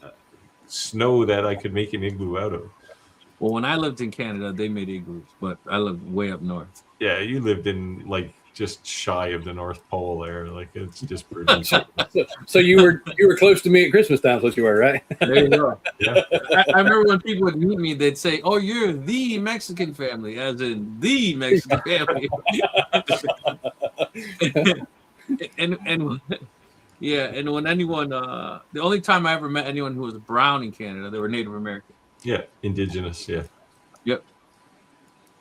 Speaker 2: snow that I could make an igloo out of.
Speaker 1: Well, when I lived in Canada, they made igloos, but I lived way up north.
Speaker 2: Yeah, you lived in like just shy of the North Pole there. Like it's just pretty.
Speaker 3: So you were close to me at Christmas time, what you were, right?
Speaker 1: There you go. Yeah. I remember when people would meet me, they'd say, "Oh, you're the Mexican family," as in the Mexican family. and yeah, and when anyone, the only time I ever met anyone who was brown in Canada, they were Native American.
Speaker 2: Yeah, indigenous. Yeah.
Speaker 1: Yep.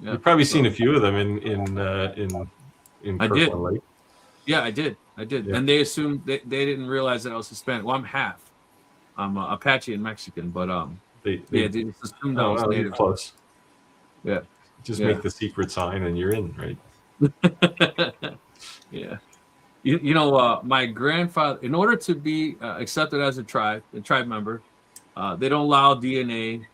Speaker 2: You've probably seen a few of them in in
Speaker 1: I did.
Speaker 2: Kirkland Lake?
Speaker 1: Yeah, I did.
Speaker 2: Yeah.
Speaker 1: And they assumed they didn't realize that I was Hispanic. Well, I'm half. I'm Apache and Mexican, but
Speaker 2: They
Speaker 1: just assumed I was
Speaker 2: you're
Speaker 1: native.
Speaker 2: close.
Speaker 1: Yeah.
Speaker 2: Just
Speaker 1: Yeah.
Speaker 2: make the secret sign and you're in, right?
Speaker 1: Yeah. You know, my grandfather, in order to be accepted as a tribe member, they don't allow DNA.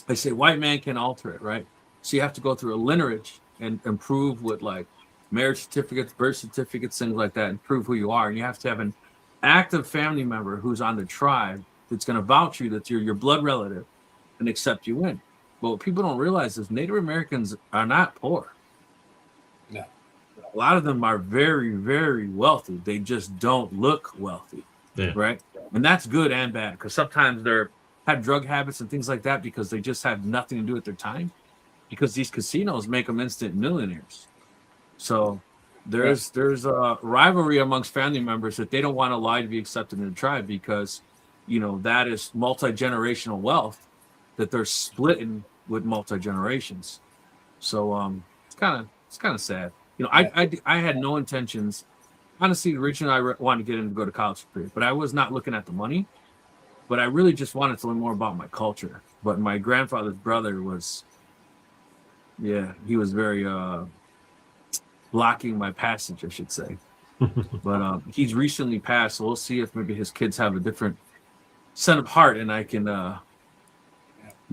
Speaker 1: They say white man can alter it, right? So you have to go through a lineage and prove with like marriage certificates, birth certificates, things like that, and prove who you are. And you have to have an active family member who's on the tribe that's going to vouch you that you're your blood relative and accept you in. But what people don't realize is Native Americans are not poor.
Speaker 3: No.
Speaker 1: A lot of them are very, very wealthy. They just don't look wealthy, right? And that's good and bad because sometimes they're have drug habits and things like that because they just have nothing to do with their time. Because these casinos make them instant millionaires. So there's a rivalry amongst family members that they don't want to lie to be accepted in the tribe because, you know, that is multi-generational wealth that they're splitting with multi-generations. So it's kind of sad. You know, I had no intentions. Honestly, originally I wanted to get in to go to college for free, but I was not looking at the money. But I really just wanted to learn more about my culture. But my grandfather's brother was, he was very blocking my passage, I should say. But he's recently passed, so we'll see if maybe his kids have a different set of heart and I can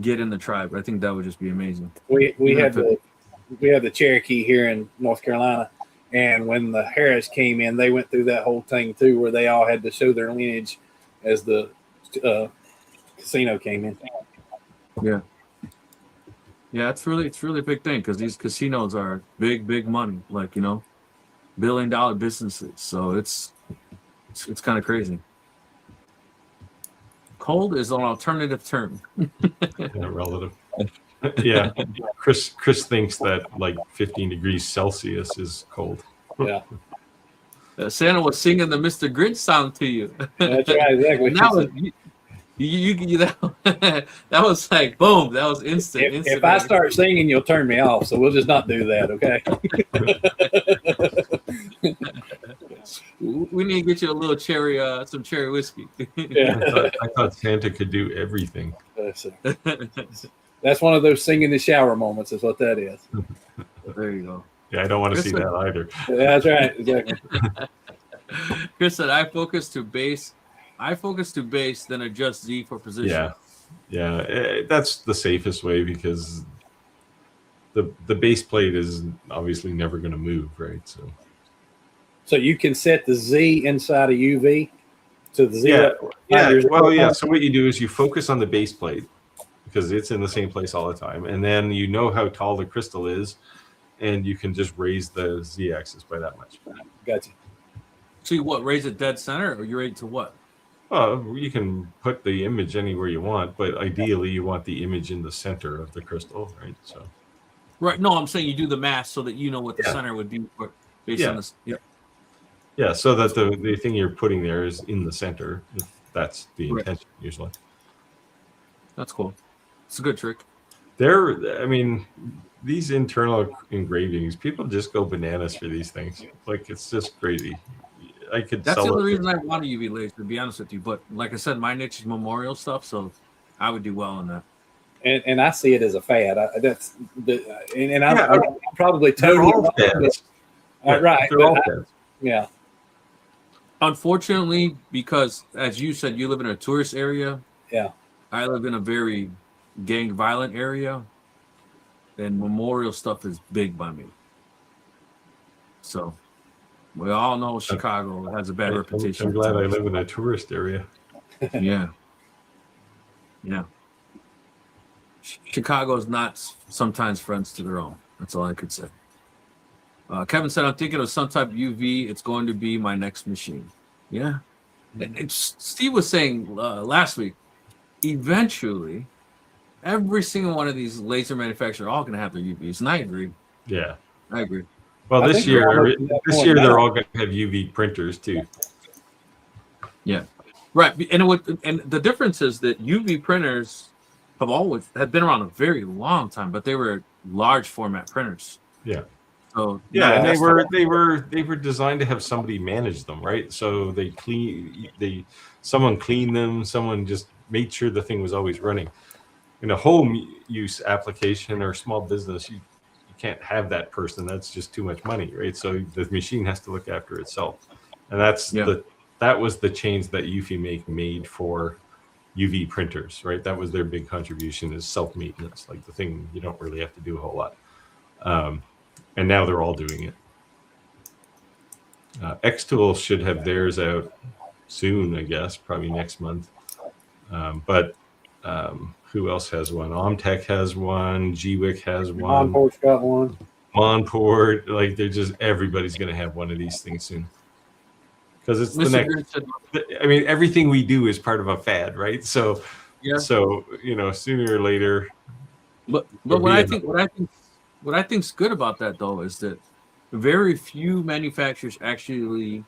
Speaker 1: get in the tribe. I think that would just be amazing.
Speaker 3: We have the Cherokee here in North Carolina, and when the Harris came in, they went through that whole thing too, where they all had to show their lineage as the casino came in.
Speaker 1: Yeah, it's really a big thing because these casinos are big money, like, you know, $1 billion businesses. So it's kind of crazy. Cold is an alternative term.
Speaker 2: Relative. Yeah, Chris thinks that like 15 degrees Celsius is cold.
Speaker 3: Yeah.
Speaker 1: Santa was singing the Mr. Grinch song to you.
Speaker 3: That's right, exactly.
Speaker 1: And that was that was like boom. That was instant.
Speaker 3: If I start singing, you'll turn me off. So we'll just not do that, okay?
Speaker 1: We need to get you a little cherry, some cherry whiskey.
Speaker 3: Yeah.
Speaker 2: I thought Santa could do everything.
Speaker 3: That's one of those sing in the shower moments, is what that is.
Speaker 1: There you go.
Speaker 2: Yeah, I don't want to see that either.
Speaker 3: Yeah, that's right, exactly.
Speaker 1: Chris said, I focus to base, then adjust Z for position.
Speaker 2: Yeah, that's the safest way because the base plate is obviously never going to move, right?
Speaker 3: So you can set the Z inside of UV to the Z.
Speaker 2: Yeah. So what you do is you focus on the base plate because it's in the same place all the time, and then you know how tall the crystal is, and you can just raise the Z-axis by that much.
Speaker 3: Gotcha.
Speaker 1: So you raise it dead center, or you raise it to what?
Speaker 2: You can put the image anywhere you want, but ideally you want the image in the center of the crystal, right? So.
Speaker 1: Right. No, I'm saying you do the math so that you know what the center would be based on this. Yeah.
Speaker 2: Yeah, so that the thing you're putting there is in the center. If that's the intention, usually.
Speaker 1: That's cool. It's a good trick.
Speaker 2: These internal engravings, people just go bananas for these things. Like, it's just crazy.
Speaker 1: That's the only reason I want a UV laser, to be honest with you. But like I said, my niche is memorial stuff, so I would do well in that.
Speaker 3: And I see it as a fad. I'm probably totally wrong. Right.
Speaker 2: They're all fads.
Speaker 3: Yeah.
Speaker 1: Unfortunately, because as you said, you live in a tourist area.
Speaker 3: Yeah.
Speaker 1: I live in a very gang violent area, and memorial stuff is big by me. So we all know Chicago has a bad reputation.
Speaker 2: I'm glad I live in a tourist area.
Speaker 1: Yeah. Chicago is not sometimes friends to their own. That's all I could say. Kevin said, I'm thinking of some type of UV. It's going to be my next machine. Yeah. Steve was saying last week, eventually, every single one of these laser manufacturers are all going to have their UVs. And I agree.
Speaker 2: Yeah.
Speaker 1: I agree.
Speaker 2: Well, this year they're all going to have UV printers too.
Speaker 1: Yeah. Right. And the difference is that UV printers have been around a very long time, but they were large format printers.
Speaker 2: Yeah.
Speaker 1: So
Speaker 2: Yeah,
Speaker 3: No,
Speaker 2: and
Speaker 3: that's
Speaker 2: they were designed to have somebody manage them, right? So someone cleaned them, someone just made sure the thing was always running. In a home use application or small business, you can't have that person. That's just too much money, right? So the machine has to look after itself, and that was the change that Eufy made for UV printers, right? That was their big contribution, is self maintenance, like the thing you don't really have to do a whole lot. And now they're all doing it. Xtool should have theirs out soon, I guess, probably next month. But who else has one? Omtech has one. GWIC has one.
Speaker 3: Monport's got one.
Speaker 2: Monport, like everybody's going to have one of these things soon. Because it's the next. I mean, everything we do is part of a fad, right? So, so sooner or later.
Speaker 1: But what I think's good about that though is that very few manufacturers actually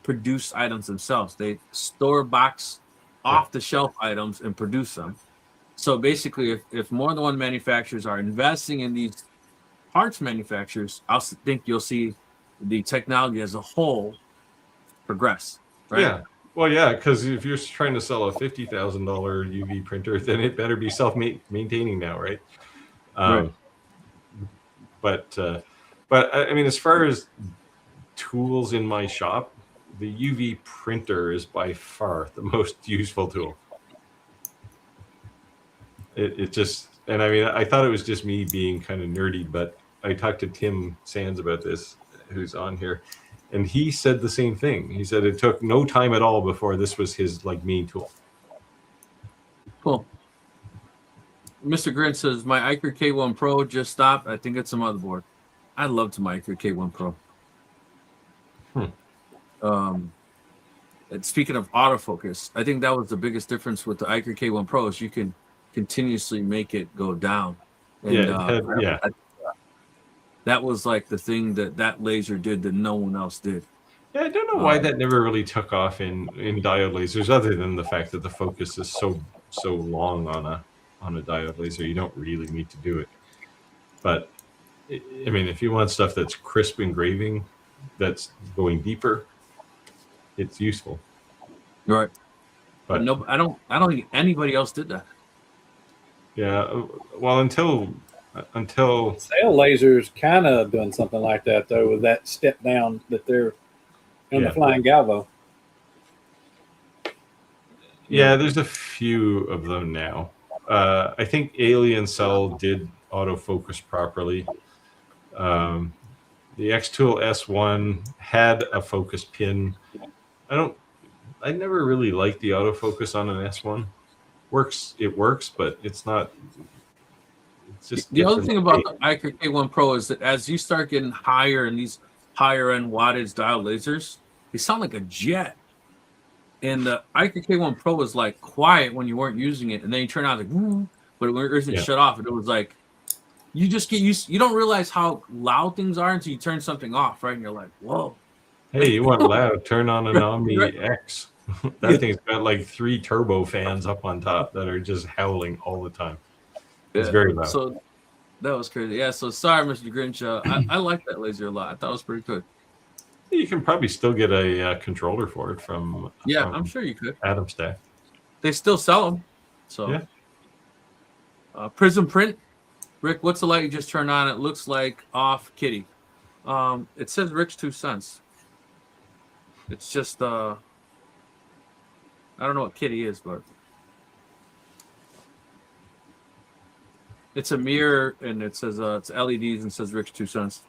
Speaker 1: produce items themselves. They store box off the shelf items and produce them. So basically, if more than one manufacturers are investing in these parts manufacturers, I think you'll see the technology as a whole progress. Right?
Speaker 2: Yeah. Well, yeah, because if you're trying to sell a $50,000 UV printer, then it better be self-maintaining now, right?
Speaker 1: Right.
Speaker 2: But I mean, as far as tools in my shop, the UV printer is by far the most useful tool. It just, and I mean, I thought it was just me being kind of nerdy, but I talked to Tim Sands about this, who's on here, and he said the same thing. He said it took no time at all before this was his main tool.
Speaker 1: Cool. Mr. Grin says my Iker K1 Pro just stopped. I think it's a motherboard. I loved my Iker K1 Pro. And speaking of autofocus, I think that was the biggest difference with the Iker K1 Pro is you can continuously make it go down. And, that was like the thing that laser did that no one else did.
Speaker 2: Yeah, I don't know why that never really took off in diode lasers, other than the fact that the focus is so long on a diode laser. You don't really need to do it. But I mean, if you want stuff that's crisp engraving, that's going deeper, it's useful.
Speaker 1: Right. But no, I don't think anybody else did that.
Speaker 2: Yeah. Well, until
Speaker 3: Cell lasers kind of doing something like that though, with that step down that they're in the flying Galvo.
Speaker 2: Yeah, there's a few of them now. I think Alien Cell did autofocus properly. The Xtool S1 had a focus pin. I never really liked the autofocus on an S1. It works, but it's not. It's just
Speaker 1: the other thing about the Iker K1 Pro is that as you start getting higher in these higher end wattage diode lasers, they sound like a jet. And the Iker K1 Pro was like quiet when you weren't using it, and then you turn out like, woo, but it wasn't shut off. And it was like you just get used. You don't realize how loud things are until you turn something off, right? And you're like, whoa.
Speaker 2: Hey, you want loud? Turn on an Omni X. That thing's got like 3 turbo fans up on top that are just howling all the time. It's very loud.
Speaker 1: So that was crazy. Yeah. So sorry, Mr. Grinch. I like that laser a lot. I thought it was pretty good.
Speaker 2: You can probably still get a controller for it from.
Speaker 1: I'm sure you could.
Speaker 2: Adam Stack.
Speaker 1: They still sell them. So. Yeah. Prism Print. Rick, what's the light you just turned on? It looks like off kitty. It says Rick's 2 cents. It's just I don't know what kitty is, but it's a mirror and it says it's LEDs and says Rick's 2 cents.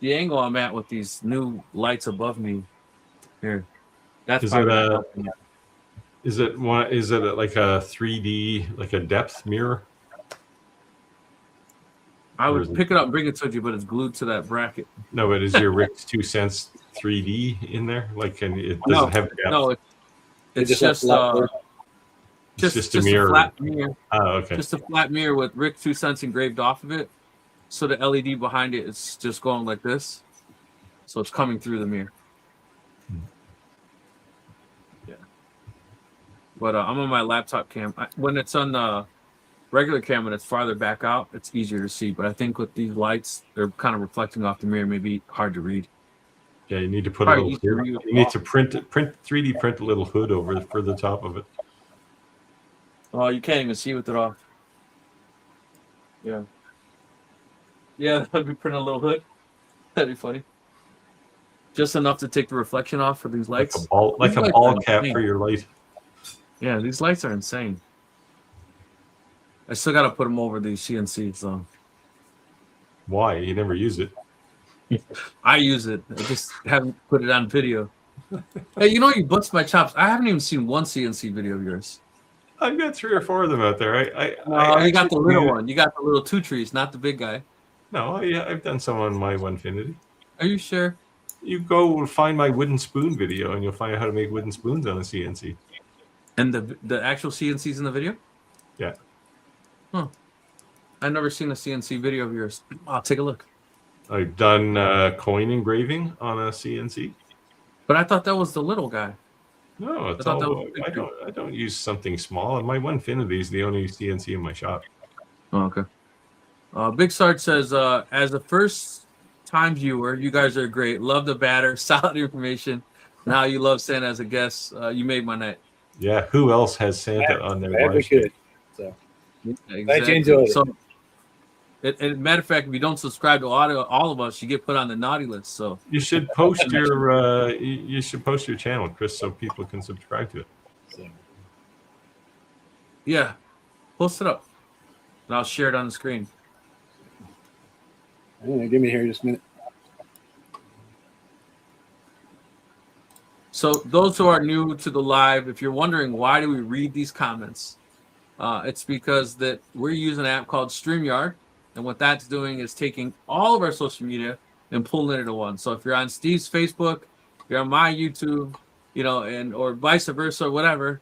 Speaker 1: The angle I'm at with these new lights above me here. That's
Speaker 2: is it like a 3D, like a depth mirror?
Speaker 1: I would pick it up and bring it to you, but it's glued to that bracket.
Speaker 2: No, but is your Rick's 2 cents 3D in there? Like, it doesn't have depth?
Speaker 1: No, it's just
Speaker 2: a mirror.
Speaker 1: A flat mirror.
Speaker 2: Oh, okay.
Speaker 1: Just a flat mirror with Rick 2 cents engraved off of it. So the LED behind it is just going like this. So it's coming through the mirror. Yeah. But I'm on my laptop cam. When it's on regular camera that's farther back out, it's easier to see. But I think with these lights, they're kind of reflecting off the mirror, maybe hard to read.
Speaker 2: Yeah, you need to put
Speaker 1: Probably
Speaker 2: a little
Speaker 1: easier
Speaker 2: hood.
Speaker 1: to read.
Speaker 2: You need to print 3D print a little hood over for the top of it.
Speaker 1: Oh, you can't even see with it off. Yeah. Yeah, that'd be printing a little hood. That'd be funny. Just enough to take the reflection off for these lights.
Speaker 2: Like a ball cap for your light.
Speaker 1: Yeah, these lights are insane. I still got to put them over these CNCs, though.
Speaker 2: Why? You never use it.
Speaker 1: I use it. I just haven't put it on video. Hey, you know, you bust my chops. I haven't even seen one CNC video of yours.
Speaker 2: I've got 3 or 4 of them out there.
Speaker 1: You got the little one. You got the little 2 trees, not the big guy.
Speaker 2: No, yeah, I've done some on my Onefinity.
Speaker 1: Are you sure?
Speaker 2: You go find my wooden spoon video, and you'll find out how to make wooden spoons on a CNC.
Speaker 1: And the actual CNCs in the video?
Speaker 2: Yeah.
Speaker 1: Huh. I've never seen a CNC video of yours. I'll take a look.
Speaker 2: I've done coin engraving on a CNC.
Speaker 1: But I thought that was the little guy.
Speaker 2: No, it's all. I don't use something small. And my Onefinity is the only CNC in my shop.
Speaker 1: Oh, okay. Big Sarge says, as a first-time viewer, you guys are great. Love the batter, solid information. Now you love Santa as a guest. You made my night.
Speaker 2: Yeah, who else has Santa on their live?
Speaker 3: We could. So,
Speaker 1: exactly.
Speaker 3: glad you enjoyed it.
Speaker 1: So, matter of fact, if you don't subscribe to all of us, you get put on the naughty list. So
Speaker 2: you should post your you should post your channel, Chris, so people can subscribe to it.
Speaker 3: So.
Speaker 1: Yeah, post it up, and I'll share it on the screen.
Speaker 3: Give me here just a minute.
Speaker 1: So those who are new to the live, if you're wondering why do we read these comments, it's because that we're using an app called StreamYard, and what that's doing is taking all of our social media and pulling it into one. So if you're on Steve's Facebook, if you're on my YouTube, you know, and or vice versa or whatever,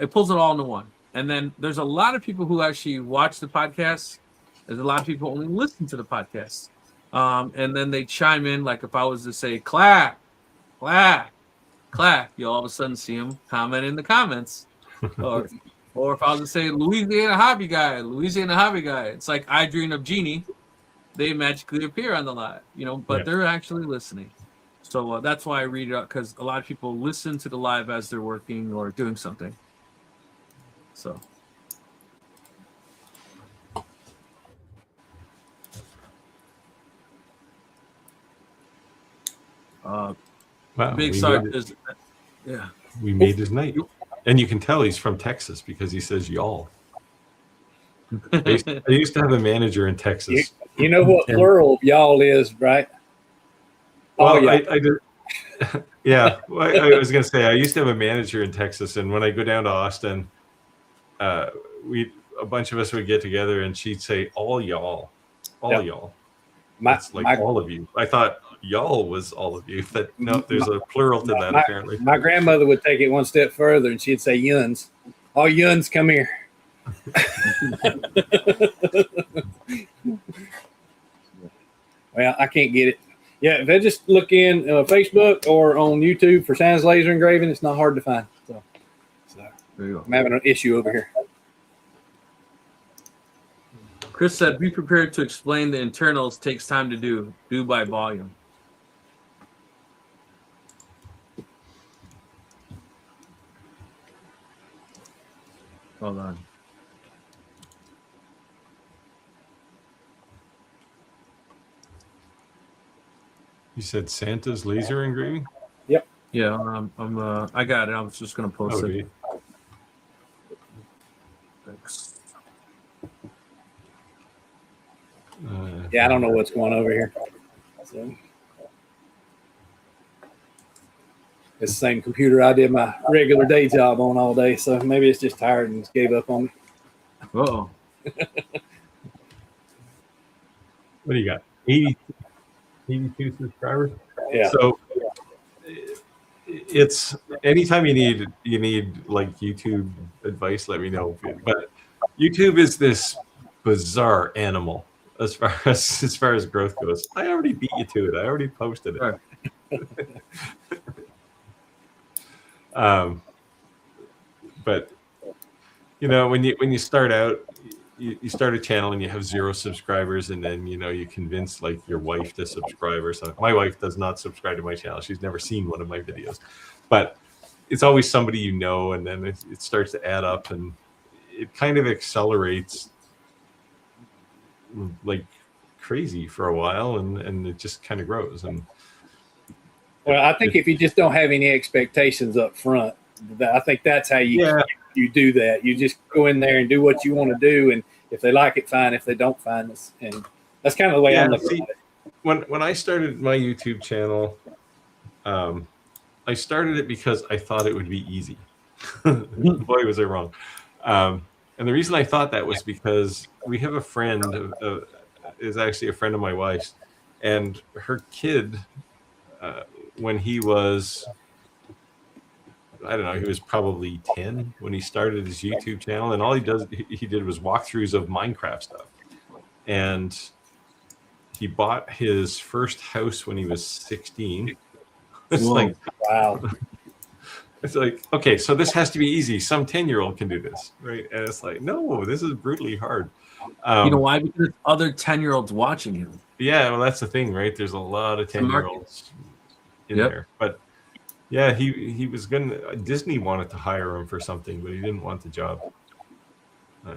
Speaker 1: it pulls it all into one. And then there's a lot of people who actually watch the podcast. There's a lot of people who only listen to the podcast. And then they chime in, like if I was to say clap, clap, clap, you'll all of a sudden see them comment in the comments. Or if I was to say Louisiana hobby guy, it's like I Dream of Genie. They magically appear on the live, you know, but they're actually listening. So that's why I read it out, because a lot of people listen to the live as they're working or doing something. So.
Speaker 2: Wow,
Speaker 1: Big Sarge is, yeah.
Speaker 2: We made his night. And you can tell he's from Texas because he says y'all. I used to have a manager in Texas.
Speaker 3: You know what plural of y'all is, right?
Speaker 2: Well, I did. Yeah, I was going to say I used to have a manager in Texas, and when I go down to Austin, a bunch of us would get together, and she'd say all y'all, y'all. It's like all of you. I thought y'all was all of you, but no, there's a plural to that apparently.
Speaker 3: My grandmother would take it one step further, and she'd say yuns. All yuns, come here. Well, I can't get it. Yeah, if I just look in Facebook or on YouTube for Santa's laser engraving, it's not hard to find. So
Speaker 1: there you go.
Speaker 3: I'm having an issue over here.
Speaker 1: Chris said, be prepared to explain the internals takes time to do by volume. Hold on.
Speaker 2: You said Santa's laser engraving?
Speaker 3: Yep.
Speaker 1: Yeah, I got it. I was just gonna post it. Thanks.
Speaker 3: Yeah, I don't know what's going over here. So, it's the same computer I did my regular day job on all day, so maybe it's just tired and just gave up on me.
Speaker 1: Uh-oh.
Speaker 2: What do you got? 82 subscribers?
Speaker 3: Yeah.
Speaker 2: So it's anytime you need like YouTube advice, let me know. But YouTube is this bizarre animal as far as growth goes. I already beat you to it. I already posted it. Right. But you know, when you start out, you start a channel and you have 0 subscribers, and then you convince like your wife to subscribe or something. My wife does not subscribe to my channel. She's never seen one of my videos, but it's always somebody and then it starts to add up, and it kind of accelerates like crazy for a while, and it just kind of grows. And
Speaker 3: well, I think if you just don't have any expectations up front, I think that's how you do that. You just go in there and do what you want to do, and if they like it, fine. If they don't, fine. And that's kind of the way I'm looking at it.
Speaker 2: When I started my YouTube channel, I started it because I thought it would be easy. Boy, was I wrong. And the reason I thought that was because we have a friend, is actually a friend of my wife's, and her kid, when he was, I don't know, he was probably 10 when he started his YouTube channel, and all he did was walkthroughs of Minecraft stuff. And he bought his first house when he was 16. It's like,
Speaker 3: wow.
Speaker 2: It's like, okay, so this has to be easy. Some 10-year-old can do this, right? And it's like, no, this is brutally hard.
Speaker 1: You know why? Because other 10-year-olds watching him.
Speaker 2: Yeah, well, that's the thing, right? There's a lot of 10-year-olds in there. But yeah, he was Disney wanted to hire him for something, but he didn't want the job.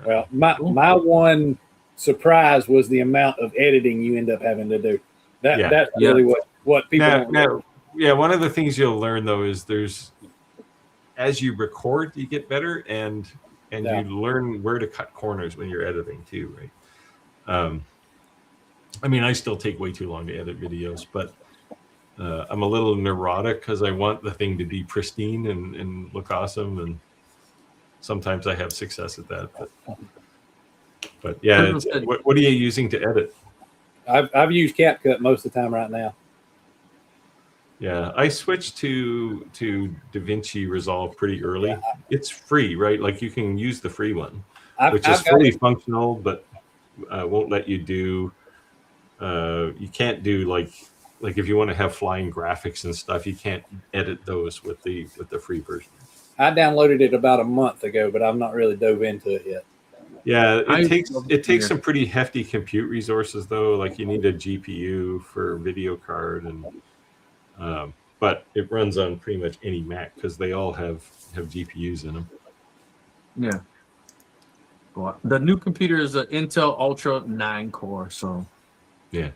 Speaker 3: Well, my one surprise was the amount of editing you end up having to do. That's really what people don't know.
Speaker 2: Yeah, one of the things you'll learn though is as you record, you get better, and you learn where to cut corners when you're editing too, right? I mean, I still take way too long to edit videos, but I'm a little neurotic because I want the thing to be pristine and look awesome, and sometimes I have success at that. But yeah, what are you using to edit?
Speaker 3: I've used CapCut most of the time right now.
Speaker 2: Yeah, I switched to DaVinci Resolve pretty early. Yeah. It's free, right? Like you can use the free one, which is fully functional, but won't let you do. You can't do like if you want to have flying graphics and stuff, you can't edit those with the free version.
Speaker 3: I downloaded it about a month ago, but I've not really dove into it yet.
Speaker 2: Yeah, it takes some pretty hefty compute resources though. Like you need a GPU for video card, and but it runs on pretty much any Mac because they all have GPUs in them.
Speaker 1: Yeah. Well, the new computer is an Intel Ultra 9 core, so
Speaker 2: yeah,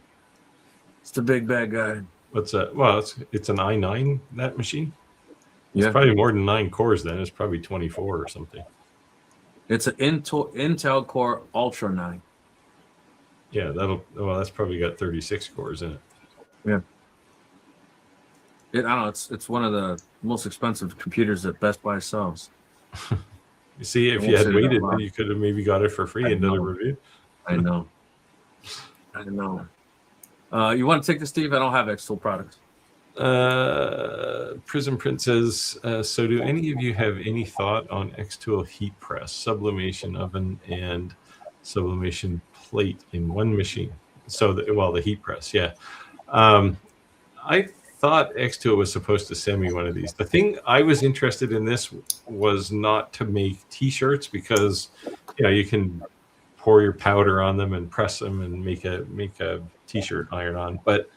Speaker 1: it's the big bad guy.
Speaker 2: What's that? Well, it's an i9, that machine. It's
Speaker 1: probably
Speaker 2: more than 9 cores. Then it's probably 24 or something. It's
Speaker 1: an Intel Core Ultra 9.
Speaker 2: Yeah, that's probably got 36 cores in it.
Speaker 1: Yeah. I don't know. It's one of the most expensive computers that Best Buy sells.
Speaker 2: You see, if you had waited, you could have maybe got it for free and done a review.
Speaker 1: I know. You want to take this, Steve? I don't have Xtool products.
Speaker 2: Prism Print says, so do any of you have any thought on Xtool heat press, sublimation oven, and sublimation plate in one machine? So, the heat press, yeah. I thought Xtool was supposed to send me one of these. The thing I was interested in this was not to make T-shirts because you can pour your powder on them and press them and make a T-shirt iron-on. But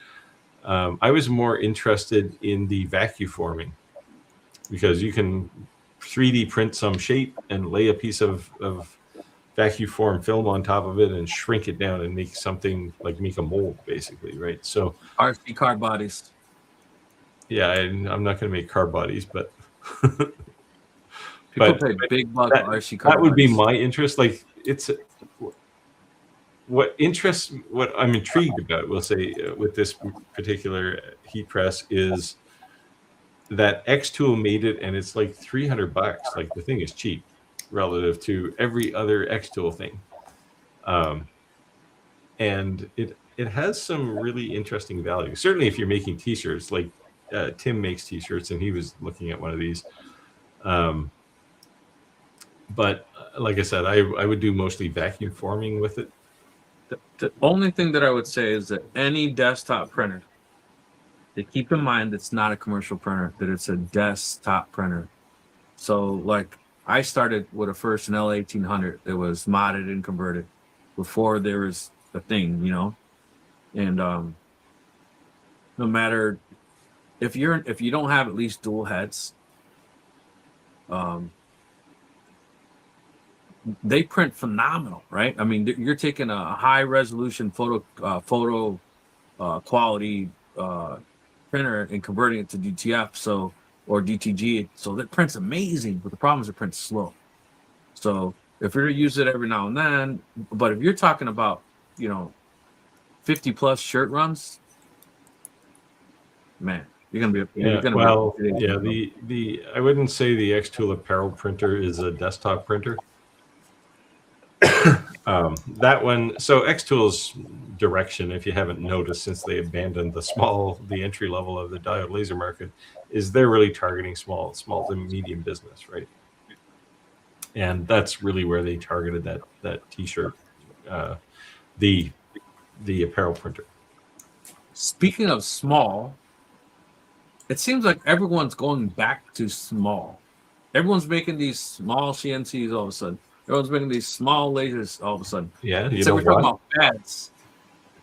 Speaker 2: I was more interested in the vacuum forming because you can 3D print some shape and lay a piece of vacuum form film on top of it and shrink it down and make something like make a mold, basically, right? So
Speaker 1: RC car bodies.
Speaker 2: Yeah, I'm not going to make car bodies, but
Speaker 1: people pay big bucks for RC car.
Speaker 2: That would be my interest. Like what I'm intrigued about, we'll say, with this particular heat press is that Xtool made it, and it's like $300. Like the thing is cheap relative to every other Xtool thing, and it has some really interesting value. Certainly, if you're making T-shirts, like Tim makes T-shirts, and he was looking at one of these. But like I said, I would do mostly vacuum forming with it.
Speaker 1: The only thing that I would say is that any desktop printer, to keep in mind it's not a commercial printer, that it's a desktop printer. So like I started with a first an L1800 that was modded and converted before there was a thing, and no matter if you don't have at least dual heads, they print phenomenal, right? I mean, you're taking a high resolution photo quality printer and converting it to DTF, or DTG, so that prints amazing. But the problem is it prints slow. So if you're to use it every now and then, but if you're talking about 50 plus shirt runs, man, you're gonna be
Speaker 2: the I wouldn't say the X-Tool apparel printer is a desktop printer. That one, so X-Tool's direction, if you haven't noticed, since they abandoned the entry level of the diode laser market, is they're really targeting small to medium business, right? And that's really where they targeted that T-shirt, the apparel printer.
Speaker 1: Speaking of small, it seems like everyone's going back to small. Everyone's making these small CNCs all of a sudden. Everyone's making these small lasers all of a sudden.
Speaker 2: Yeah,
Speaker 1: so we're talking about pads.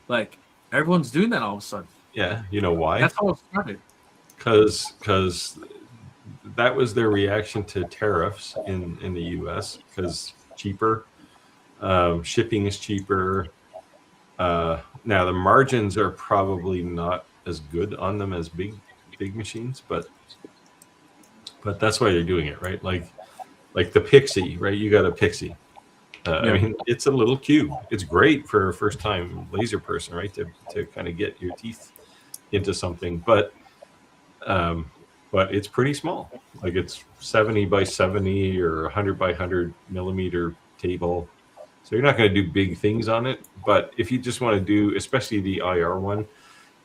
Speaker 1: Like everyone's doing that all of a sudden.
Speaker 2: Yeah, you know why?
Speaker 1: That's how it started.
Speaker 2: Because that was their reaction to tariffs in the U.S. Because cheaper, shipping is cheaper. Now the margins are probably not as good on them as big machines, but that's why they're doing it, right? Like the Pixie, right? You got a Pixie. I mean, it's a little cube. It's great for a first-time laser person, right? To kind of get your teeth into something, but it's pretty small. Like it's 70 by 70 or 100 by 100 millimeter table. So you're not going to do big things on it. But if you just want to do, especially the IR one,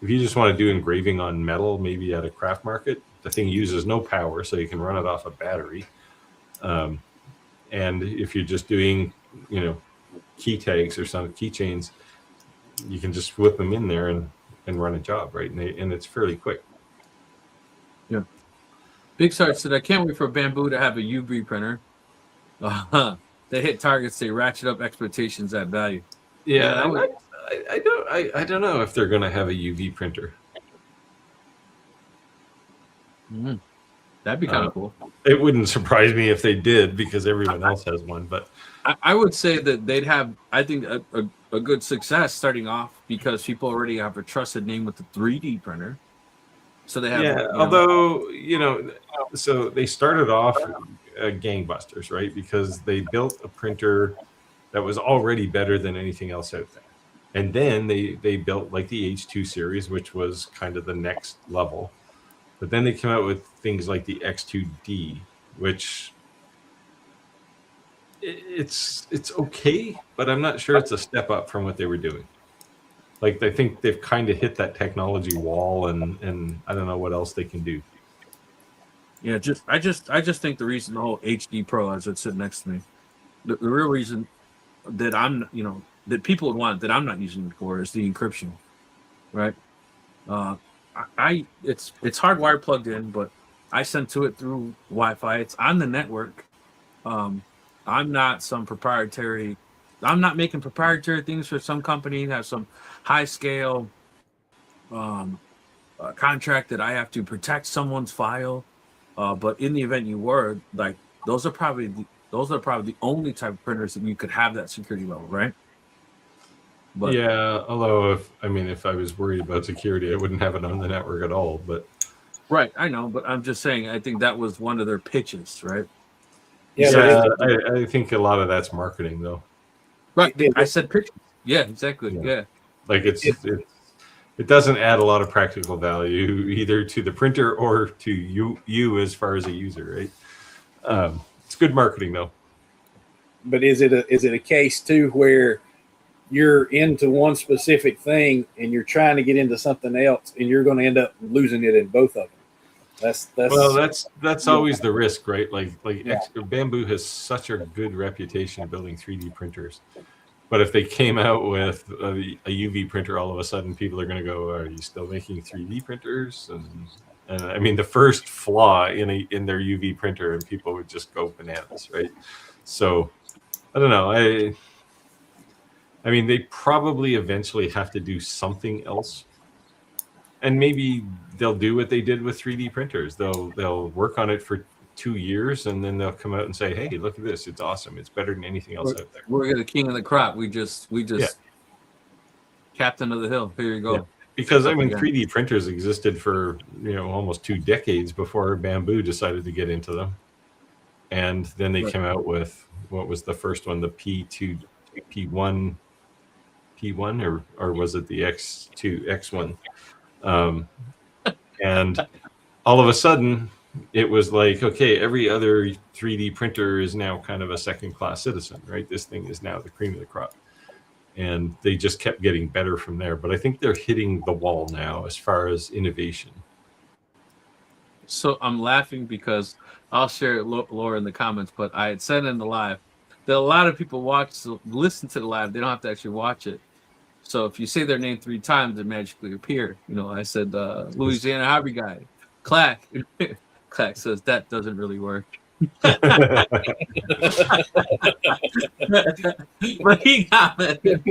Speaker 2: if you just want to do engraving on metal, maybe at a craft market, the thing uses no power, so you can run it off a battery. And if you're just doing, key tags or some keychains, you can just whip them in there and run a job, right? And it's fairly quick.
Speaker 1: Yeah. Big Sarge said, I can't wait for Bamboo to have a UV printer. They hit targets, they ratchet up expectations at value.
Speaker 2: Yeah, I don't know if they're going to have a UV printer.
Speaker 1: Mm-hmm. That'd be kind of cool.
Speaker 2: It wouldn't surprise me if they did, because everyone else has one. But
Speaker 1: I would say that they'd have, I think, a good success starting off because people already have a trusted name with the 3D printer. So they have.
Speaker 2: Although so they started off gangbusters, right? Because they built a printer that was already better than anything else out there, and then they built like the H2 series, which was kind of the next level. But then they came out with things like the X2D, which it's okay, but I'm not sure it's a step up from what they were doing. Like, I think they've kind of hit that technology wall, and I don't know what else they can do.
Speaker 1: Yeah, I just think the reason the whole HD Pro as it sit next to me, the real reason that I'm that people would want that I'm not using it for is the encryption, right? It's hardwired plugged in, but I send to it through Wi-Fi. It's on the network. I'm not I'm not making proprietary things for some company that have some high scale contract that I have to protect someone's file. But in the event you were, like, those are probably the only type of printers that you could have that security level, right?
Speaker 2: But yeah, although if I was worried about security, I wouldn't have it on the network at all. But
Speaker 1: right, I know, but I'm just saying, I think that was one of their pitches, right?
Speaker 2: Yeah, I think a lot of that's marketing, though.
Speaker 1: Right, I said pitches. Yeah, exactly. Yeah.
Speaker 2: Like it doesn't add a lot of practical value either to the printer or to you as far as a user, right? It's good marketing, though.
Speaker 3: But is it a case too where you're into one specific thing and you're trying to get into something else and you're going to end up losing it in both of them?
Speaker 2: That's always the risk, right? Bamboo has such a good reputation building 3D printers. But if they came out with a UV printer, all of a sudden people are going to go, "Are you still making 3D printers?" And And I mean, the first flaw in their UV printer, and people would just go bananas, right? So I don't know. I mean, they probably eventually have to do something else, and maybe they'll do what they did with 3D printers. They'll work on it for 2 years, and then they'll come out and say, "Hey, look at this! It's awesome! It's better than anything else out there."
Speaker 1: We're the king of the crop. We just captain of the hill. Here you go.
Speaker 2: Yeah. Because I mean, 3D printers existed for almost 2 decades before Bamboo decided to get into them, and then they came out with, what was the first one, the P1, or was it the X1? And all of a sudden, it was like, okay, every other 3D printer is now kind of a second-class citizen, right? This thing is now the cream of the crop. And they just kept getting better from there. But I think they're hitting the wall now as far as innovation.
Speaker 1: So I'm laughing because I'll share Laura in the comments, but I had said in the live that a lot of people listen to the live. They don't have to actually watch it. So if you say their name 3 times, it magically appear. I said Louisiana Hobby Guy, Clack. Clack says that doesn't really work. But he commented.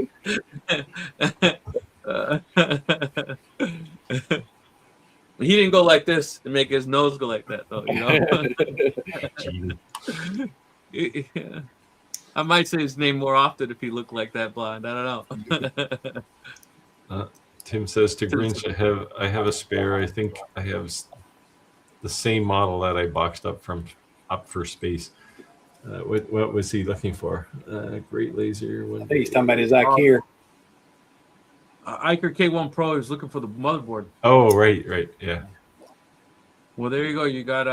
Speaker 1: He didn't go like this and make his nose go like that, though. Yeah. I might say his name more often if he looked like that blind. I don't know.
Speaker 2: Tim says to Grinch, I have a spare. I think I have the same model that I boxed up for space. What was he looking for? Great laser.
Speaker 3: I think he's talking about his IKEA.
Speaker 1: Iker K1 Pro is looking for the motherboard.
Speaker 2: Oh, right, yeah.
Speaker 1: Well, there you go. You got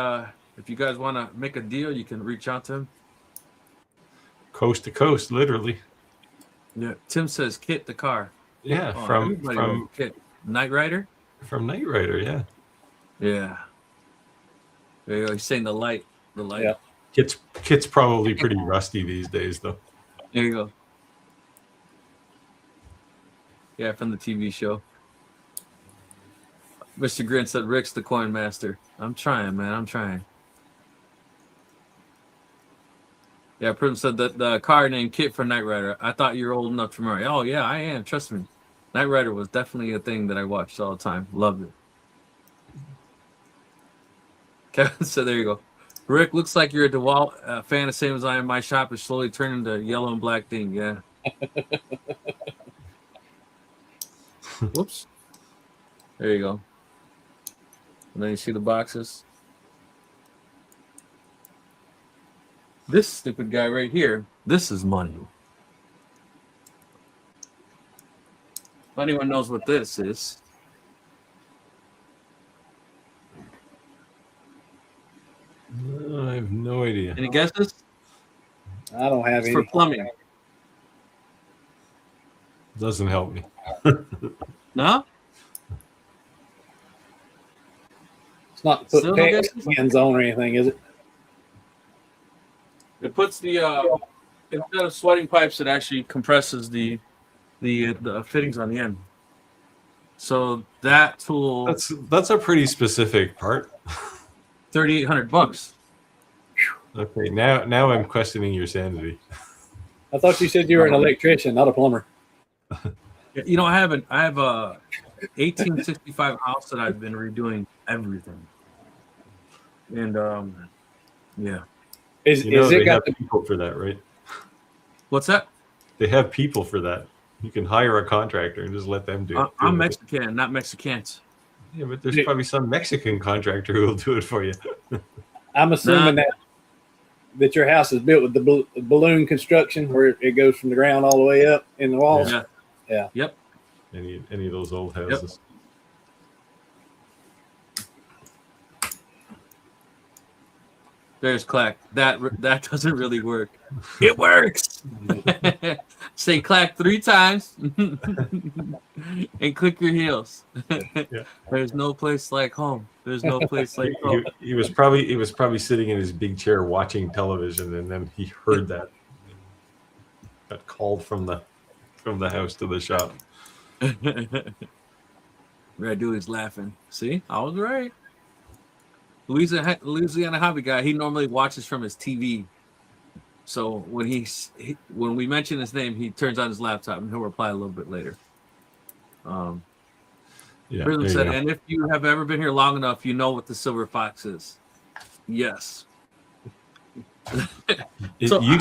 Speaker 1: if you guys want to make a deal, you can reach out to him.
Speaker 2: Coast to coast, literally.
Speaker 1: Yeah. Tim says Kit the car.
Speaker 2: Yeah, from
Speaker 1: Kit. Knight Rider?
Speaker 2: From Knight Rider, yeah.
Speaker 1: Yeah. There you go. He's saying the light.
Speaker 3: Yeah.
Speaker 2: Kit's probably pretty rusty these days, though.
Speaker 1: There you go. Yeah, from the TV show. Mr. Grin said Rick's the coin master. I'm trying, man. I'm trying. Yeah, Prim said that the car named Kit for Knight Rider. I thought you were old enough to remember. Oh, yeah, I am. Trust me. Knight Rider was definitely a thing that I watched all the time. Loved it. Kevin said, there you go. Rick, looks like you're a DeWalt fan, the same as I am. My shop is slowly turning to yellow and black thing. Yeah. Whoops. There you go. And then you see the boxes. This stupid guy right here, this is money. If anyone knows what this is.
Speaker 2: I have no idea.
Speaker 1: Any guesses?
Speaker 3: I don't have any.
Speaker 1: For plumbing.
Speaker 2: Doesn't help me.
Speaker 1: No?
Speaker 3: It's not put pans on or anything, is it?
Speaker 1: It puts the instead of sweating pipes, it actually compresses the fittings on the end. So that tool,
Speaker 2: that's a pretty specific part.
Speaker 1: $3,800.
Speaker 2: Okay, now I'm questioning your sanity.
Speaker 3: I thought you said you were an electrician, not a plumber.
Speaker 1: I have a 1865 house that I've been redoing everything, and yeah.
Speaker 2: Is it got people for that, right?
Speaker 1: What's that?
Speaker 2: They have people for that. You can hire a contractor and just let them do it.
Speaker 1: I'm Mexican, not Mexicans.
Speaker 2: Yeah, but there's probably some Mexican contractor who will do it for you.
Speaker 3: I'm assuming that your house is built with the balloon construction, where it goes from the ground all the way up in the walls. Yeah.
Speaker 1: Yep.
Speaker 2: Any of those old houses. Yep.
Speaker 1: There's Clack. That doesn't really work. It works. Say Clack 3 times and click your heels.
Speaker 2: Yeah.
Speaker 1: There's no place like home. There's no place like home.
Speaker 2: He was probably sitting in his big chair watching television, and then he heard that. Got called from the house to the shop.
Speaker 1: Red Dooley's laughing. See, I was right. Louisiana hobby guy. He normally watches from his TV. So when when we mention his name, he turns on his laptop and he'll reply a little bit later. Prism said, and if you have ever been here long enough, you know what the silver fox is. Yes.
Speaker 2: It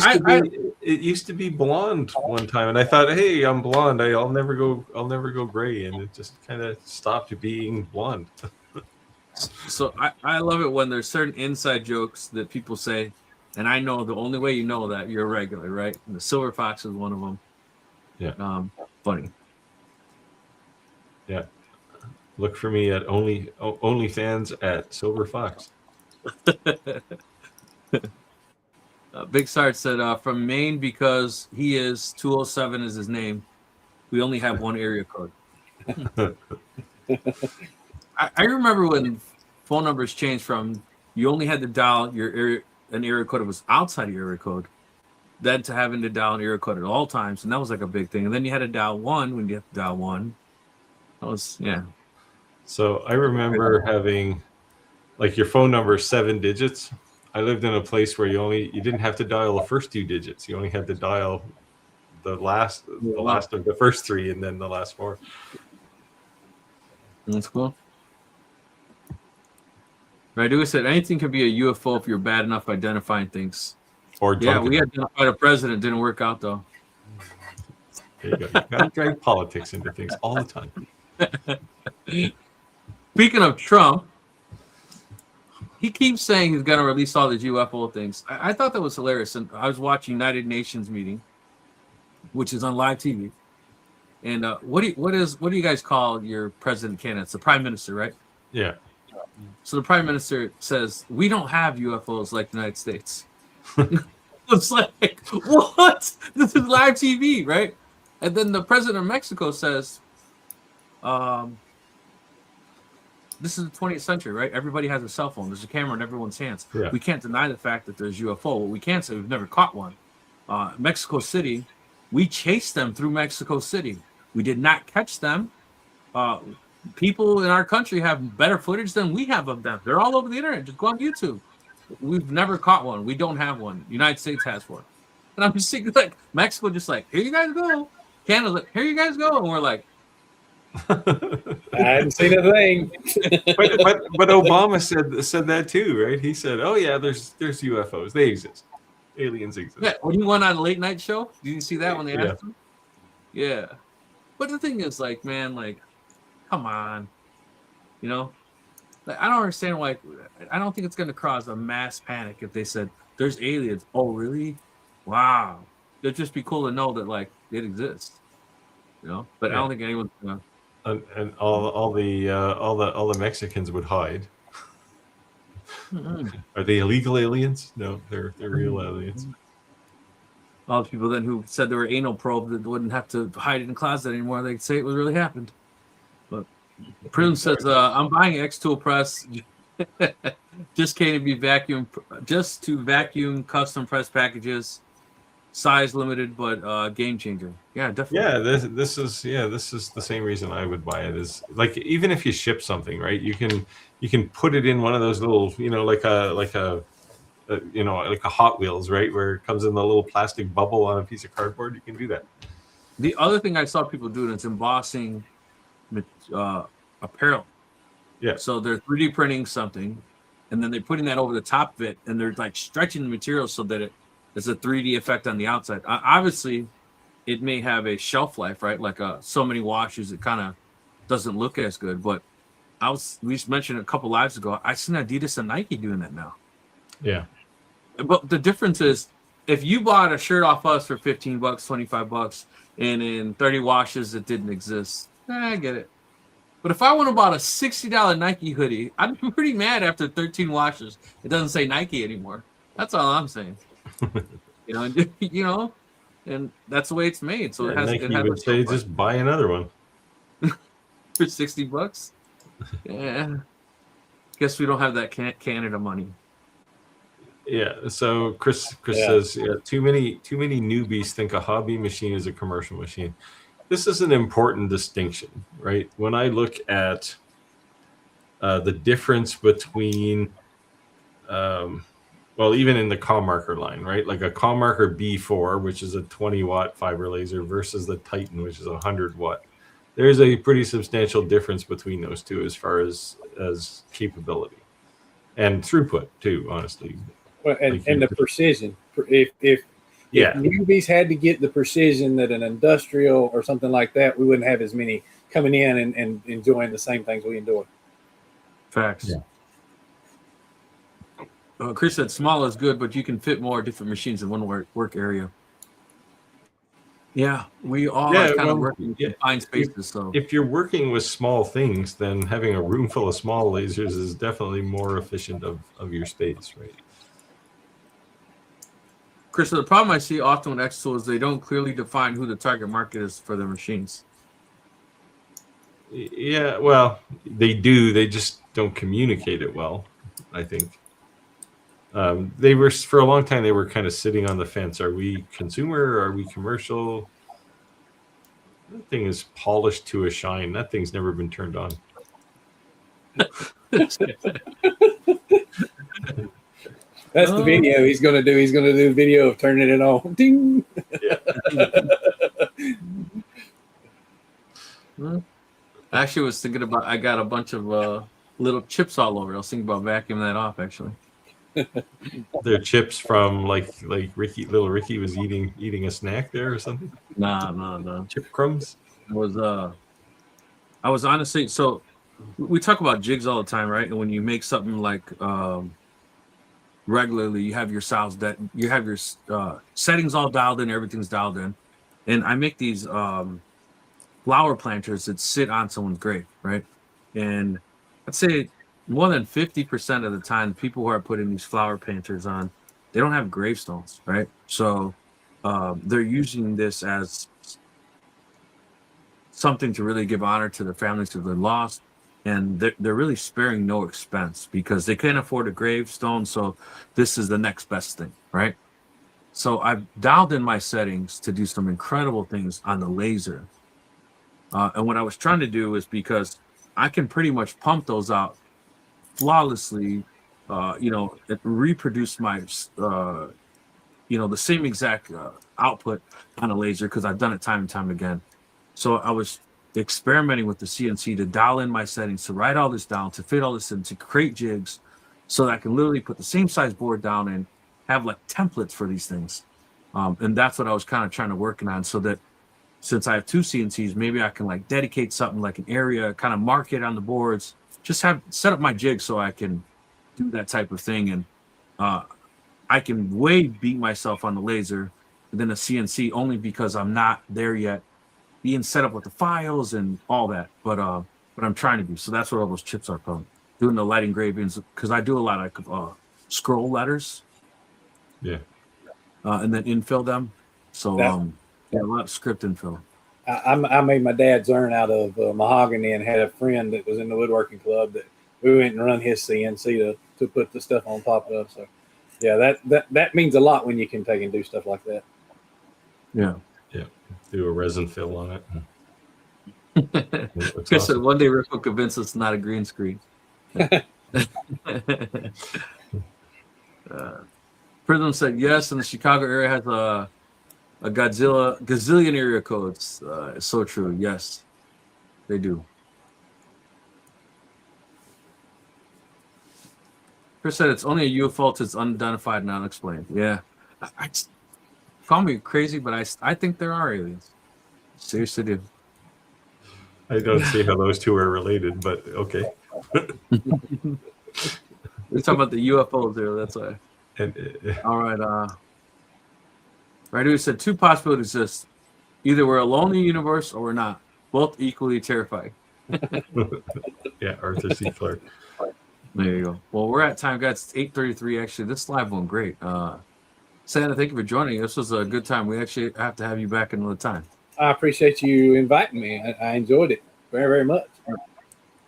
Speaker 2: used to be blonde one time, and I thought, hey, I'm blonde. I'll never go gray, and it just kind of stopped being blonde.
Speaker 1: So I love it when there's certain inside jokes that people say, and I know the only way you know that you're a regular, right? And the silver fox is one of them.
Speaker 2: Yeah.
Speaker 1: Funny.
Speaker 2: Yeah. Look for me at OnlyFans at Silver Fox.
Speaker 1: Big Sart said, from Maine, because he is 207 is his name. We only have one area code. I remember when phone numbers changed from you only had to dial an area code that was outside of your area code, then to having to dial an area code at all times, and that was like a big thing. And then you had to dial one when you have to dial one. That was
Speaker 2: So I remember having like your phone number 7 digits. I lived in a place where you didn't have to dial the first 2 digits. You only had to dial the last of the first 3 and then the last 4.
Speaker 1: That's cool. Radu said anything could be a UFO if you're bad enough identifying things.
Speaker 2: Or
Speaker 1: we identified a president. Didn't work out though.
Speaker 2: There you go. You gotta drag politics into things all the time.
Speaker 1: Speaking of Trump, he keeps saying he's going to release all these UFO things. I thought that was hilarious. And I was watching United Nations meeting, which is on live TV. And what do you guys call your president candidates? The prime minister, right?
Speaker 2: Yeah.
Speaker 1: So the prime minister says, we don't have UFOs like the United States. It's like, what? This is live TV, right? And then the president of Mexico says, this is the 20th century, right? Everybody has a cell phone. There's a camera in everyone's hands. Yeah. We can't deny the fact that there's UFO. What we can't say, we've never caught one. Mexico City, we chased them through Mexico City. We did not catch them. People in our country have better footage than we have of them. They're all over the internet. Just go on YouTube. We've never caught one. We don't have one. The United States has one. And I'm just thinking, like, Mexico just like, here you guys go. Canada's like, here you guys go. And we're like,
Speaker 3: I hadn't seen a thing.
Speaker 2: but Obama said that too, right? He said, "Oh yeah, there's UFOs. They exist. Aliens exist."
Speaker 1: Yeah. When he went on a late night show, did you see that when they asked him? Yeah. But the thing is, like, man, like, come on, you know, like, I don't understand why. I don't think it's going to cause a mass panic if they said there's aliens. Oh, really? Wow. It'd just be cool to know that, like, it exists, you know. But I don't think anyone's gonna.
Speaker 2: And all the Mexicans would hide. Are they illegal aliens? No, they're real aliens.
Speaker 1: All the people then who said there were anal probes that wouldn't have to hide it in the closet anymore, they'd say it was really happened. But Prism says, I'm buying X-Tool press just to vacuum custom press packages. Size limited, but game changer. Yeah, definitely.
Speaker 2: Yeah, this is the same reason I would buy it. Is like, even if you ship something, right? You can put it in one of those little, like a Hot Wheels, right, where it comes in the little plastic bubble on a piece of cardboard. You can do that.
Speaker 1: The other thing I saw people doing is embossing apparel.
Speaker 2: Yeah.
Speaker 1: So they're 3D printing something, and then they're putting that over the top of it, and they're like stretching the material so that it's a 3D effect on the outside. Obviously, it may have a shelf life, right? Like so many washes, it kind of doesn't look as good. But we just mentioned a couple lives ago, I seen Adidas and Nike doing that now.
Speaker 2: Yeah.
Speaker 1: But the difference is, if you bought a shirt off us for $15, $25, and in 30 washes it didn't exist, I get it. But if I would have bought a $60 Nike hoodie, I'd be pretty mad after 13 washes. It doesn't say Nike anymore. That's all I'm saying. And that's the way it's made. So
Speaker 2: Nike would say, just buy another one
Speaker 1: for $60. Yeah. Guess we don't have that Canada money.
Speaker 2: Yeah. So Chris says, too many newbies think a hobby machine is a commercial machine. This is an important distinction, right? When I look at the difference between well, even in the comm marker line, right? Like a comm marker B4, which is a 20-watt fiber laser, versus the Titan, which is a 100-watt. There's a pretty substantial difference between those two as far as capability and throughput too. Honestly,
Speaker 3: Well,
Speaker 2: like
Speaker 3: and the precision. If
Speaker 2: yeah,
Speaker 3: newbies had to get the precision that an industrial or something like that, we wouldn't have as many coming in and enjoying the same things we enjoy.
Speaker 1: Facts. Chris said small is good, but you can fit more different machines in one work area. Yeah, we all are kind of working in confined spaces. So
Speaker 2: if you're working with small things, then having a room full of small lasers is definitely more efficient of your space, right?
Speaker 1: Chris, the problem I see often with Exo is they don't clearly define who the target market is for their machines.
Speaker 2: Yeah, well, they do. They just don't communicate it well, I think. They were, for a long time, they were kind of sitting on the fence. Are we consumer? Or are we commercial? That thing is polished to a shine. That thing's never been turned on.
Speaker 3: That's the video he's going to do. He's going to do a video of turning it on. Ding.
Speaker 2: Yeah.
Speaker 1: I actually was thinking about, I got a bunch of little chips all over. I was thinking about vacuuming that off, actually.
Speaker 2: They're chips from like little Ricky was eating a snack there or something.
Speaker 1: No.
Speaker 2: Chip crumbs.
Speaker 1: I was honestly, so we talk about jigs all the time, right? And when you make something like regularly, you have your sounds that you have your settings all dialed in, everything's dialed in, and I make these flower planters that sit on someone's grave, right? And I'd say more than 50% of the time, people who are putting these flower planters on, they don't have gravestones, right? So they're using this as something to really give honor to their families who they're lost, and they're really sparing no expense because they can't afford a gravestone. So this is the next best thing, right? So I've dialed in my settings to do some incredible things on the laser. And what I was trying to do is because I can pretty much pump those out flawlessly, reproduce my, the same exact output on a laser because I've done it time and time again. So I was experimenting with the CNC to dial in my settings, to write all this down, to fit all this in, to create jigs so that I can literally put the same size board down and have like templates for these things. And that's what I was kind of trying to working on, so that since I have two CNCs, maybe I can like dedicate something like an area, kind of mark it on the boards, just set up my jig so I can do that type of thing. And I can way beat myself on the laser than a CNC only because I'm not there yet, being set up with the files and all that. But I'm trying to do. So that's what all those chips are from. Doing the light engravings, because I do a lot of scroll letters.
Speaker 2: Yeah.
Speaker 3: and
Speaker 1: then infill them. So a lot of script infill.
Speaker 3: I made my dad's urn out of mahogany and had a friend that was in the woodworking club that we went and run his CNC to put the stuff on top of. So yeah, that means a lot when you can take and do stuff like that.
Speaker 1: Yeah.
Speaker 2: Yeah. Do a resin fill on it.
Speaker 1: Chris said one day Rick will convince us it's not a green screen. Prism said yes, and the Chicago area has a gazillion area codes. It's so true. Yes, they do. Chris said it's only a UFO till it's unidentified and unexplained. Yeah, call me crazy, but I think there are aliens. Seriously, do.
Speaker 2: I don't see how those two are related, but okay.
Speaker 1: We're talking about the UFOs there. That's why. All right. Right. We said two possibilities exist. Either we're alone in the universe or we're not. Both equally terrifying.
Speaker 2: Yeah, Arthur C. Clarke.
Speaker 1: There you go. Well, we're at time, guys. It's 8:33. Actually, this live went great. Santa, thank you for joining. This was a good time. We actually have to have you back another time.
Speaker 3: I appreciate you inviting me. I enjoyed it very, very much.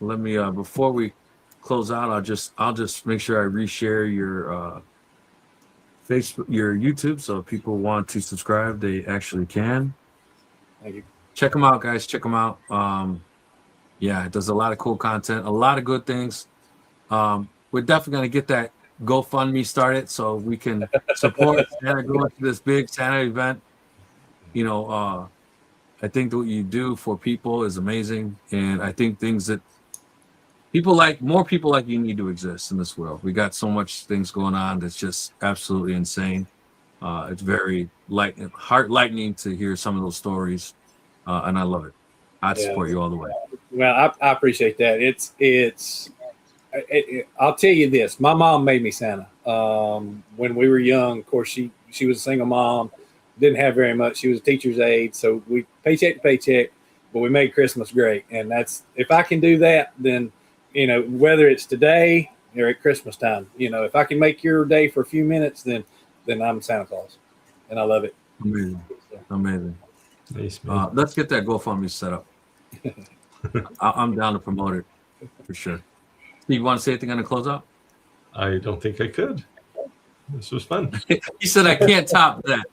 Speaker 1: Let me before we close out, I'll just make sure I reshare your Facebook, your YouTube, so if people want to subscribe, they actually can.
Speaker 3: Thank you.
Speaker 1: Check them out, guys. Check them out. Yeah, it does a lot of cool content, a lot of good things. We're definitely gonna get GoFundMe started so we can support Santa going to this big Santa event. You know, I think that what you do for people is amazing, and I think things that more people like you need to exist in this world. We got so much things going on that's just absolutely insane. It's very heart lightening to hear some of those stories, and I love it. I'd support you all the way.
Speaker 3: Well, I appreciate that. I'll tell you this. My mom made me Santa. When we were young, of course, she was a single mom, didn't have very much. She was a teacher's aide, so we paycheck to paycheck, but we made Christmas great. And that's, if I can do that, then, you know, whether it's today or at Christmas time, you know, if I can make your day for a few minutes, then I'm Santa Claus, and I love it.
Speaker 1: Amazing, amazing.
Speaker 2: Nice,
Speaker 1: let's get that GoFundMe set up. I'm down to promote it for sure. Steve, you want to say anything on the closeout?
Speaker 2: I don't think I could. This was fun.
Speaker 1: He said, "I can't top that."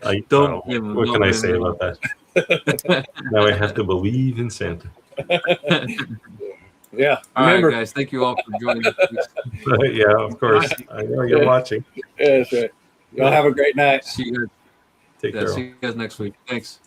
Speaker 2: I don't. What can I say about that? Now I have to believe in Santa.
Speaker 3: Yeah.
Speaker 1: All right, guys. Thank you all for joining us.
Speaker 2: Yeah, of course. I know you're watching.
Speaker 3: Yeah, that's right. Y'all have a great night.
Speaker 1: See you guys.
Speaker 2: Take care.
Speaker 1: See you guys next week. Thanks.